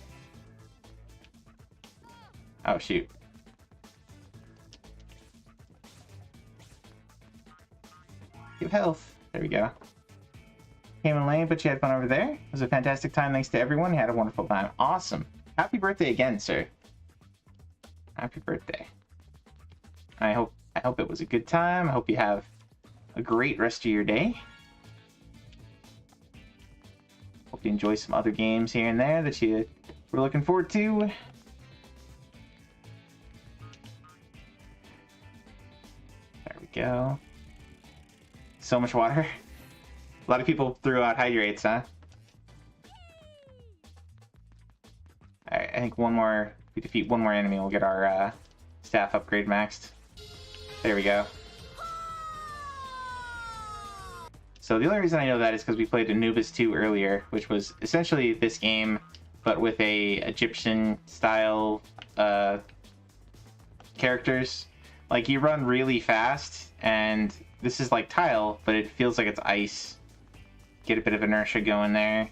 Oh, shoot. Give health. There we go. Came in late, but you had fun over there. It was a fantastic time. Thanks to everyone. You had a wonderful time. Awesome. Happy birthday again, sir. Happy birthday. I hope it was a good time. I hope you have a great rest of your day. Hope you enjoy some other games here and there that you were looking forward to. There we go. So much water. A lot of people threw out hydrates, huh? Alright, I think we defeat one more enemy, we'll get our staff upgrade maxed. There we go. So the only reason I know that is because we played Anubis 2 earlier, which was essentially this game, but with a Egyptian style characters. Like, you run really fast, and this is like tile, but it feels like it's ice. Get a bit of inertia going there.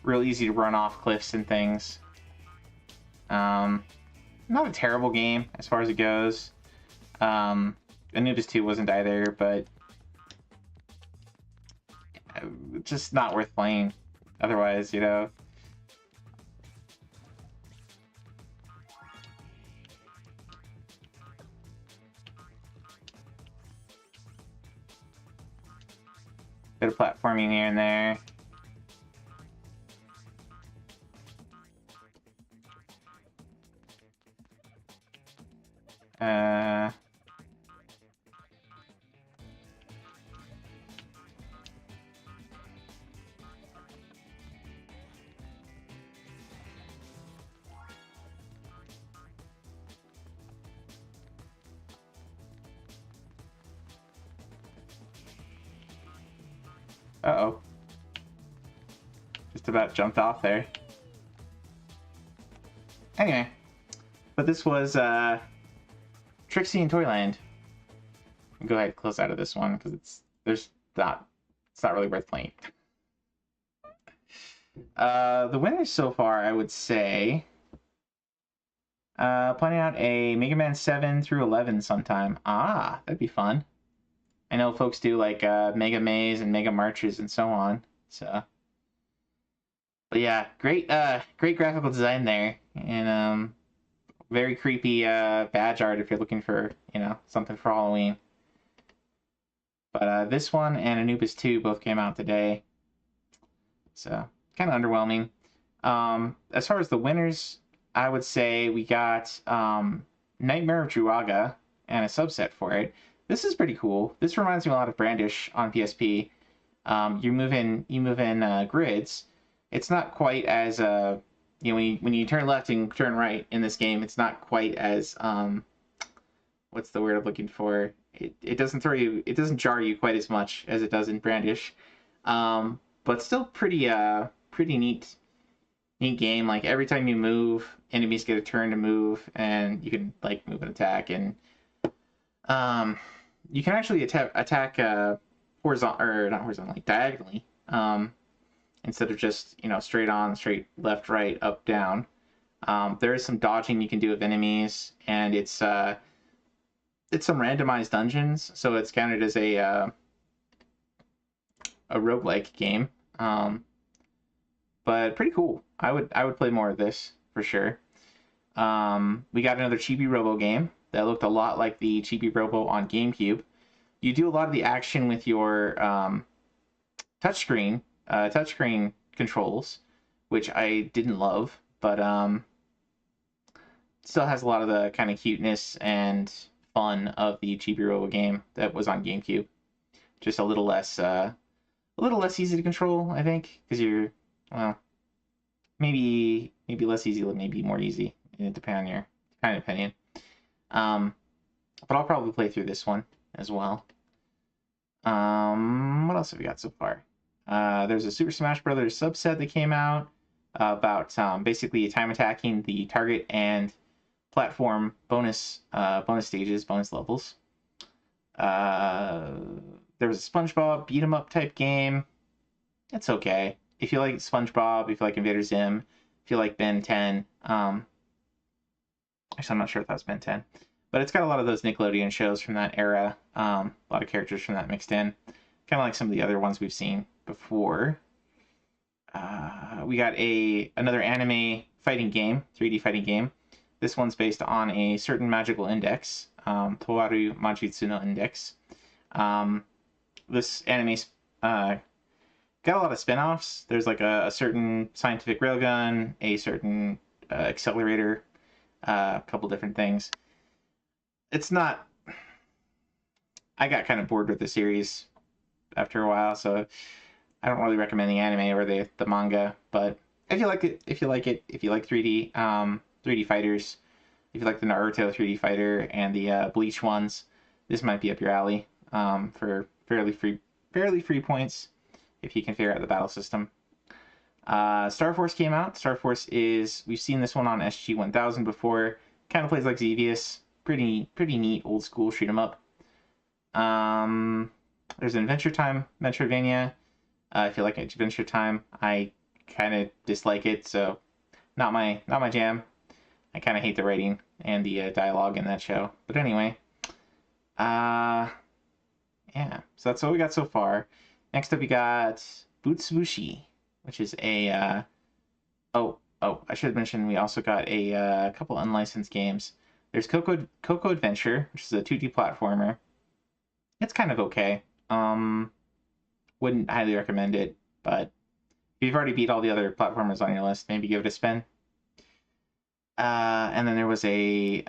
Real easy to run off cliffs and things. Not a terrible game as far as it goes. Anubis 2 wasn't either, but just not worth playing otherwise, you know. Bit of platforming here and there. Uh-oh. Just about jumped off there. Anyway. But this was, Trixie in Toyland. Go ahead and close out of this one, because it's not really worth playing. The winners so far, I would say, planning out a Mega Man 7 through 11 sometime. Ah, that'd be fun. I know folks do like Mega Maze and Mega Marches and so on. So, but yeah, great graphical design there, and very creepy badge art if you're looking for, you know, something for Halloween. But this one and Anubis 2 both came out today, so kind of underwhelming. As far as the winners, I would say we got Nightmare of Druaga and a subset for it. This is pretty cool. This reminds me a lot of Brandish on PSP. You move in grids. It's not quite as you know, when you turn left and turn right in this game, it's not quite as what's the word I'm looking for? It doesn't jar you quite as much as it does in Brandish. But still pretty neat game. Like, every time you move, enemies get a turn to move, and you can like move and attack, and you can actually attack diagonally, instead of just, you know, straight on, straight left, right, up, down. There is some dodging you can do of enemies, and it's some randomized dungeons, so it's counted as a roguelike game. But pretty cool. I would play more of this for sure. We got another Chibi Robo game that looked a lot like the Chibi Robo on GameCube. You do a lot of the action with your touchscreen controls, which I didn't love, but still has a lot of the kind of cuteness and fun of the Chibi Robo game that was on GameCube. Just a little less easy to control, I think, because you're, well, maybe less easy, maybe more easy, depending on your kind of opinion. But I'll probably play through this one as well. What else have we got so far? There's a Super Smash Brothers subset that came out about basically time attacking the target and platform bonus stages, bonus levels. There was a SpongeBob beat 'em up type game. It's okay. If you like SpongeBob, if you like Invader Zim, if you like Ben 10, actually I'm not sure if that was Ben 10, but it's got a lot of those Nickelodeon shows from that era. A lot of characters from that mixed in, kind of like some of the other ones we've seen before. We got another anime fighting game, 3D fighting game. This one's based on a certain magical index, Towaru Majitsu no Index. This anime's got a lot of spin-offs. There's like a certain scientific railgun, a certain accelerator, a couple different things. It's not... I got kind of bored with the series after a while, so I don't really recommend the anime or the manga. But if you like it, if you like 3D 3D fighters, if you like the Naruto 3D fighter and the Bleach ones, this might be up your alley for fairly free points if you can figure out the battle system. Star Force came out. Star Force is, we've seen this one on SG-1000 before. Kind of plays like Xevious. Pretty neat old school shoot 'em up. There's an Adventure Time Metroidvania. If you like Adventure Time, I kind of dislike it, so not my jam. I kind of hate the writing and the dialogue in that show. But anyway, yeah, so that's what we got so far. Next up, we got Butsubushi, which is a oh, I should mention we also got a couple unlicensed games. There's Coco Adventure, which is a 2D platformer. It's kind of okay. Wouldn't highly recommend it, but if you've already beat all the other platformers on your list, maybe give it a spin. And then there was a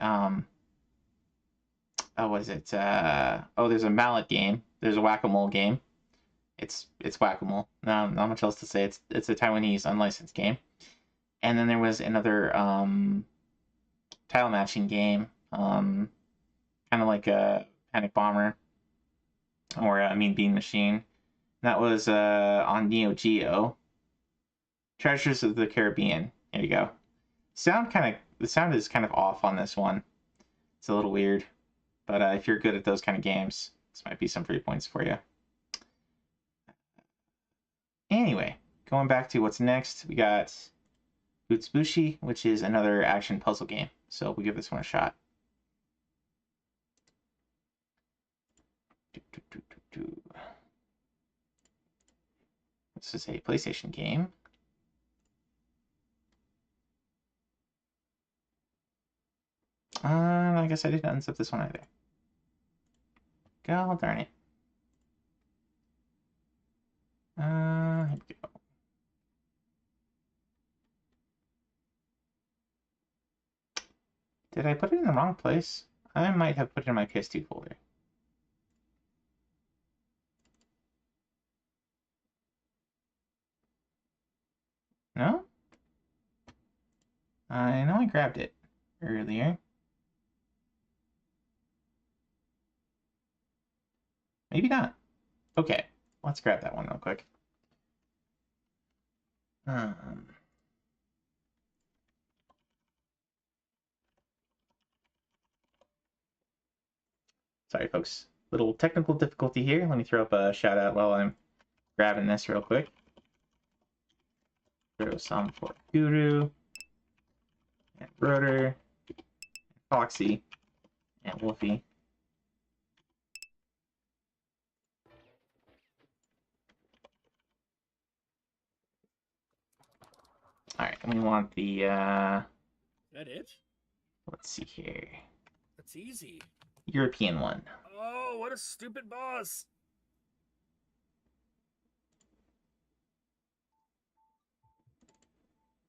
what is it? There's a mallet game. There's a whack-a-mole game. It's whack-a-mole. Not much else to say. It's a Taiwanese unlicensed game. And then there was another tile matching game, kind of like a Panic Bomber, or Bean Machine. That was on Neo Geo. Treasures of the Caribbean. There you go. The sound is kind of off on this one. It's a little weird, but if you're good at those kind of games, this might be some free points for you. Anyway, going back to what's next, we got Butsubushi, which is another action puzzle game. So we'll give this one a shot. This is a PlayStation game. I guess I didn't unzip this one either. God darn it. Here we go. Did I put it in the wrong place? I might have put it in my PS2 folder. No? I know I grabbed it earlier. Maybe not. Okay, let's grab that one real quick. Sorry, folks. Little technical difficulty here. Let me throw up a shout out while I'm grabbing this real quick. Throw some for Guru, and Broder, and Foxy, and Wolfie. Alright, and we want the, That it? let's see here. That's easy. European one. Oh, what a stupid boss!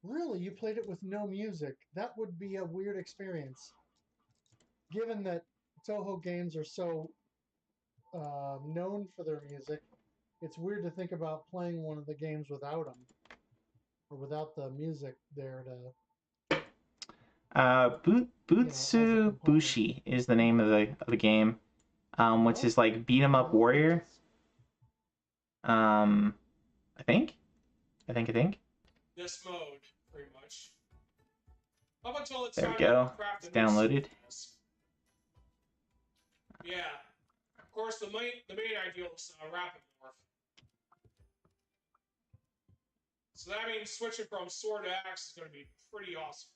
Really, you played it with no music? That would be a weird experience. Given that Toho games are so known for their music, it's weird to think about playing one of the games without them. Or without the music there to... Butsubushi is the name of the game, which is like beat 'em up warrior. I think. This mode, pretty much. Up until it's There we time to go. craft It's a new downloaded. sequence. Yeah. Of course, the main ideal is rapid morph. So that means switching from sword to axe is going to be pretty awesome.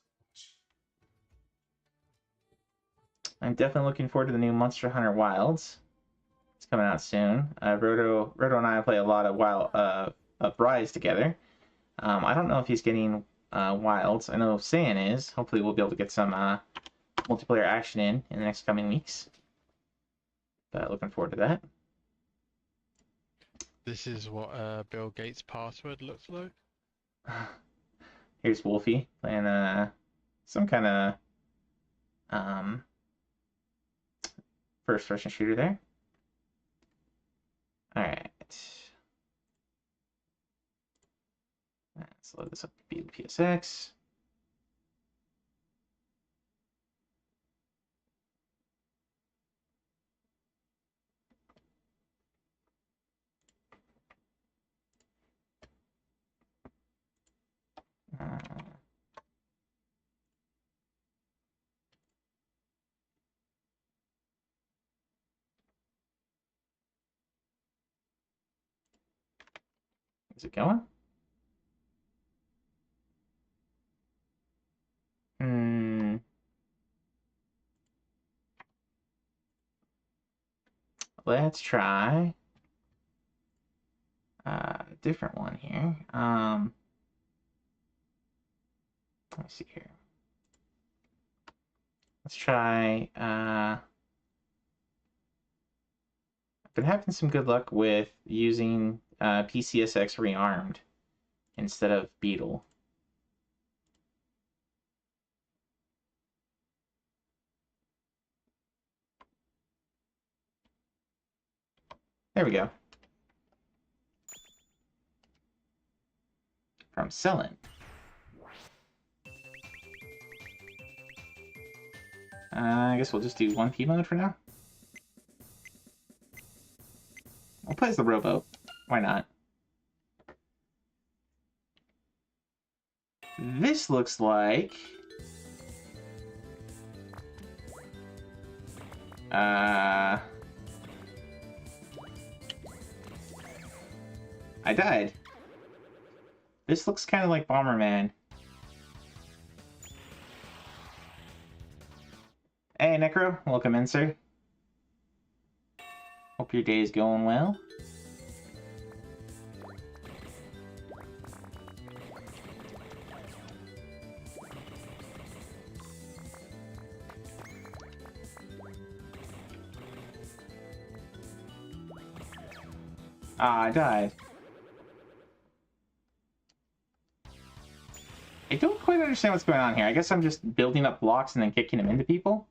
I'm definitely looking forward to the new Monster Hunter Wilds. It's coming out soon. Roto and I play a lot of Rise together. I don't know if he's getting Wilds. I know Saiyan is. Hopefully we'll be able to get some multiplayer action in the next coming weeks. But looking forward to that. This is what Bill Gates' password looks like. Here's Wolfie playing some kind of first-person shooter there. All right. Let's load this up to PSX. Is it going? Let's try a different one here. Let me see here. Let's try, I've been having some good luck with using PCSX Rearmed instead of Beetle. There we go. From Cellin. I guess we'll just do 1P mode for now. We'll play as the rowboat. Why not? This looks like... I died. This looks kind of like Bomberman. Hey, Necro. Welcome in, sir. Hope your day is going well. Ah, I died. I don't quite understand what's going on here. I guess I'm just building up blocks and then kicking them into people.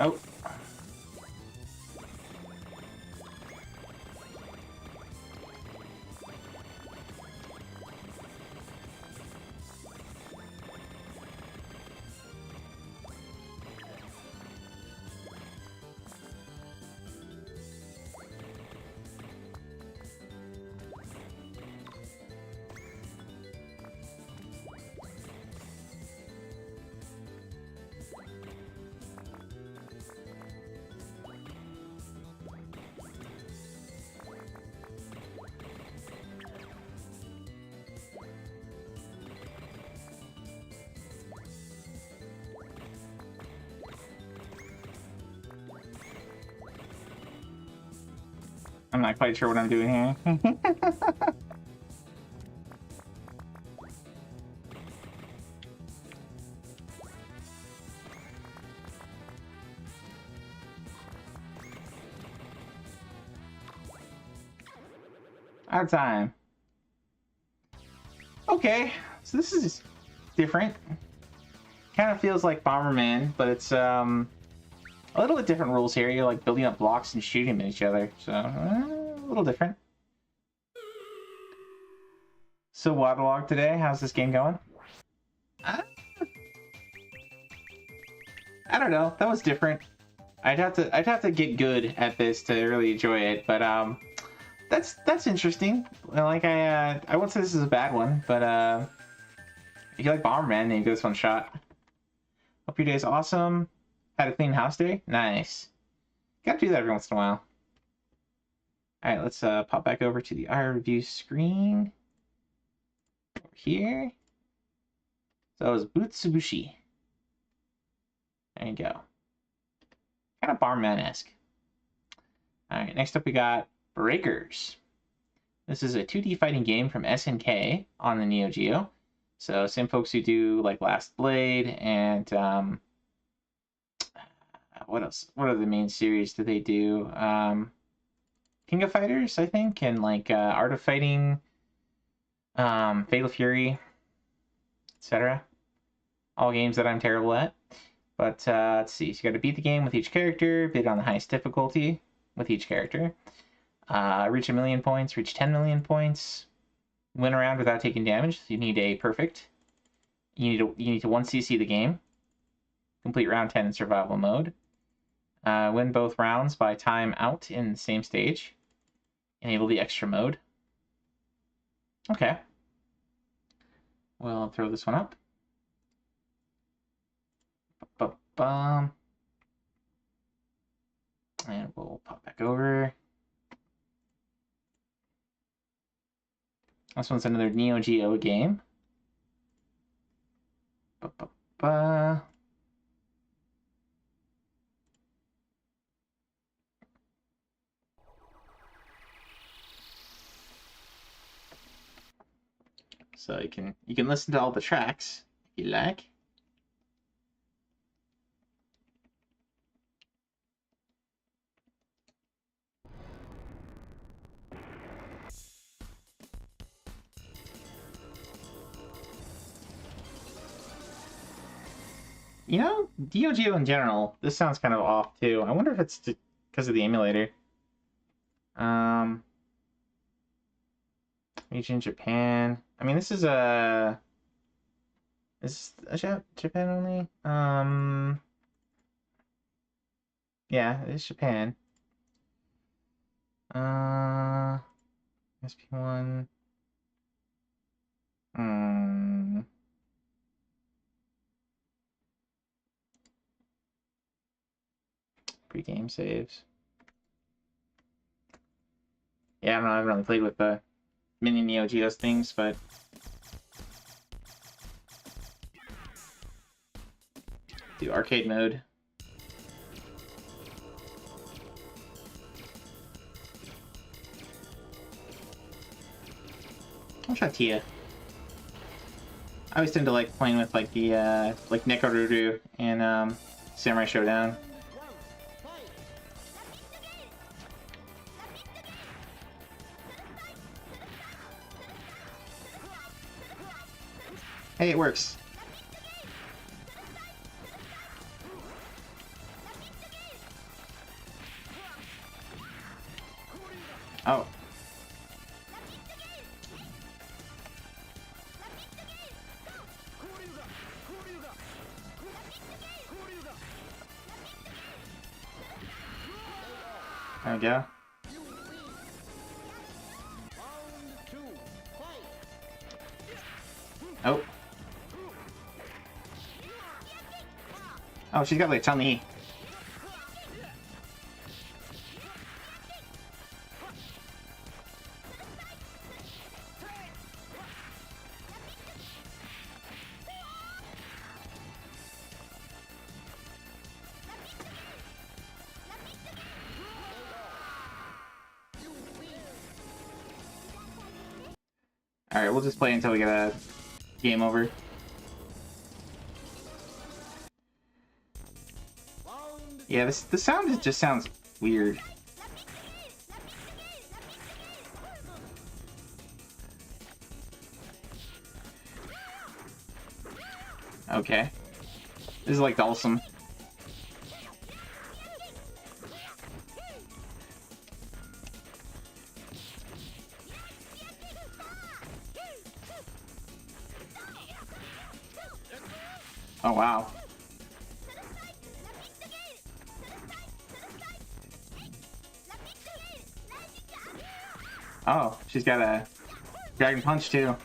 Oh. I'm not quite sure what I'm doing here. Out of time. Okay, so this is different. Kind of feels like Bomberman, but it's a little bit different rules here. You're like building up blocks and shooting at each other, so a little different. So Waterlog today, how's this game going? I don't know. That was different. I'd have to get good at this to really enjoy it, but that's interesting. Like I won't say this is a bad one, but if you like Bomberman, then you give this one a shot. Hope your day's awesome. Had a clean house day? Nice. Gotta do that every once in a while. Alright, let's pop back over to the iReview screen. Over here. So that was Butsubushi. There you go. Kind of Bomberman-esque. Alright, next up we got Breakers. This is a 2D fighting game from SNK on the Neo Geo. So same folks who do like Last Blade and what else? What are the main series that they do? King of Fighters, I think, and like Art of Fighting, Fatal Fury, etc. All games that I'm terrible at. But let's see. So you got to beat the game with each character, beat it on the highest difficulty with each character. Reach 1 million points, reach 10 million points. Win a round without taking damage. You need a perfect. You need to 1cc the game. Complete round 10 in survival mode. Win both rounds by time out in the same stage. Enable the extra mode. Okay. We'll throw this one up. And we'll pop back over. This one's another Neo Geo game. So you can listen to all the tracks if you like. You know, Neo Geo in general, this sounds kind of off too. I wonder if it's because of the emulator. Region Japan. I mean, this is a... Is this Japan only? Yeah, it is Japan. SP1. Pre-game saves. Yeah, I don't know. I haven't really played with the mini Neo Geos things, but do arcade mode. I'll try Tia. I always tend to like playing with like the like Nekoruru and Samurai Showdown. Hey, it works. Oh. There we go. Oh. Oh, she's got like Chun-Li. Alright, we'll just play until we get a game over. Yeah, the sound just sounds weird. Okay. This is like Dhalsim. Oh, wow. Oh, she's got a Dragon Punch too.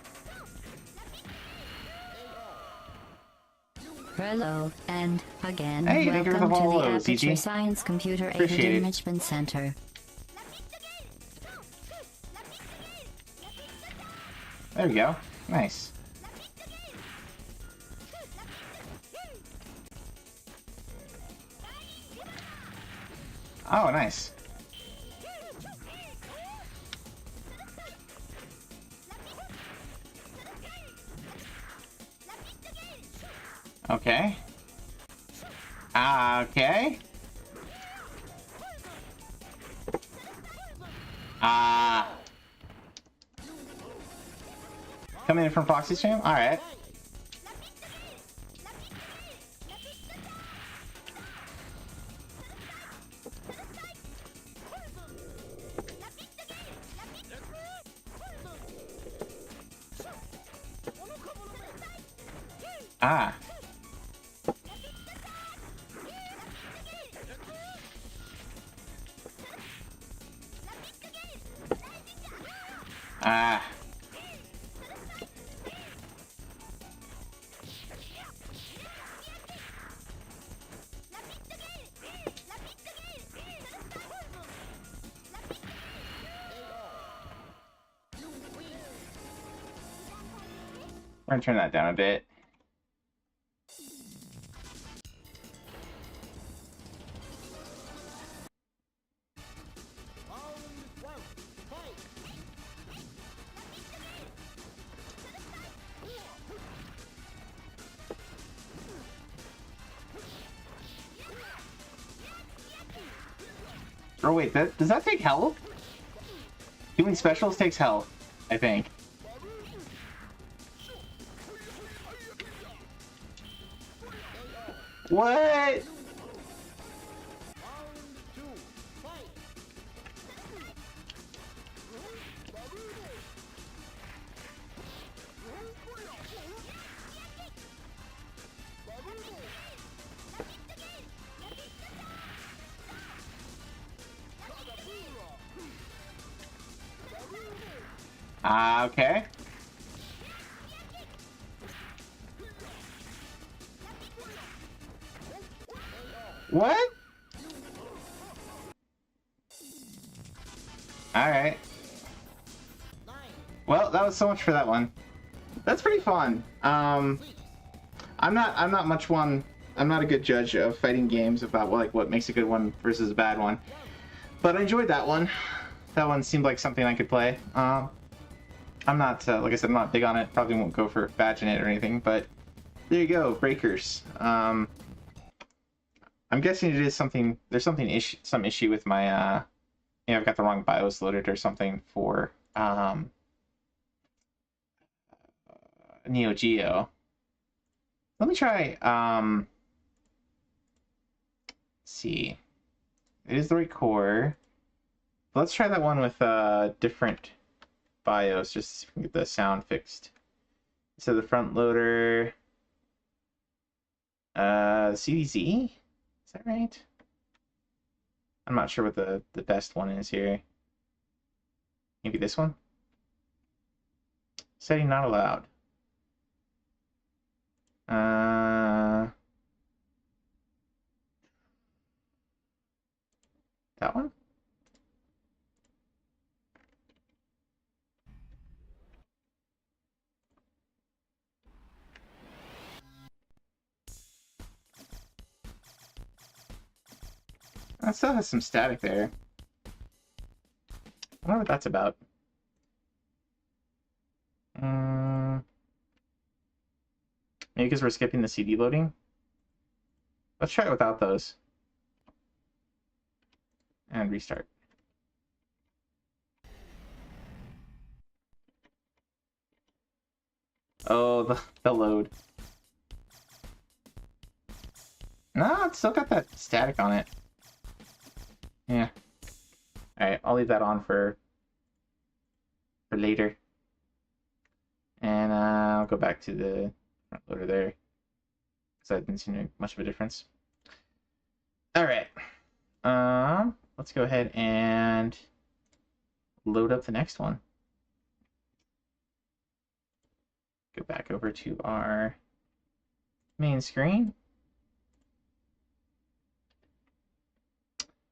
Hello, and again, hey, welcome to the Aperture Science Computer Aided Enrichment Center. There we go. Nice. Oh, nice. Okay. Okay. Coming in from Foxy stream? Alright. Ah. Ah. We're gonna turn that down a bit. Oh wait, does that take health? Doing specials takes health, I think. What? Okay. What? Alright. Well, that was so much for that one. That's pretty fun. I'm not much one. I'm not a good judge of fighting games about what makes a good one versus a bad one. But I enjoyed that one. That one seemed like something I could play. I'm not, like I said, I'm not big on it. Probably won't go for badge in it or anything, but there you go, Breakers. I'm guessing it is something, there's some issue with my, I've got the wrong BIOS loaded or something for, Neo Geo. Let me try, let's see. It is the right core. Let's try that one with, different BIOS, just to get the sound fixed. So the front loader, CDZ, is that right? I'm not sure what the best one is here. Maybe this one? Setting not allowed. That one? That still has some static there. I wonder what that's about. Maybe because we're skipping the CD loading? Let's try it without those. And restart. Oh, the load. No, it's still got that static on it. Yeah. Alright, I'll leave that on for later. And I'll go back to the front loader there. Because I didn't see much of a difference. Alright. Let's go ahead and load up the next one. Go back over to our main screen.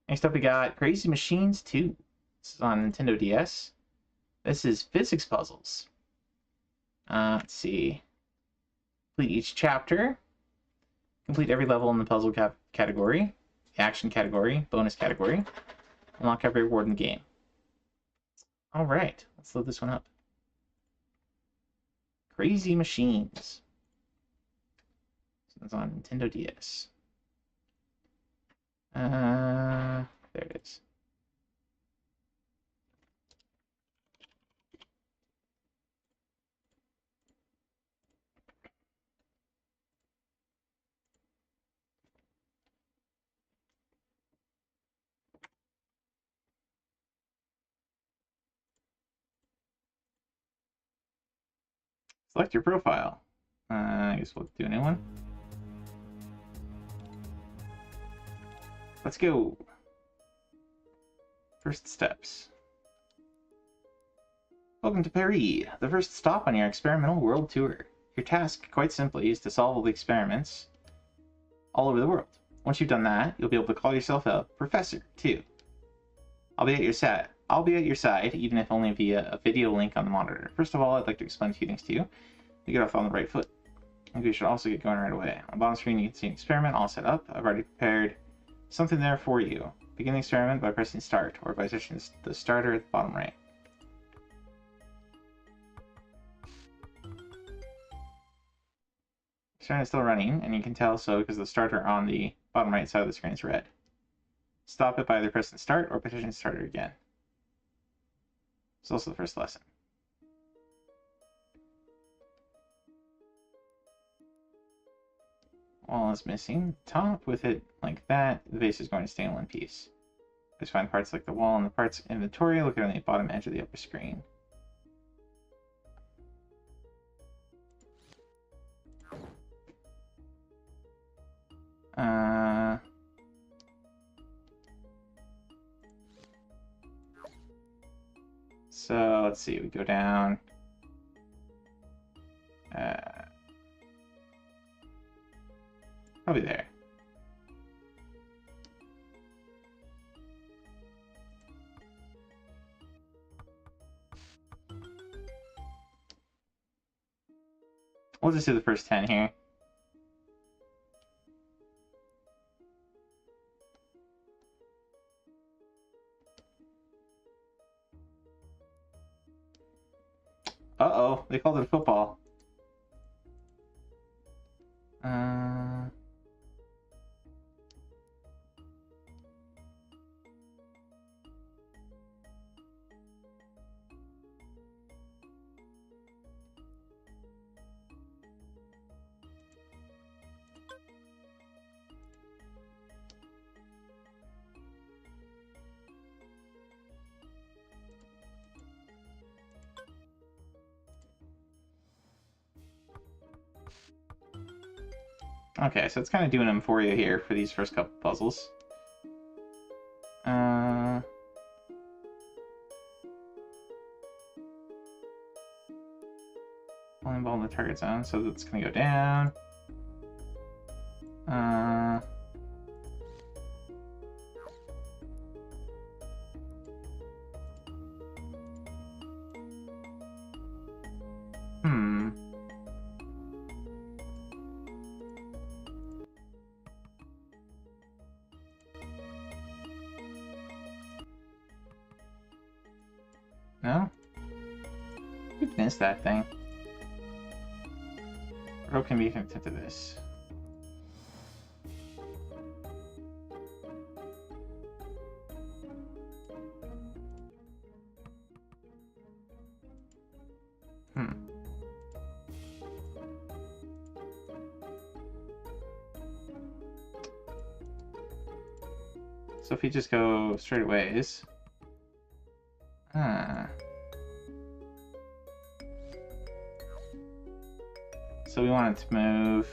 Next up we got Crazy Machines 2. This is on Nintendo DS. This is physics puzzles. Let's see. Complete each chapter. Complete every level in the puzzle category, action category, bonus category. Unlock every reward in the game. Alright, let's load this one up. Crazy Machines. So was on Nintendo DS. There it is. Select your profile. I guess we'll do a new one. Let's go. First steps. Welcome to Paris, the first stop on your experimental world tour. Your task, quite simply, is to solve all the experiments all over the world. Once you've done that, you'll be able to call yourself a professor, too. I'll be at your side, even if only via a video link on the monitor. First of all, I'd like to explain a few things to you. You get off on the right foot. I think we should also get going right away. On the bottom screen, you can see an experiment all set up. I've already prepared something there for you. Begin the experiment by pressing start, or by searching the starter at the bottom right. Experiment is still running, and you can tell so because the starter on the bottom right side of the screen is red. Stop it by either pressing start or petition starter again. It's also the first lesson. Wall is missing. Top with it like that, the base is going to stay in one piece. Just find parts like the wall and the parts inventory located on the bottom edge of the upper screen. So let's see, we go down. Probably there. We'll just do the first 10 here. Uh-oh, they called it a football. Okay, so it's kind of doing them for you here for these first couple puzzles. Only ball in the target zone, so that's going to go down. No? Who missed that thing? Rope can be connected to this. So if you just go straight ways. So we want it to move.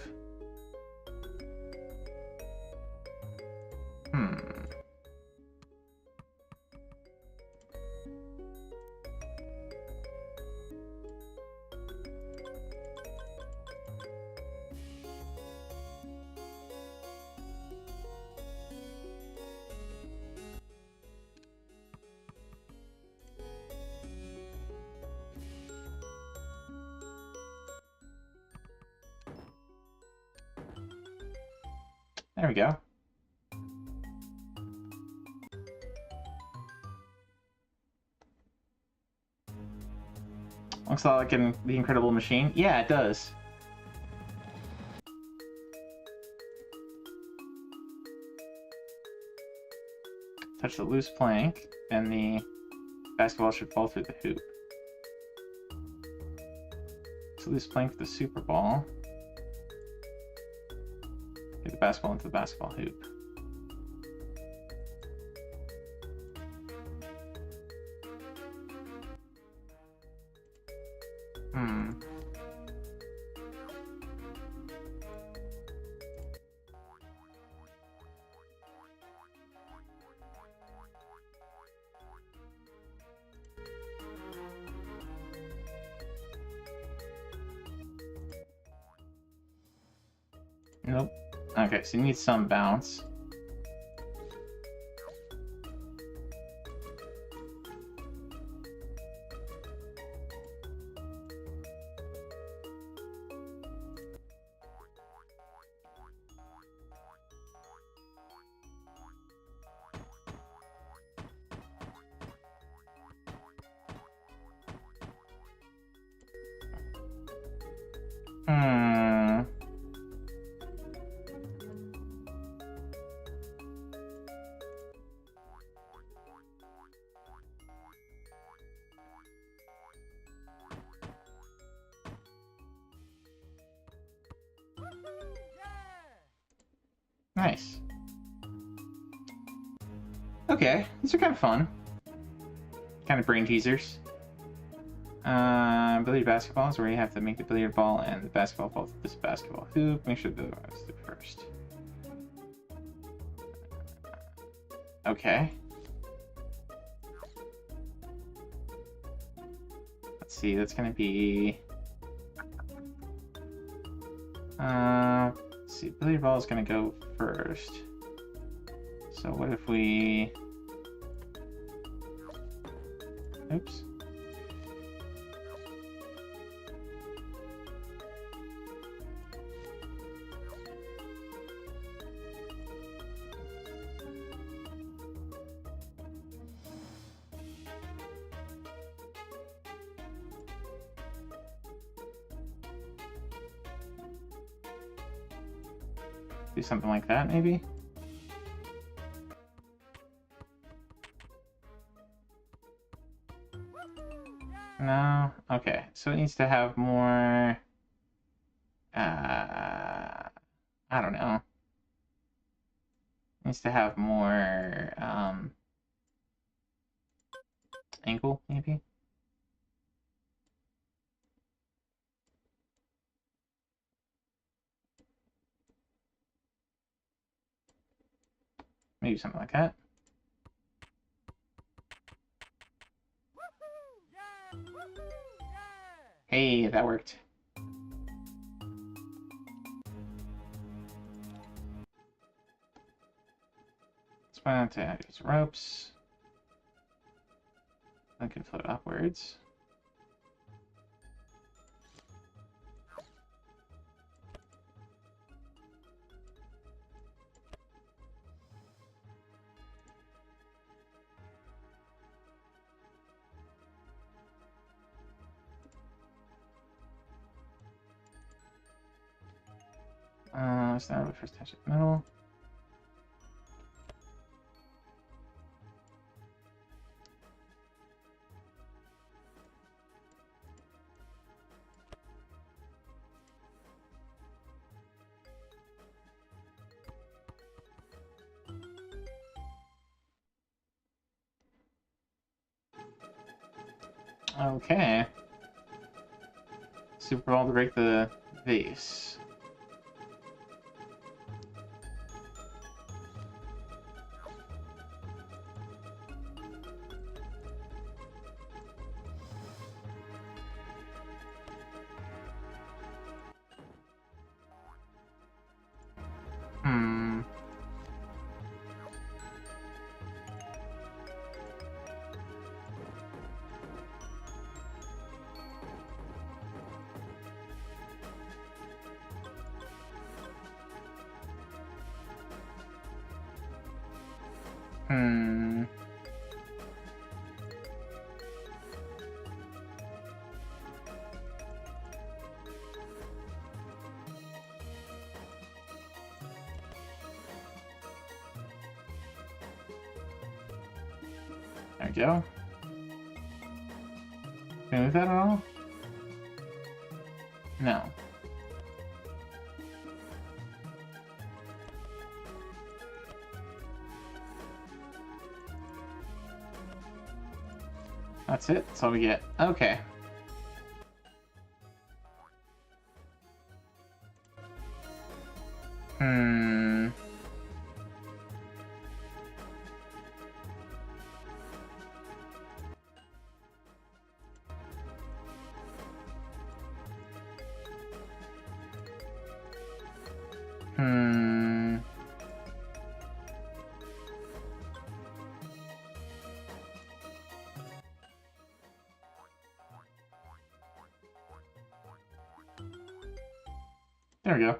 There we go. Looks like the Incredible Machine. Yeah, it does. touch the loose plank, then the basketball should fall through the hoop. So loose plank with the super ball. Get the basketball into the basketball hoop. Nope. Okay, so you need some bounce. Nice. Okay, these are kind of fun. Kind of brain teasers. Billiard basketball is where you have to make the billiard ball and the basketball fall through this basketball hoop. Make sure the rest do first. Okay. Let's see, that's gonna be... let's see, billiard ball is gonna go first. So what if we... Oops. Do something like that, maybe? No? Okay, so it needs to have more... I don't know. It needs to have more, angle, maybe? Maybe something like that. Hey, that worked. Let's find out to use ropes. I can float upwards. Start with first touch at the middle. Okay. Super ball to break the vase. There we go. Can I move that at all? No. That's it. That's all we get. Okay. There we go.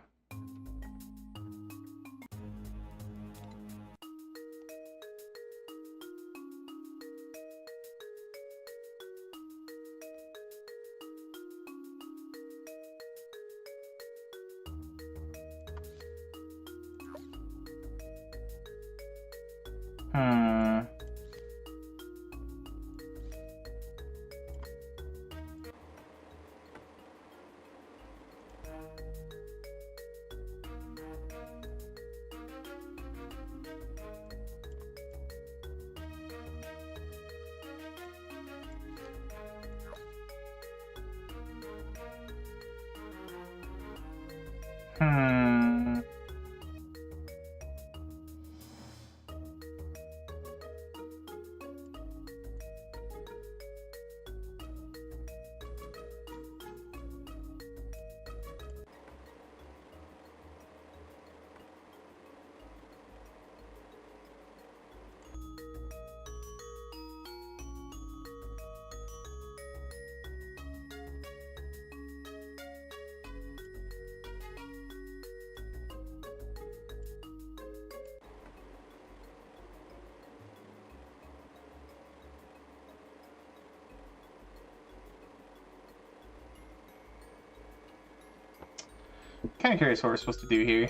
Kind of curious what we're supposed to do here.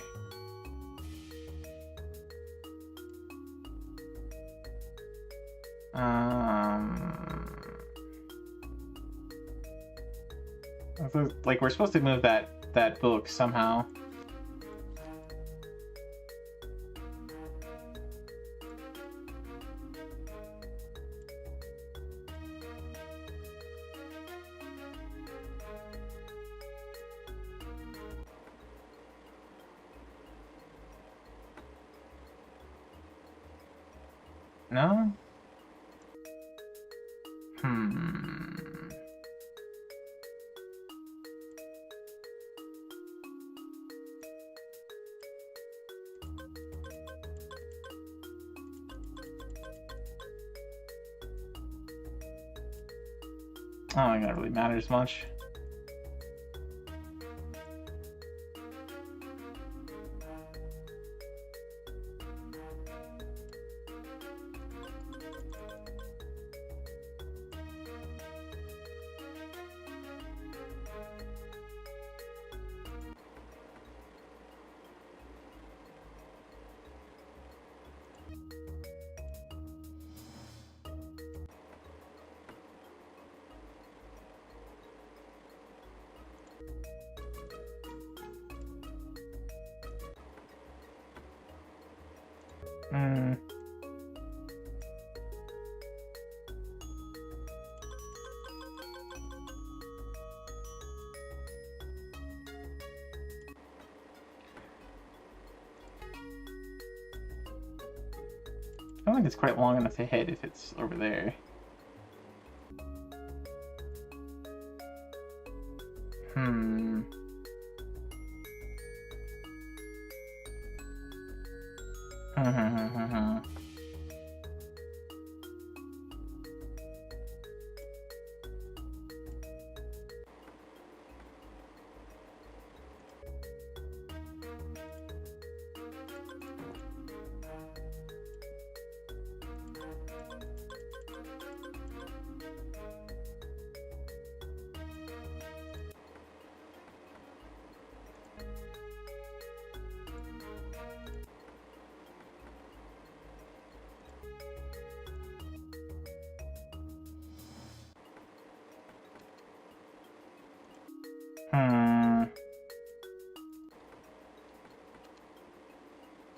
Like we're supposed to move that book somehow. No? I don't think that really matters much. I don't think it's quite long enough to hit if it's over there.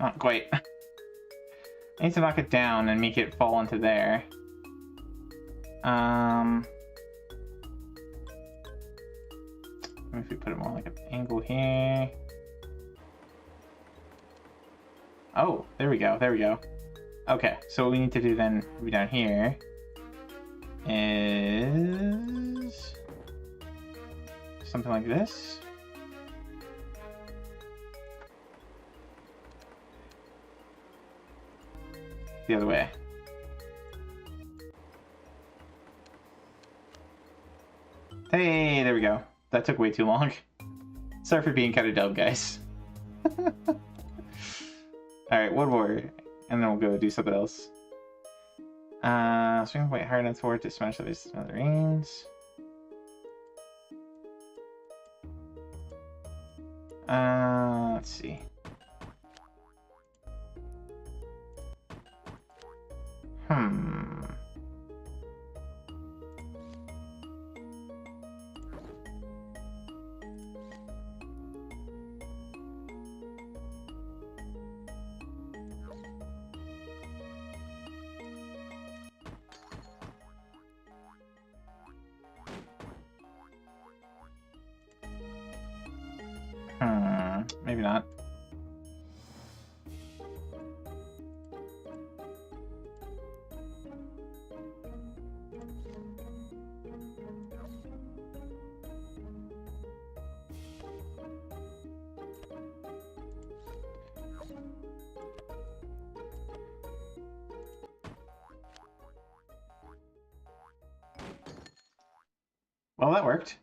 Not quite. I need to knock it down and make it fall into there. If we put it more like an angle here. Oh, there we go, there we go. Okay, so what we need to do then, down here, is something like this. The other way. Hey, there we go. That took way too long. Sorry for being kind of dumb, guys. Alright, one more, and then we'll go do something else. Swing the weight hard enough forward to smash the base of smithereens. Let's see. Maybe not. Well, that worked.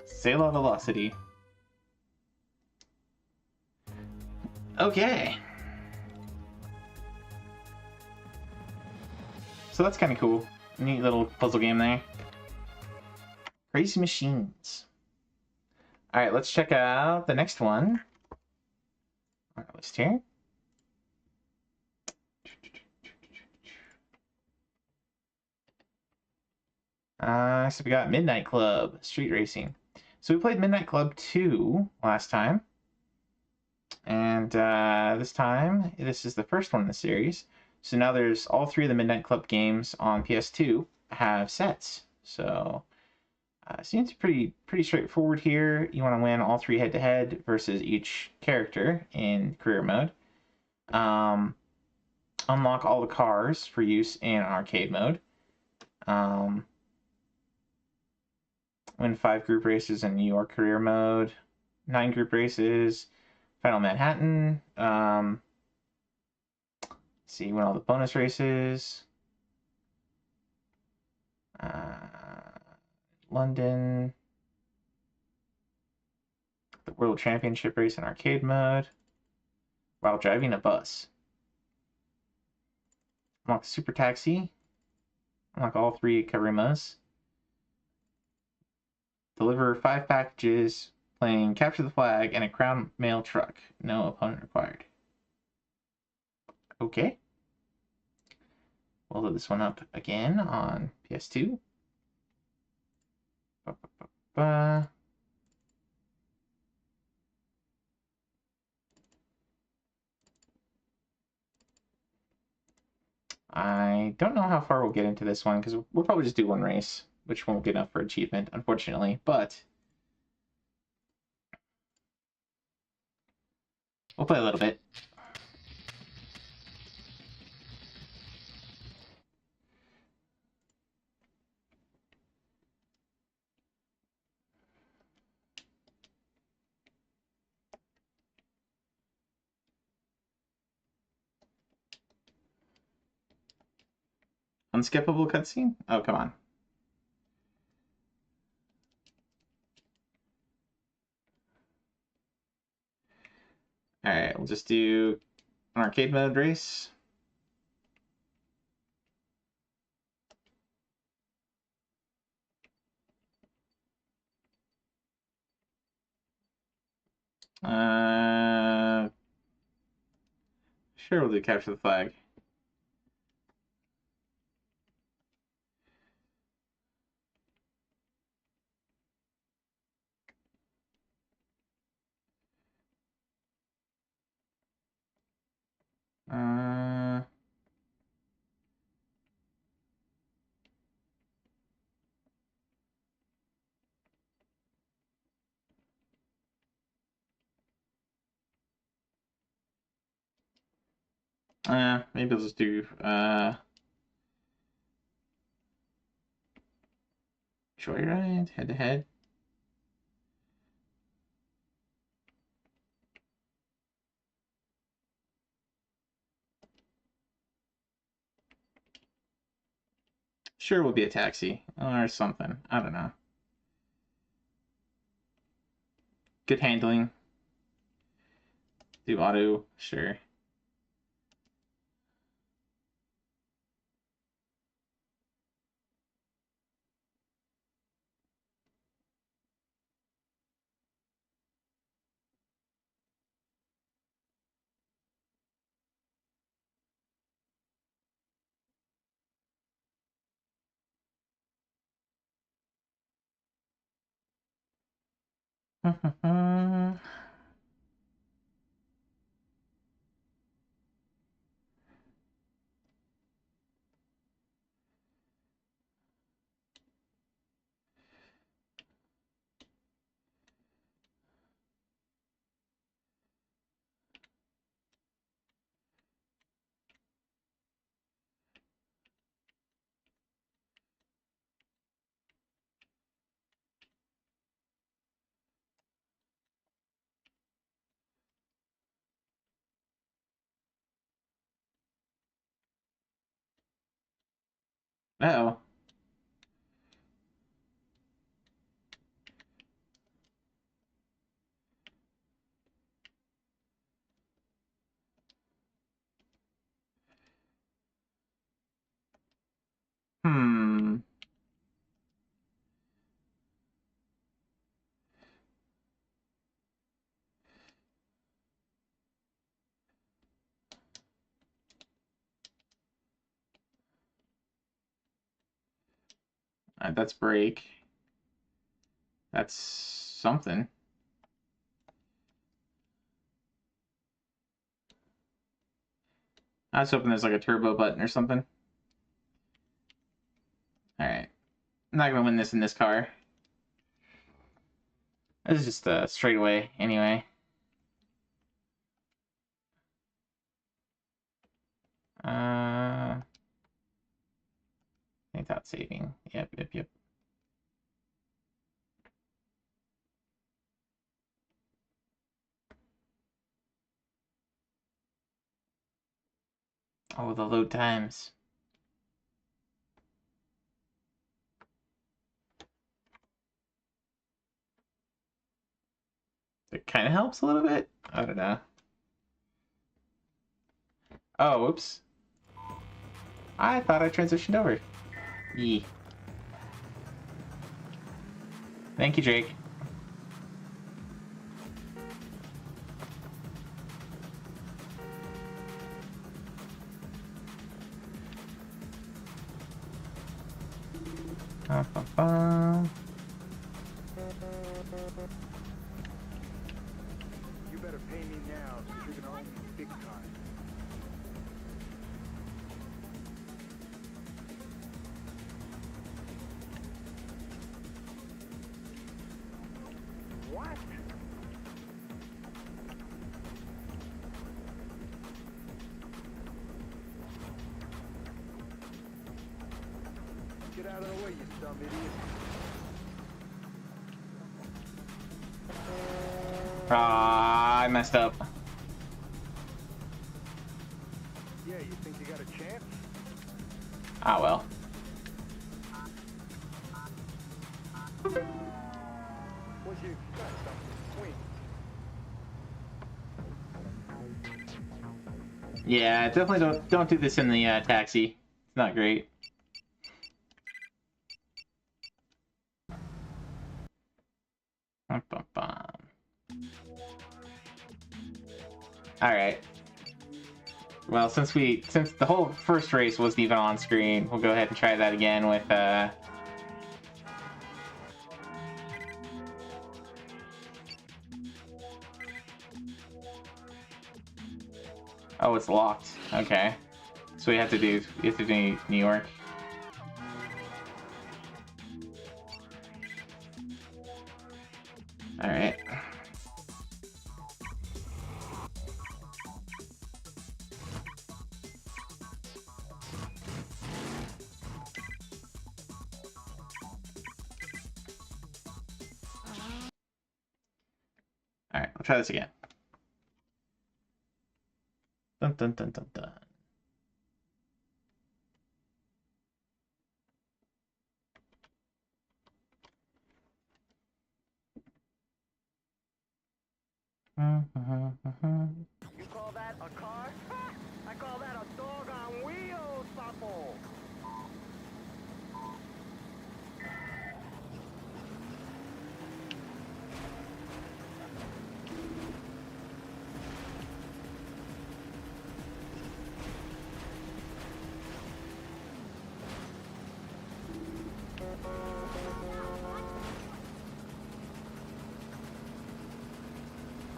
Sailor velocity. Okay. So that's kind of cool. Neat little puzzle game there. Crazy Machines. Alright, let's check out the next one on our list here. So we got Midnight Club, Street Racing. So we played Midnight Club 2 last time. And this time, this is the first one in the series. So now there's all three of the Midnight Club games on PS2 have sets. So seems pretty straightforward here. You want to win all three head-to-head versus each character in career mode. Unlock all the cars for use in arcade mode. Win 5 group races in New York career mode, 9 group races, Final Manhattan. See, win all the bonus races. London. The World Championship race in arcade mode. While driving a bus. Unlock Super Taxi. Unlock all 3 career modes. Deliver 5 packages playing Capture the Flag and a Crown Mail truck. No opponent required. Okay. We'll load this one up again on PS2. I don't know how far we'll get into this one because we'll probably just do one race, which won't be enough for achievement, unfortunately, but we'll play a little bit. Unskippable cutscene? Oh, come on. Alright, we'll just do an arcade mode race. Sure, we'll do Capture the Flag. Maybe I'll just do Joyride head to head. Sure, will be a taxi or something. I don't know. Good handling. Do auto, sure. Uh-oh. Hmm. That's break. That's something. I was hoping there's like a turbo button or something. Alright. I'm not gonna win this in this car. This is just a straightaway anyway. I think that's saving. Yep. Oh, the load times. It kind of helps a little bit. I don't know. Oh, oops. I thought I transitioned over. Yee. Thank you, Drake. You better pay me now, because you're gonna owe me big time. What? Get out of the way, you dumb idiot. I messed up. Yeah, you think you got a chance? Ah, well. What'd you expect? Something sweet. Yeah, definitely don't do this in the taxi. It's not great. All right. Well, since the whole first race wasn't even on screen, we'll go ahead and try that again with Oh, it's locked. Okay. So we have to do New York. All right. We'll try this again. Dun dun dun dun dun. You call that a car? Ha! I call that a dog on wheels, Papo.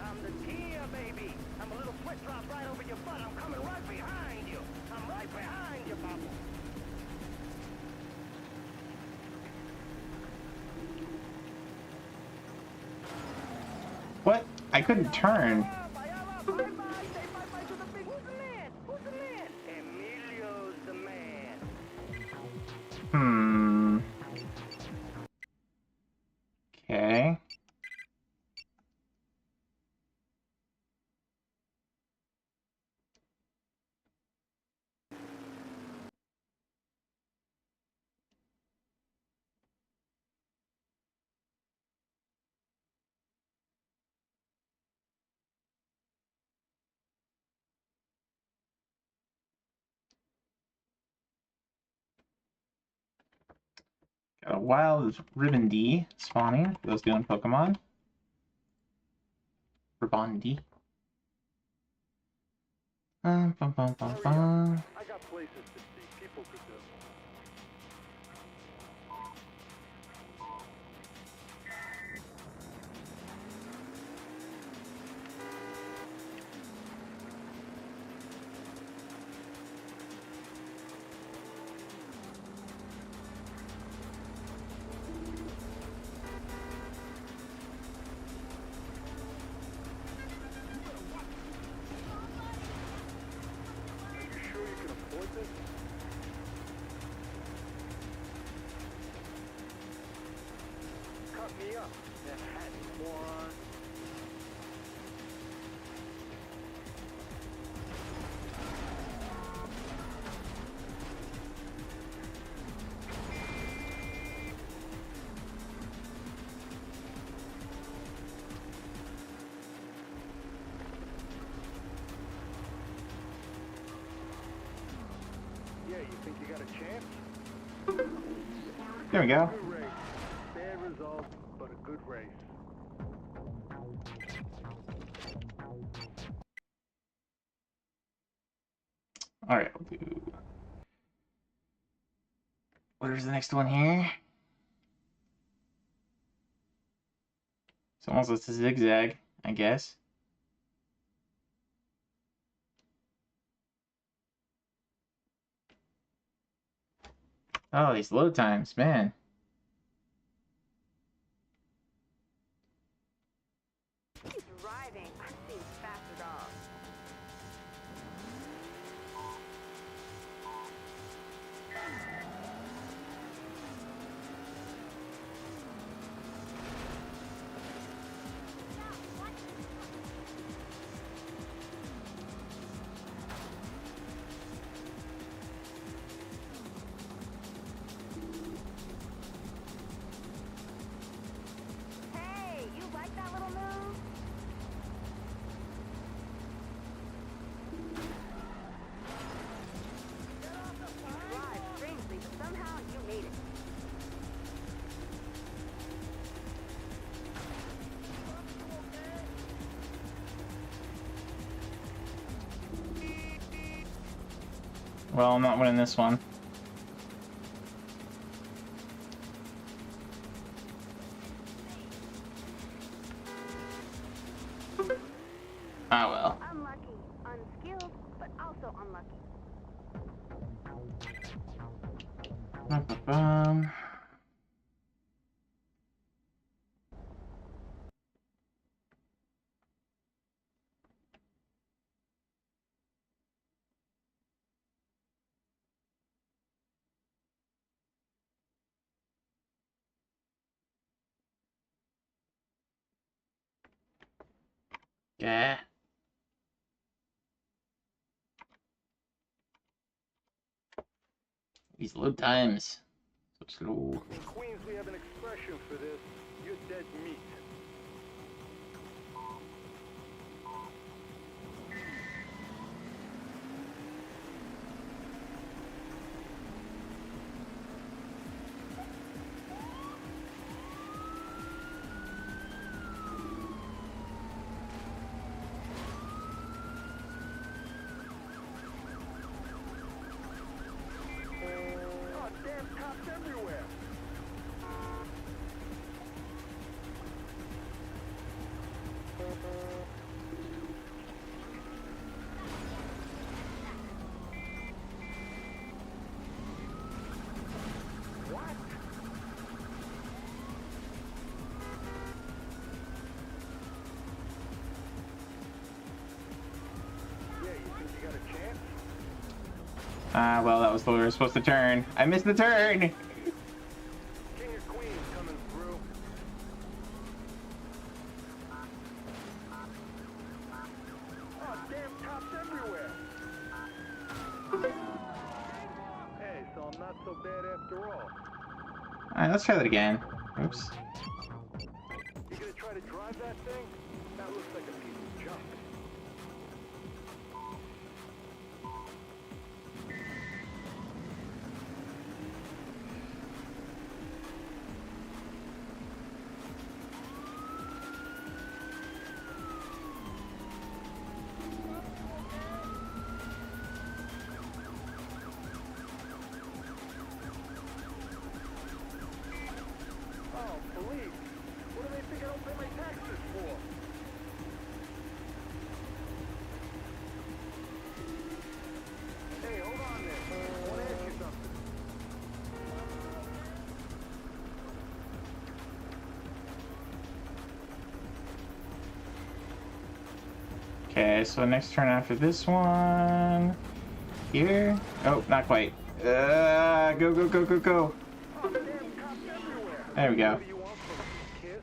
I'm the Kia, baby. I'm a little foot drop right over your butt. I'm coming right behind you. I'm right behind you, Papo. What? I couldn't turn. Who's the man? Emilio's the man. Okay. Got a wild Ribbon D spawning for those doing Pokemon. Ribbon D. Bum, bum, bum, bum. I got places to see. People could do. Are you sure you can afford this? Cut me up, Manhattan moron. Yeah, you think you got a chance? There we go. Good race. Bad result, but a good race. Alright, we'll do. Where's the next one here? It's almost like a zigzag, I guess. Oh, these load times, man. He's driving. I've seen faster dogs. Hey, you like that little move? You drive strangely, but somehow you made it. Well, I'm not winning this one. Ah, well. Unlucky. Unskilled, but also unlucky. Bum. Okay. These load times. So slow. In Queens, we have an expression for this. You're dead meat. Oh, damn cops everywhere. What? Yeah, you think you got a chance? Well, that was the way we were supposed to turn. I missed the turn! King of Queens coming through. Oh, damn cops everywhere. Hey, so I'm not so bad after all. Alright, let's try that again. Oops. You gonna try to drive that thing? That looks like a piece of junk. Oh, police! What do they think I don't pay my taxes for? Hey, hold on there. I want to ask you something. Okay, so next turn after this one. Here. Oh, not quite. Go, go, go, go, go. Oh, damn cops everywhere! There we go. What do you want from me, kid?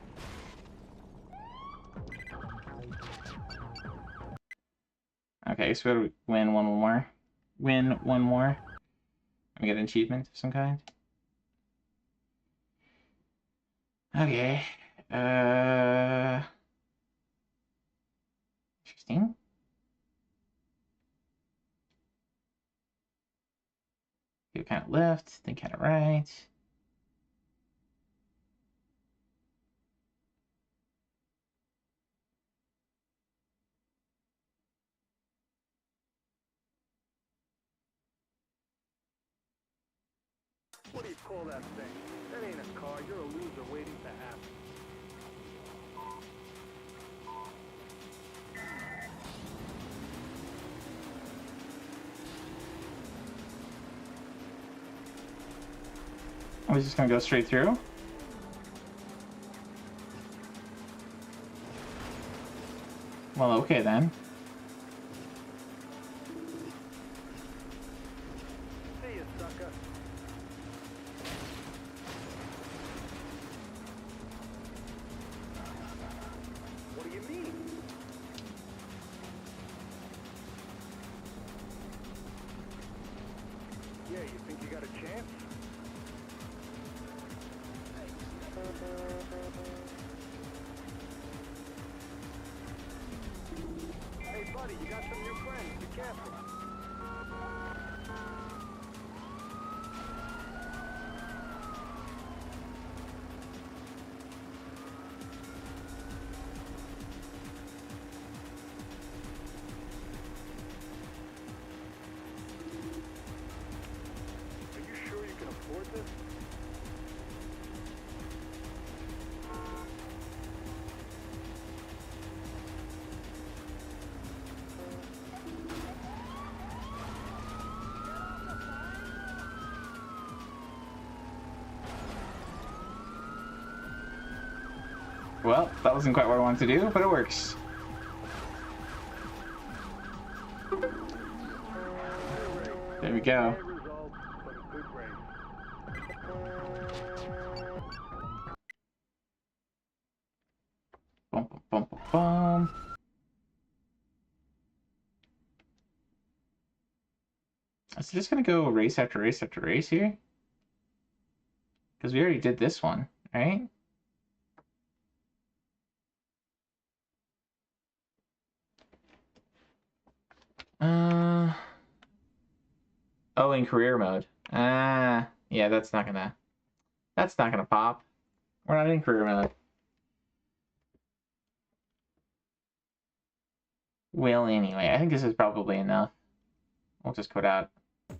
Okay, so we gotta win one more. Win one more. We get an achievement of some kind. Okay. Interesting. Go kind of left, then kind of right. What do you call that thing? That ain't a car. You're a loser waiting to happen. Are we just gonna go straight through? Well, okay then. See ya, sucker. What do you mean? Yeah, you think you got a chance? Hey, buddy, you got some new friends. Be careful. Are you sure you can afford this? Well, that wasn't quite what I wanted to do, but it works. There we go. Bum, bum, bum, bum, bum. Is it just gonna go race after race after race here? Because we already did this one, right? Oh, in career mode. Yeah, that's not gonna pop. We're not in career mode. Well, anyway, I think this is probably enough. We'll just put out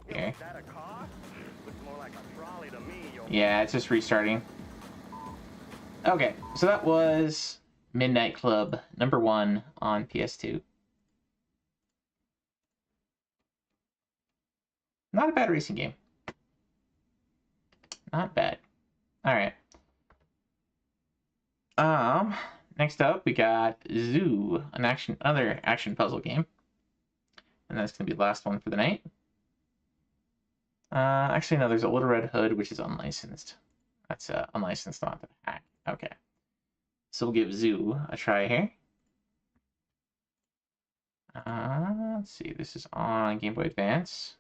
here. Yeah, it's just restarting. Okay, so that was Midnight Club #1 on PS2. Not a bad racing game. Not bad. All right. Next up we got Zoo, another action puzzle game, and that's gonna be the last one for the night. Actually, no, there's a Little Red Hood, which is unlicensed. That's unlicensed, not the pack. Okay. So we'll give Zoo a try here. Let's see. This is on Game Boy Advance.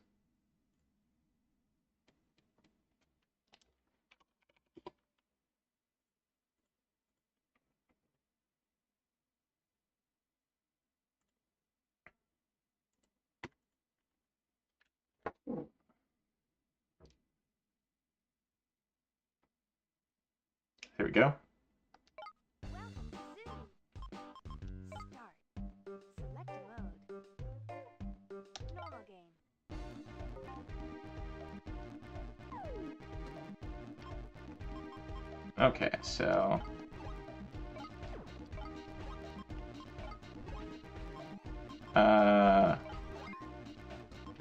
There we go. Okay, so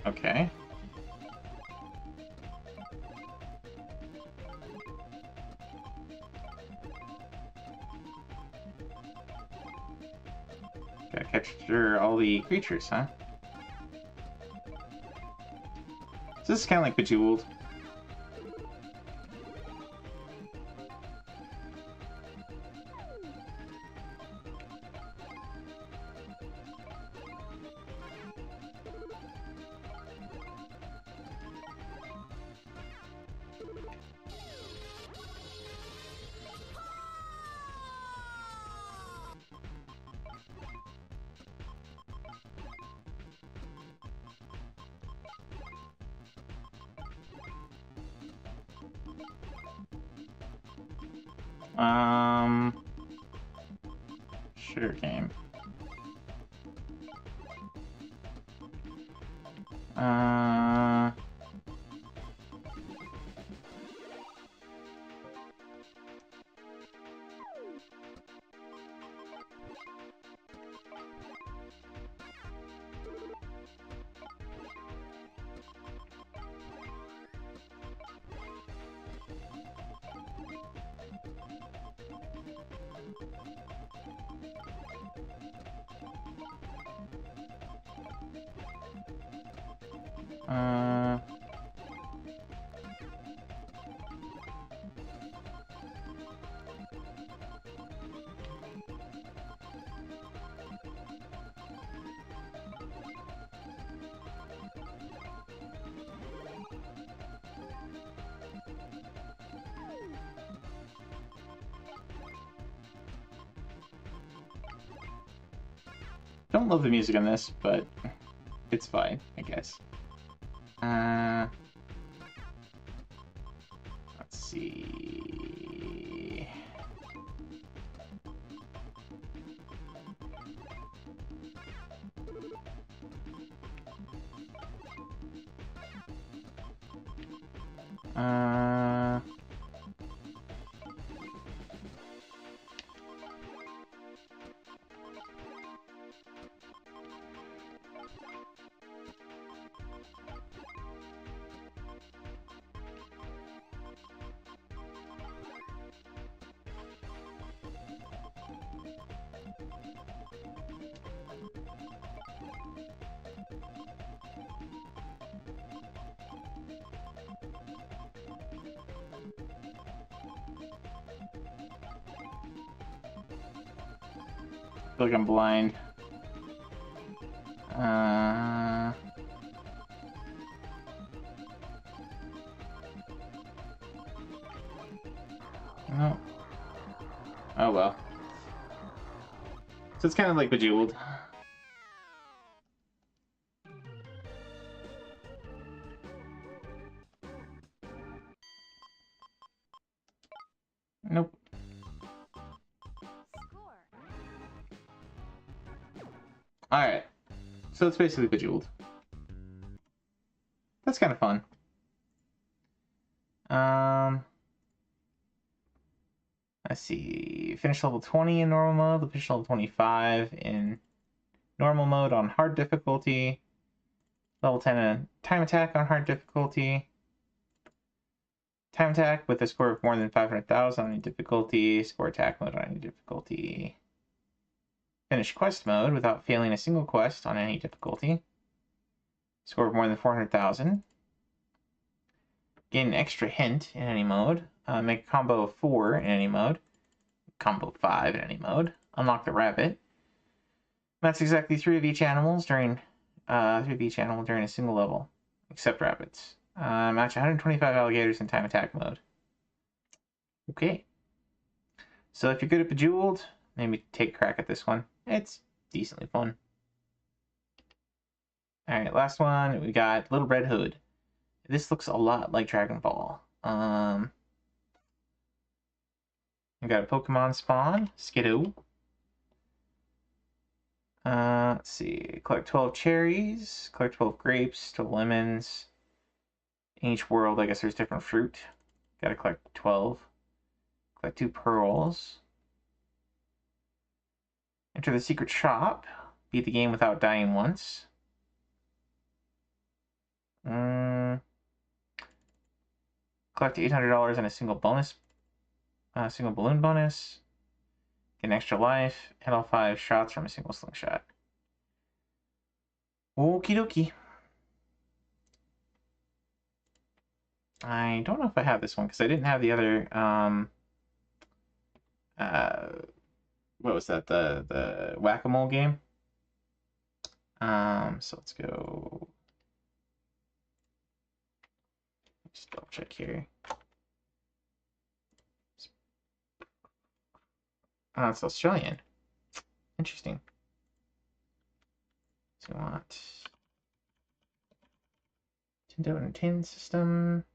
okay. Gotta capture all the creatures, huh? So this is kind of like Bejeweled. Sure game. Don't love the music on this, but it's fine, I guess. Let's see. I feel like I'm blind. Oh well. So it's kind of like Bejeweled. Nope. Alright. So it's basically Bejeweled. That's kind of fun. Let's see. Finish level 20 in normal mode. Finish level 25 in normal mode on hard difficulty. Level 10 in time attack on hard difficulty. Time attack with a score of more than 500,000 on any difficulty. Score attack mode on any difficulty. Finish quest mode without failing a single quest on any difficulty. Score of more than 400,000. Gain an extra hint in any mode. Make a combo of 4 in any mode. Combo 5 in any mode. Unlock the rabbit. Match exactly 3 of each animal during a single level, except rabbits. Match 125 alligators in time attack mode. Okay. So if you're good at Bejeweled, maybe take a crack at this one. It's decently fun. Alright, last one. We got Little Red Hood. This looks a lot like Dragon Ball. We got a Pokemon spawn, Skiddo. Let's see. Collect 12 cherries, collect 12 grapes, 12 lemons. In each world, I guess there's different fruit. Gotta collect 12. Collect 2 pearls. Enter the secret shop. Beat the game without dying once. Collect $800 in a single balloon bonus. Get an extra life. Hit all 5 shots from a single slingshot. Okie dokie. I don't know if I have this one because I didn't have the other. What was that? The Whack-A-Mole game. So let's go. Just double check here. Oh, it's Australian. Interesting. So we want Nintendo Entertainment System.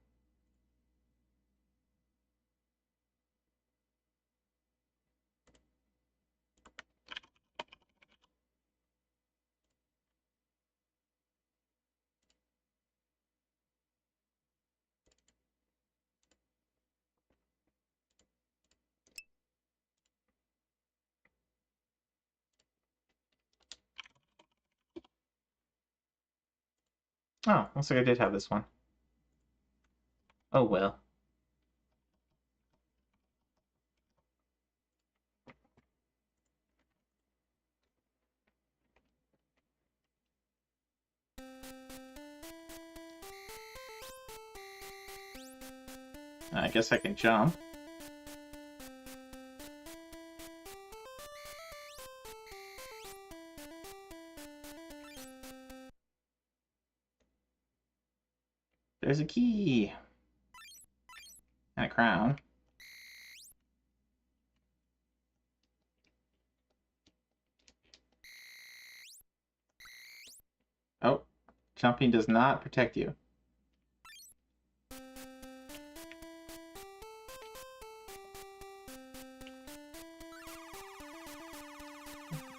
Oh, looks like I did have this one. Oh well. I guess I can jump. There's a key. And a crown. Oh, jumping does not protect you.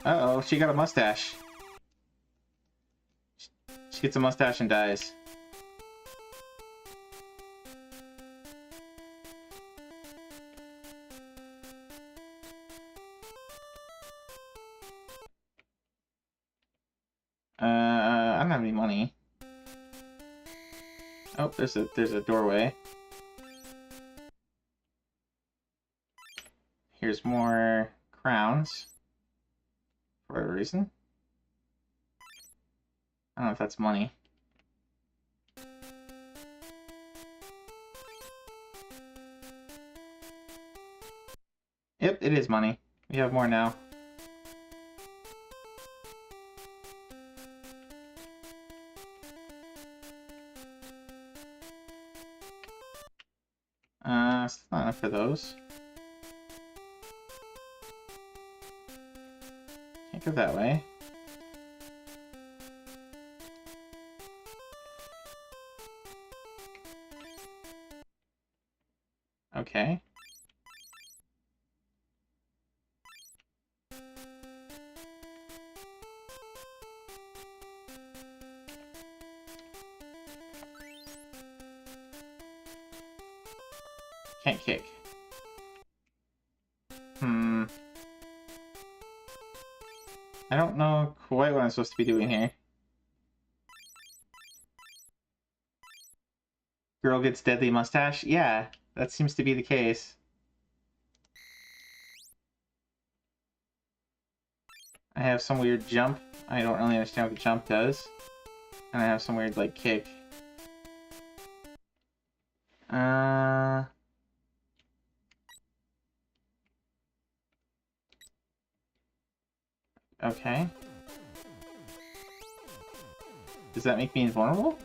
Uh-oh, she got a mustache. She gets a mustache and dies. I don't have any money. Oh, there's a doorway. Here's more crowns. For a reason. I don't know if that's money. Yep, it is money. We have more now. Still not enough for those. Go that way. Okay. Can't kick. I don't know quite what I'm supposed to be doing here. Girl gets deadly mustache? Yeah, that seems to be the case. I have some weird jump. I don't really understand what the jump does. And I have some weird, like, kick. Okay. Does that make me invulnerable?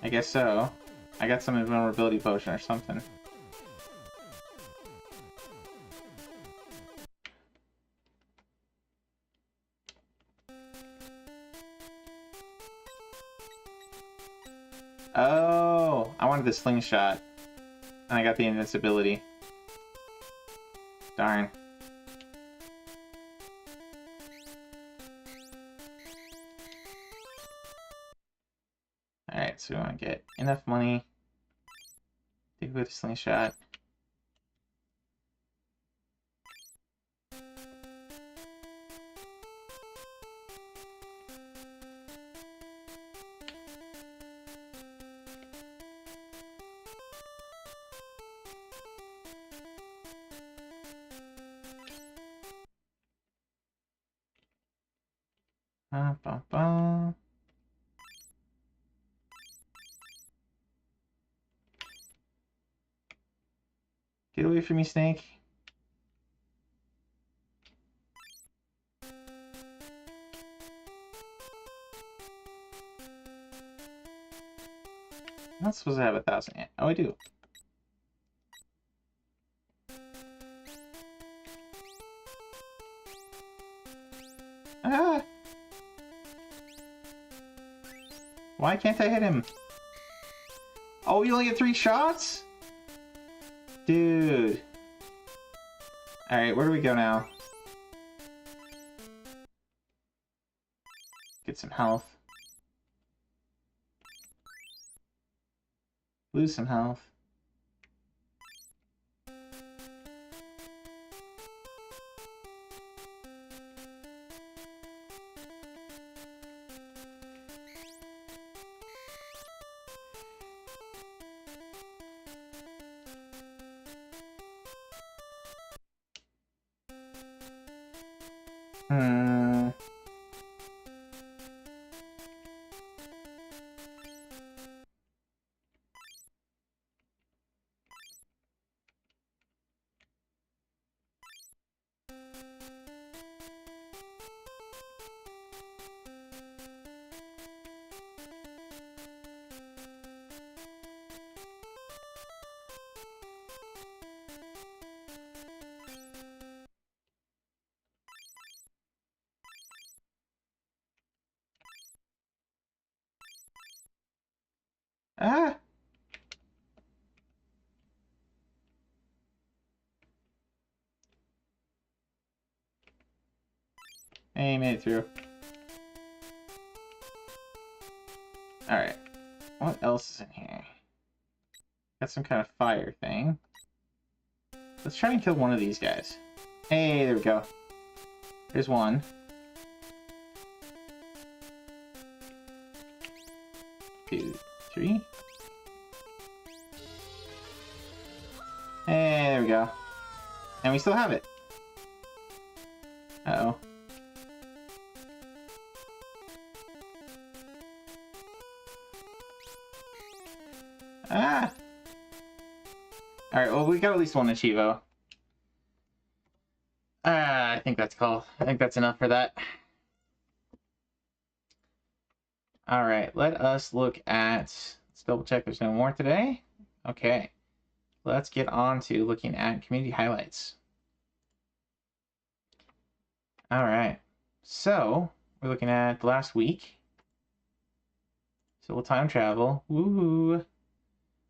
I guess so. I got some invulnerability potion or something. Oh, I wanted the slingshot. And I got the invincibility. Darn. Alright, so we want to get enough money to go with the slingshot. Ba-ba-ba. Get away from me, snake. I'm not supposed to have 1,000 yet. Oh, I do. Ah! Why can't I hit him? Oh, you only get 3 shots? Dude. Alright, where do we go now? Get some health. Lose some health. Ah! Hey, made it through. Alright. What else is in here? Got some kind of fire thing. Let's try and kill one of these guys. Hey, there we go. There's one. Two, 3. Hey, there we go. And we still have it. Uh-oh. Ah! Alright, well, we got at least one Achievo. I think that's cool. I think that's enough for that. Alright, let us look at... Let's double check there's no more today. Okay. Let's get on to looking at community highlights. All right. So we're looking at the last week. So we'll time travel. Woohoo!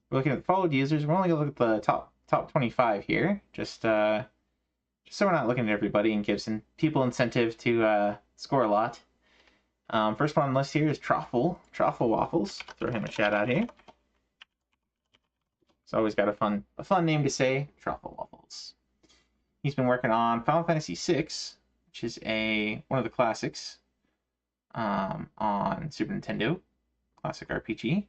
We're looking at followed users. We're only gonna look at the top 25 here. Just so we're not looking at everybody and gives people incentive to score a lot. First one on the list here is Troffle Waffles. Throw him a shout out here. It's always got a fun name to say. Troffle Waffles. He's been working on Final Fantasy VI, which is one of the classics on Super Nintendo, classic RPG.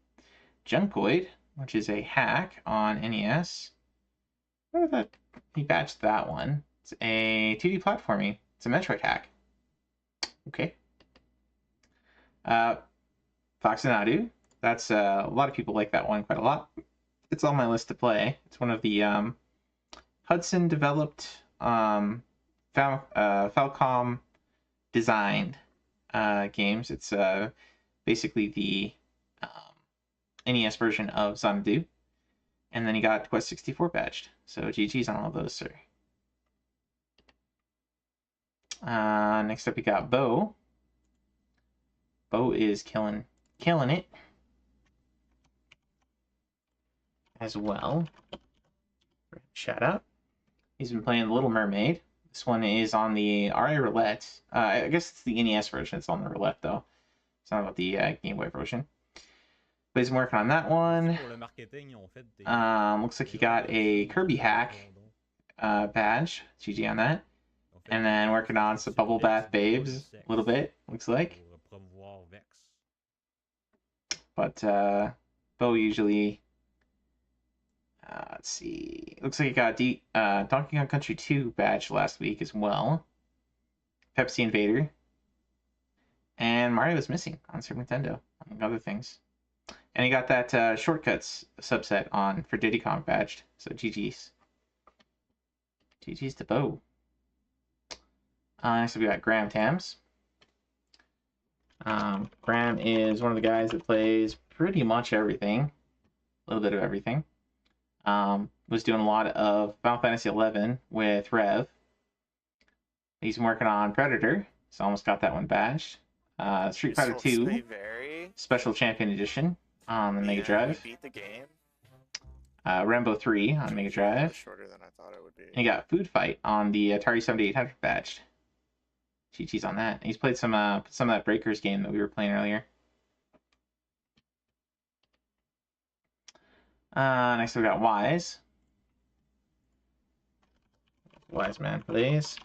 Junkoid, which is a hack on NES. What that? He batched that one. It's a 2D platforming. It's a Metroid hack. Okay. Foxanadu. That's a lot of people like that one quite a lot. It's on my list to play. It's one of the Hudson developed, Falcom designed games. It's basically the NES version of Xanadu. And then he got Quest 64 badged. So GG's on all those, sir. Next up we got Bo. Bo is killing it as well. Shout out. He's been playing The Little Mermaid. This one is on the RA Roulette. I guess it's the NES version. It's on the Roulette though. It's not about the Game Boy version. But he's been working on that one. Looks like he got a Kirby hack badge. GG on that. And then working on some Bubble Bath Babes a little bit, looks like. But Bo usually, let's see, looks like he got Donkey Kong Country 2 badge last week as well. Pepsi Invader. And Mario was missing on Super Nintendo, among other things. And he got that Shortcuts subset for Diddy Kong badged. So GG's. GG's to Bo. Next we got Graham Tams. Graham is one of the guys that plays pretty much everything. A little bit of everything. Was doing a lot of Final Fantasy XI with Rev. He's been working on Predator. So almost got that one badged. Street Fighter 2 Special Champion Edition on the Mega Drive. Beat the game. Rambo 3 on Mega Drive. Shorter than I thought it would be. And he got Food Fight on the Atari 7800 badged. GG's on that. He's played some of that Breakers game that we were playing earlier. Next we got Wise. Wise man plays.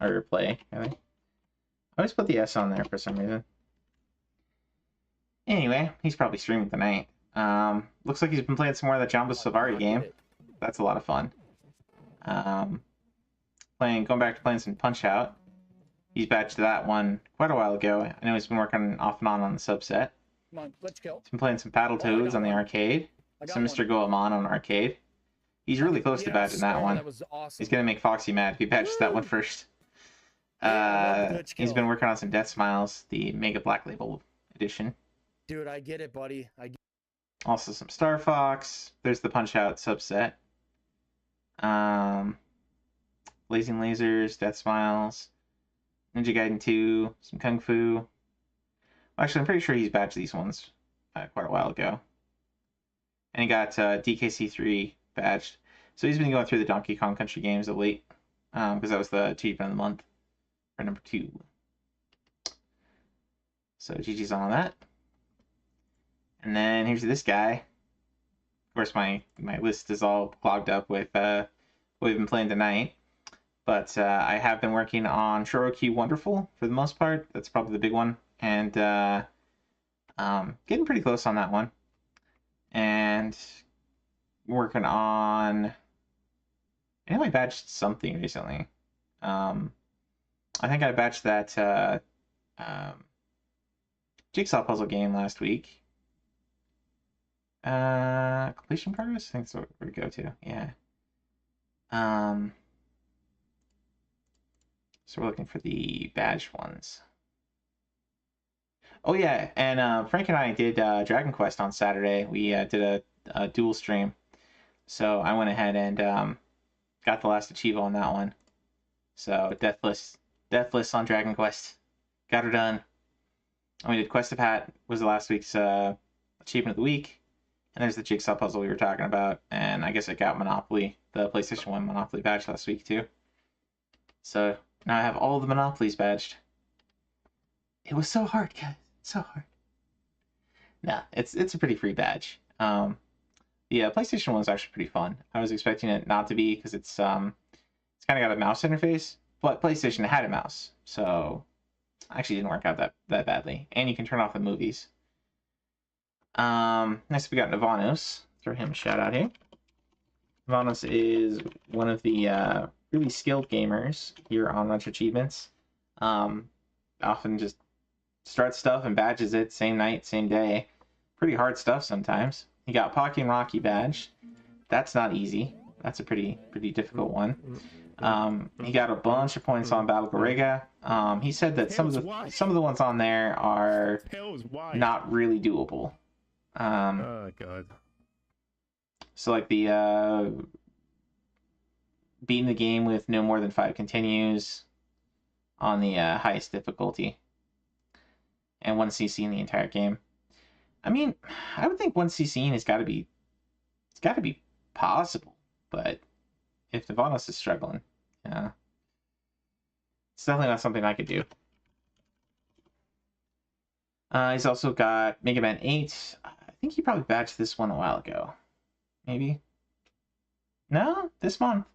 Or play, I think. I always put the S on there for some reason. Anyway, he's probably streaming tonight. Looks like he's been playing some more of the Jumbo Savari game. That's a lot of fun. Going back to playing some Punch-Out. He's batched that one quite a while ago. I know he's been working off and on the subset. Come on, let's go. He's been playing some Battletoads on the arcade. Some Mr. Goemon on arcade. He's really close to batching that one. That was awesome. He's gonna make Foxy mad if he batches that one first. He's been working on some Death Smiles, the Mega Black Label edition. Dude, I get it, buddy. Also some Star Fox. There's the Punch-Out subset. Blazing Lasers, Death Smiles, Ninja Gaiden 2, some Kung Fu. Actually, I'm pretty sure he's batched these ones quite a while ago. And he got DKC3 badged. So he's been going through the Donkey Kong Country games of late, because that was the achievement of the month for number 2. So GG's on that. And then here's this guy. Of course, my list is all clogged up with what we've been playing tonight. But I have been working on Shoroki Wonderful for the most part. That's probably the big one. And getting pretty close on that one. And working on... I know I batched something recently. I think I batched that Jigsaw puzzle game last week. Completion progress? I think that's what we go to. Yeah. So we're looking for the badge ones. Oh yeah, and Frank and I did Dragon Quest on Saturday. We did a dual stream. So I went ahead and got the last achievo on that one. So Deathless on Dragon Quest. Got her done. And we did Quest of Hat, was last week's achievement of the week. And there's the jigsaw puzzle we were talking about. And I guess I got Monopoly, the PlayStation 1 Monopoly badge last week too. So now I have all the Monopolies badged. It was so hard, guys. So hard. Nah, it's a pretty free badge. The PlayStation 1 was actually pretty fun. I was expecting it not to be because it's kind of got a mouse interface, but PlayStation had a mouse, so actually didn't work out that badly. And you can turn off the movies. Next we got Navanos. Throw him a shout out here. Navanos is one of the really skilled gamers here on Retro Achievements. Often just starts stuff and badges it same night, same day. Pretty hard stuff sometimes. He got Pocky and Rocky badge. That's not easy. That's a pretty difficult one. He got a bunch of points on Battle Gorega. He said that some of the ones on there are not really doable. Oh god. So like the beating the game with no more than 5 continues on the highest difficulty, and 1 CC in the entire game. I mean, I would think 1 CC has got to be possible, but if Navanos is struggling, yeah, it's definitely not something I could do. He's also got Mega Man 8. I think he probably badged this one a while ago. Maybe? No? This month.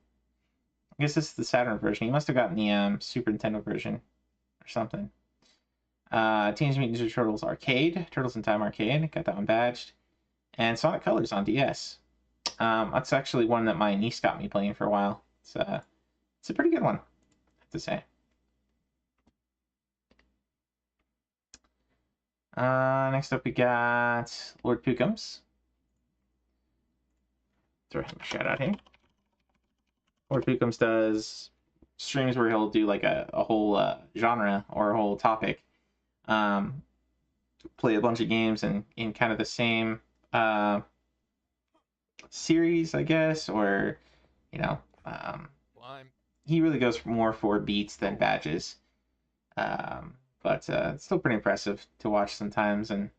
I guess this is the Saturn version. He must have gotten the Super Nintendo version or something. Teenage Mutant Ninja Turtles Arcade. Turtles in Time Arcade. Got that one badged. And Sonic Colors on DS. That's actually one that my niece got me playing for a while. It's a pretty good one, I have to say. Next up we got Lord Pookums. Throw him a shout out here. Lord Pookums does streams where he'll do like a whole genre or a whole topic. Play a bunch of games in kind of the same series, I guess, or you know, he really goes more for beats than badges. But it's still pretty impressive to watch sometimes, and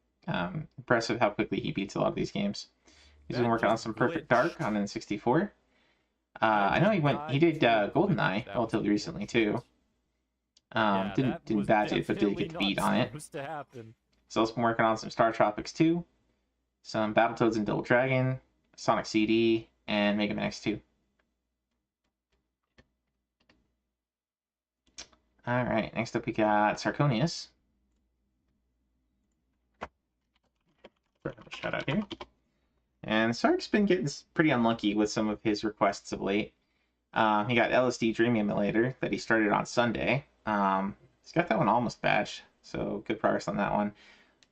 impressive how quickly he beats a lot of these games. He's been working on some Perfect Dark on N64. I know he did GoldenEye relatively recently too. Didn't badge it, but did get the beat on it. He's also been working on some Star Tropics 2, some Battletoads and Double Dragon, Sonic CD, and Mega Man X2. Alright, next up we got Sarconius. Shout out here. And Sark's been getting pretty unlucky with some of his requests of late. He got LSD Dream Emulator that he started on Sunday. He's got that one almost badged, so good progress on that one.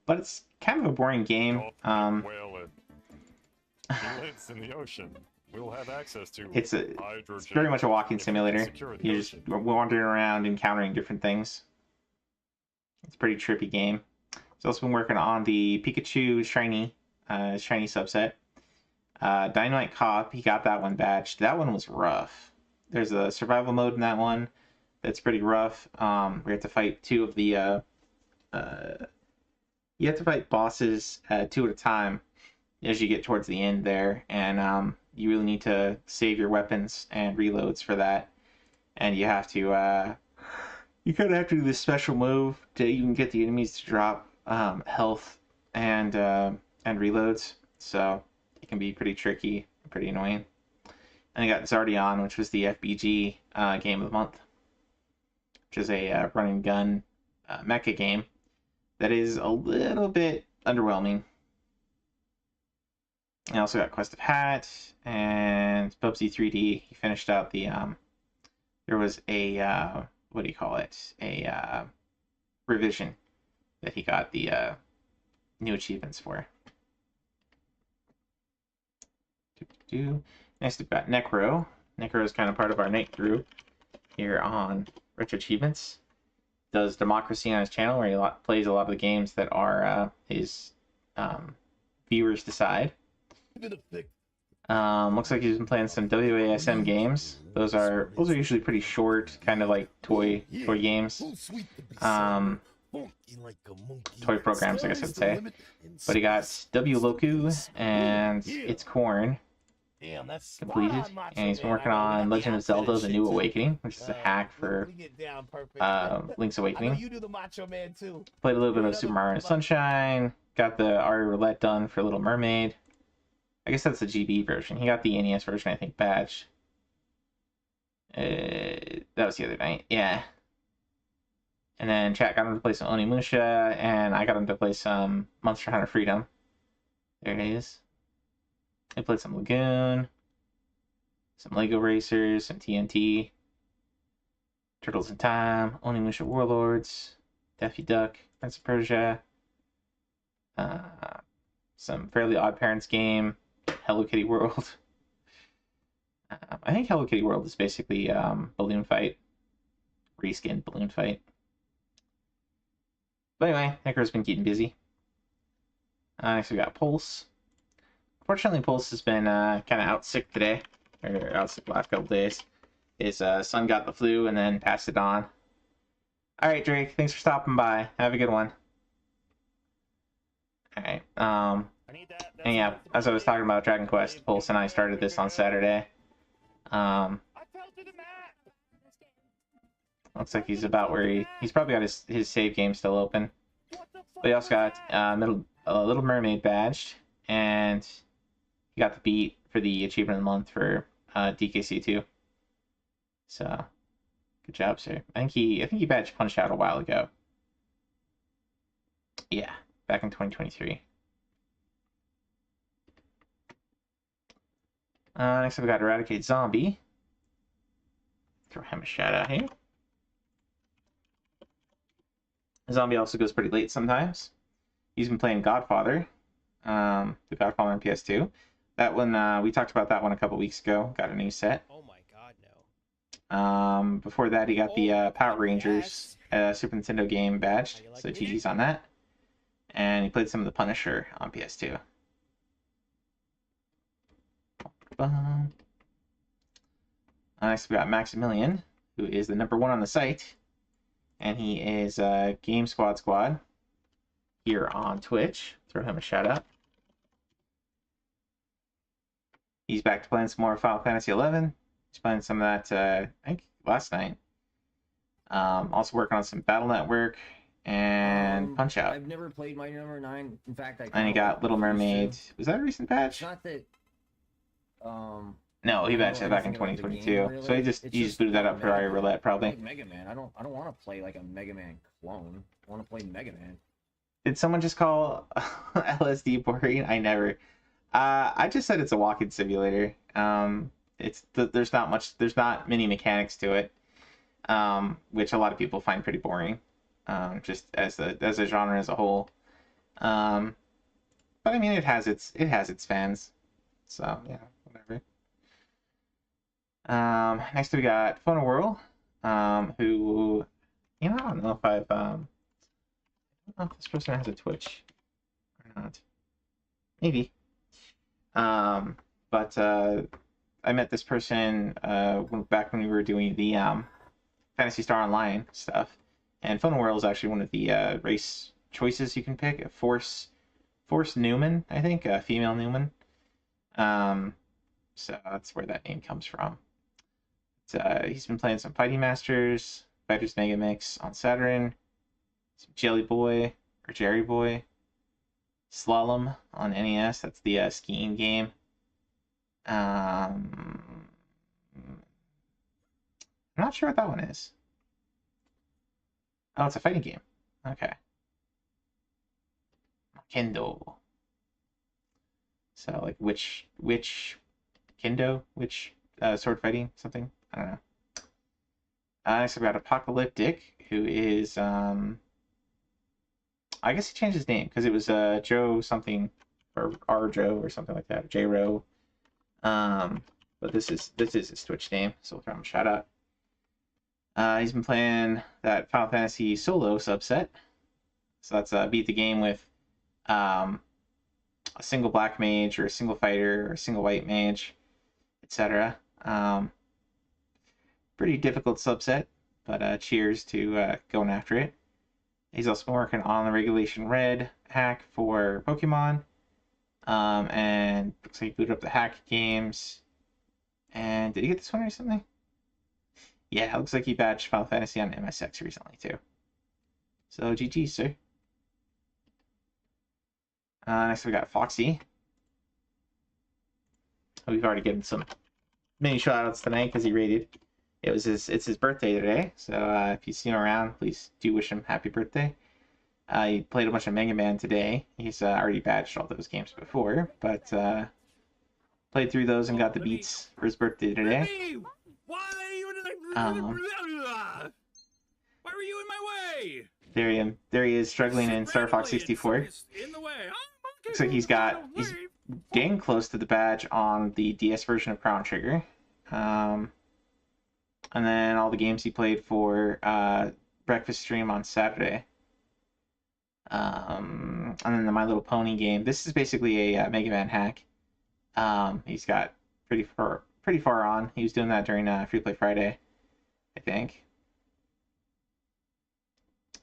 But it's kind of a boring game. He lives in the ocean. We'll have access to it's very much a walking simulator. You're just wandering around, encountering different things. It's a pretty trippy game. He's also been working on the Pikachu shiny subset. Dynamite Cop, he got that one badged. That one was rough. There's a survival mode in that one that's pretty rough. We have to fight two of the you have to fight bosses 2 at a time as you get towards the end there, and you really need to save your weapons and reloads for that. And you have to you kind of have to do this special move to even get the enemies to drop health and reloads. So it can be pretty tricky, pretty annoying. And you got Zardion, which was the FBG game of the month, which is a run and gun mecha game that is a little bit underwhelming. I also got Quest of Hat and Bubsy 3D. He finished out the there was a what do you call it? A revision that he got the new achievements for. Next we've got Necro. Necro is kind of part of our night group here on Retro Achievements. Does Democracy on his channel, where he plays a lot of the games that are his viewers decide. Looks like he's been playing some WASM games. Those are usually pretty short, kind of like toy games. Toy programs, I guess I'd say. But he got W Loku and It's Corn completed, and he's been working on Legend of Zelda: The New Awakening, which is a hack for Link's Awakening. Played a little bit of Super Mario Sunshine. Got the Ari Roulette done for Little Mermaid. I guess that's the GB version. He got the NES version, I think, badge. That was the other night, yeah. And then chat got him to play some Onimusha, and I got him to play some Monster Hunter Freedom. There it is. I played some Lagoon, some Lego Racers, some TNT, Turtles in Time, Onimusha Warlords, Daffy Duck, Prince of Persia, some Fairly Odd Parents game, Hello Kitty World. I think Hello Kitty World is basically Balloon Fight, reskinned Balloon Fight. But anyway, Necro's been keeping busy. Next we got Pulse. Unfortunately, Pulse has been kind of out sick today, or out sick the last couple days. His son got the flu and then passed it on. All right, Drake, thanks for stopping by. Have a good one. All right. And yeah, as I was talking about Dragon Quest, Pulse and I started this on Saturday. Looks like he's about where he's probably got his save game still open. But he also got Little Mermaid badged, and he got the beat for the Achievement of the Month for DKC 2. So good job, sir. I think he badged Punch Out a while ago. Yeah, back in 2023. Next up we got Eradicate Zombie. Throw him a shout out here. Zombie also goes pretty late sometimes. He's been playing Godfather, the Godfather on PS2. That one, we talked about that one a couple weeks ago. Got a new set. Oh my god, no. Before that, he got the Power Rangers Super Nintendo game badged, so GG's on that. And he played some of the Punisher on PS2. Next, we got Maximilian, who is the #1 on the site. And he is Game Squad here on Twitch. Throw him a shout out. He's back to playing some more Final Fantasy XI. He's playing some of that, I think, last night. Also working on some Battle Network and Punch Out. I've never played Mighty Number 9. In fact, And he got Little Mermaid. Was that a recent patch? It's not that. No, he badged that back in 2022. So he just booted that up for Ari Roulette, probably. Like Mega Man. I don't want to play like a Mega Man clone. I want to play Mega Man. Did someone just call LSD boring? I never. I just said it's a walking simulator. There's not many mechanics to it, which a lot of people find pretty boring, just as a genre as a whole. But I mean, it has its fans, so yeah, whatever. Next we got Phono Whirl, who, I don't know if this person has a Twitch or not. Maybe. But I met this person back when we were doing the Phantasy Star Online stuff, and Phono Whirl is actually one of the race choices you can pick. Force Newman, I think, female Newman. So that's where that name comes from. He's been playing some Fighting Masters, Fighters Megamix on Saturn, some Jelly Boy or Jerry Boy, Slalom on NES. That's the skiing game. I'm not sure what that one is. Oh, it's a fighting game. Okay. Kendo. So like which Kendo, which sword fighting something. I don't know. Next, I've got Apocalyptic, who is I guess he changed his name because it was Joe something or R Joe or something like that, J Ro. But this is his Twitch name, so we'll throw him a shout out. He's been playing that Final Fantasy Solo subset, so that's beat the game with a single black mage or a single fighter or a single white mage, etc. Pretty difficult subset, but cheers to going after it. He's also been working on the Regulation Red hack for Pokemon, and looks like he booted up the hack games. And did he get this one recently? Yeah, it looks like he badged Final Fantasy on MSX recently too. So GG, sir. Next we got Foxy. We've already given some mini shoutouts tonight because he rated. It's his birthday today, so if you see him around, please do wish him happy birthday. He played a bunch of Mega Man today. He's already badged all those games before, but played through those and got the beats for his birthday today. Why were you in my way? There he is struggling in Star Fox 64. In the way. Looks like he's getting close to the badge on the DS version of Chrono Trigger. And then all the games he played for Breakfast Stream on Saturday. And then the My Little Pony game. This is basically a Mega Man hack. He's got pretty far on. He was doing that during Free Play Friday, I think.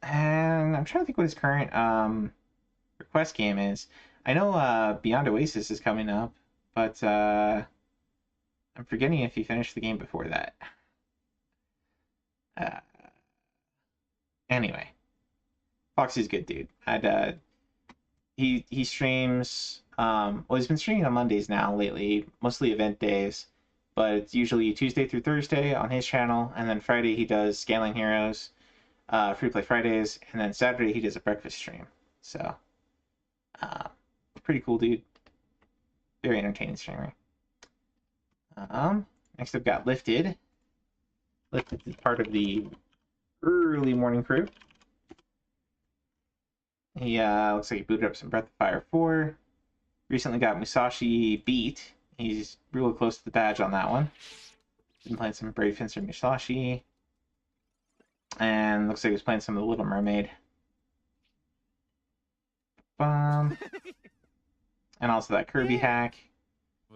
And I'm trying to think what his current request game is. I know Beyond Oasis is coming up, but I'm forgetting if he finished the game before that. Anyway, Foxy's a good dude. He streams. Well, he's been streaming on Mondays now lately, mostly event days, but it's usually Tuesday through Thursday on his channel, and then Friday he does Scaling Heroes, Free Play Fridays, and then Saturday he does a breakfast stream. So, pretty cool dude. Very entertaining streamer. Next I've got Lifted. Lifted is part of the early morning crew. He looks like he booted up some Breath of Fire 4. Recently got Musashi beat. He's really close to the badge on that one. Been playing some Brave Fencer Musashi. And looks like he was playing some of the Little Mermaid. And also that Kirby hack.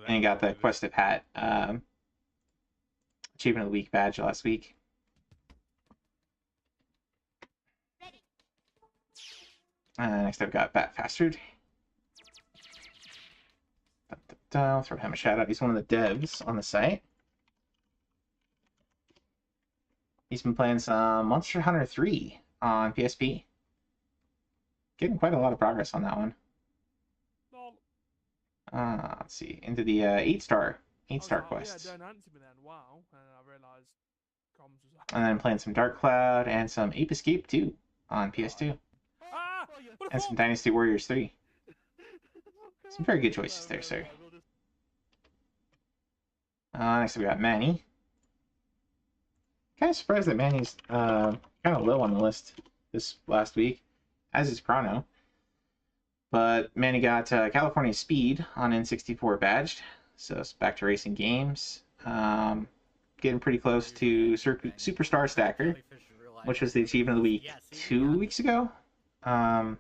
And he got the Quest of Hat Achievement of the Week badge last week. Next I've got Bat Fastard. I'll throw him a shout out. He's one of the devs on the site. He's been playing some Monster Hunter 3 on PSP. Getting quite a lot of progress on that one. Let's see. Into the 8-star quests. And then playing some Dark Cloud and some Ape Escape 2 on PS2. And some Dynasty Warriors 3. Some very good choices there, sir. Next we got Manny. Kind of surprised that Manny's kind of low on the list this last week, as is Chrono. But Manny got California Speed on N64 badged, so it's back to racing games. Getting pretty close to Superstar Stacker, which was the achievement of the week 2 weeks ago. Yeah,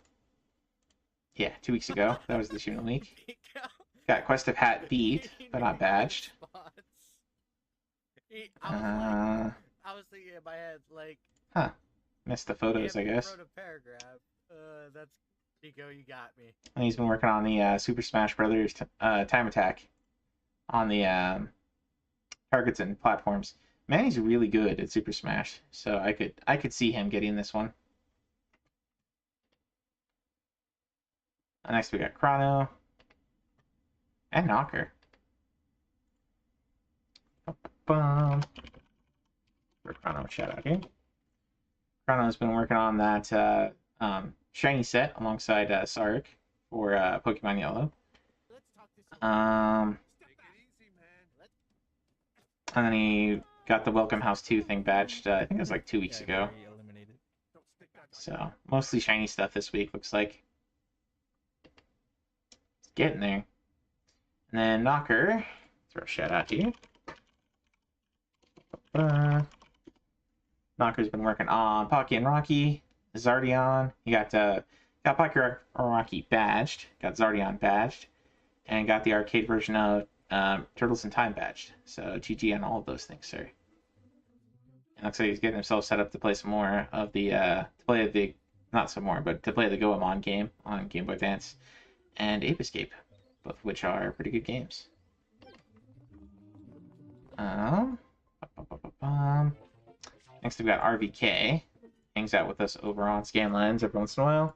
2 weeks ago. That was the achievement of the week. Got Quest of Hat beat, but not badged. I was thinking in my head, like... Huh. Missed the photos, I guess. Wrote a paragraph. That's... Nico, you got me. And he's been working on the Super Smash Brothers time attack on the targets and platforms. Manny's really good at Super Smash, so I could see him getting this one. Next we got Chrono and Knocker. For Chrono, shout out here. Chrono's been working on that shiny set alongside Sark for Pokemon Yellow. And then he got the Welcome House 2 thing badged, I think it was like 2 weeks ago. So, mostly shiny stuff this week, looks like. It's getting there. And then Knocker, throw a shout out here. Knocker's been working on Pocky and Rocky, Zardion. He got Got Pocket Rocky badged. Got Zardion badged. And got the arcade version of Turtles in Time badged. So GG on all of those things, sir. And looks like he's getting himself set up to play some more of the not some more, but to play the Goemon game on Game Boy Advance and Ape Escape, both of which are pretty good games. Next we've got RVK. Hangs out with us over on Scanlines every once in a while.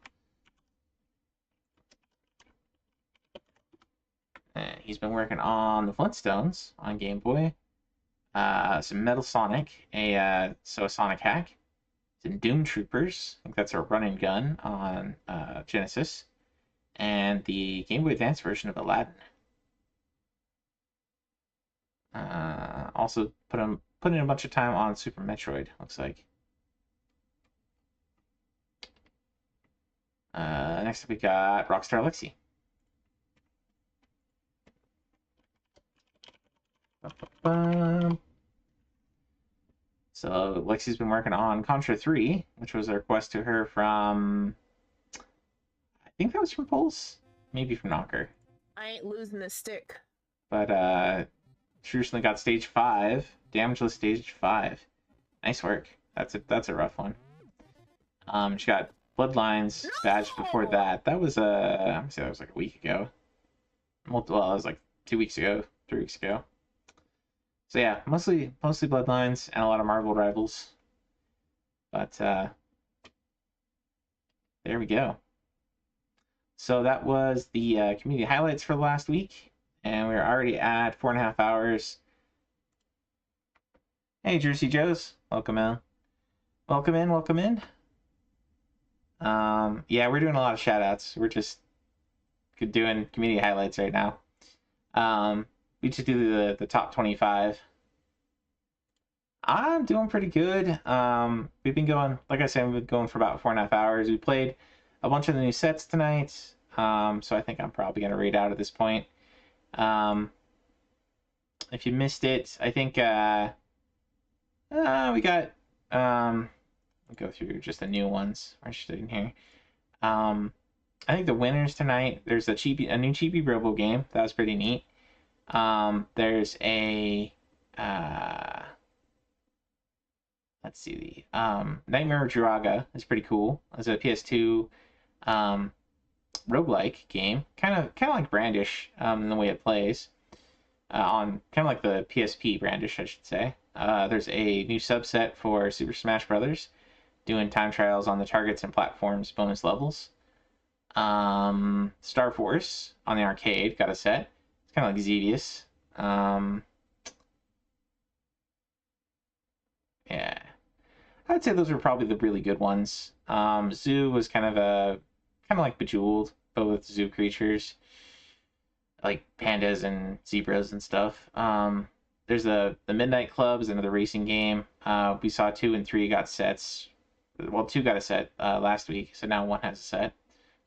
And he's been working on the Flintstones on Game Boy. Some Metal Sonic, a Sonic hack. Some Doom Troopers, I think that's a run and gun on Genesis. And the Game Boy Advance version of Aladdin. Also put in a bunch of time on Super Metroid, looks like. Next up we got Rockstar Lexi. So Lexi's been working on Contra 3, which was a request to her from, I think that was from Pulse, maybe from Knocker. I ain't losing this stick. But she recently got stage 5, damageless stage 5. Nice work. That's a rough one. She got Bloodlines badged before that. That was I'm gonna say that was like a week ago. Well, it was like 2 weeks ago, 3 weeks ago. So yeah, mostly Bloodlines and a lot of Marvel Rivals. But there we go. So that was the community highlights for last week, and we're already at 4.5 hours. Hey, Jersey Joes, welcome in. Welcome in. Yeah, we're doing a lot of shout-outs. We're just doing community highlights right now. We just do the top 25. I'm doing pretty good. We've been going, like I said, we've been going for about 4.5 hours. We played a bunch of the new sets tonight. So I think I'm probably going to read out at this point. If you missed it, I think we got... I'll go through just the new ones. Where's she in here? I think the winners tonight, there's a new Chibi Robo game. That was pretty neat. There's a let's see, Nightmare of Jiraga is pretty cool. It's a PS2 roguelike game, kind of like Brandish in the way it plays. On kind of like the PSP Brandish, I should say. There's a new subset for Super Smash Brothers, doing time trials on the targets and platforms bonus levels. Star Force on the arcade got a set. It's kind of like Xevious. Yeah. I'd say those were probably the really good ones. Zoo was kind of like Bejeweled, but with zoo creatures. Like pandas and zebras and stuff. There's the Midnight Club is another racing game. We saw 2 and 3 got sets. Well, 2 got a set last week, so now 1 has a set.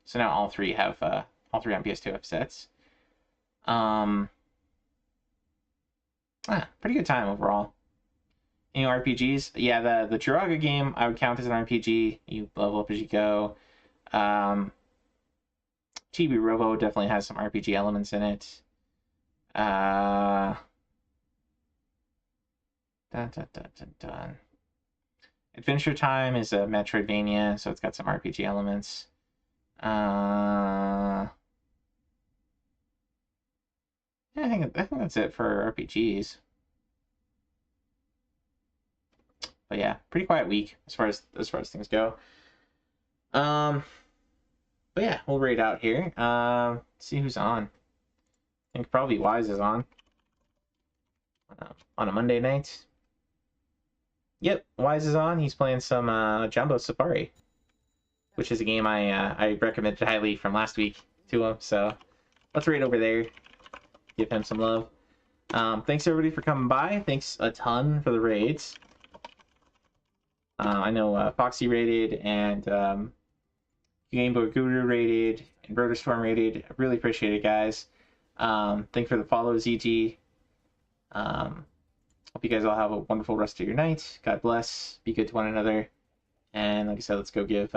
So now all 3 on PS2 have sets. Pretty good time overall. RPGs. Yeah, the Jiraga game I would count as an RPG. You level up as you go. Chibi Robo definitely has some RPG elements in it. Adventure Time is a Metroidvania, so it's got some RPG elements. Yeah, I think that's it for RPGs. But yeah, pretty quiet week as far as things go. But yeah, we'll rate out here. See who's on. I think probably Wise is on a Monday night. Yep, Wise is on. He's playing some Jumbo Safari, which is a game I recommended highly from last week to him. So let's rate over there. Give him some love. Thanks everybody for coming by. Thanks a ton for the raids. I know Foxy rated and Game Boy Guru rated and Broderstorm rated. I really appreciate it, guys. Thanks for the follow, ZG. Hope you guys all have a wonderful rest of your night. God bless. Be good to one another. And like I said, let's go give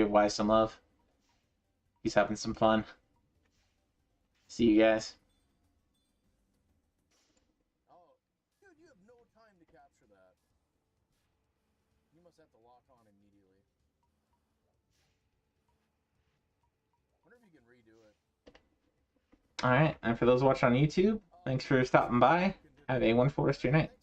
Wise some love. He's having some fun. See you guys. Oh, dude, you have no time to capture that. You must have to lock on immediately. Wonder if you can redo it. Alright, and for those watching on YouTube, thanks for stopping by. Have a wonderful rest of your night.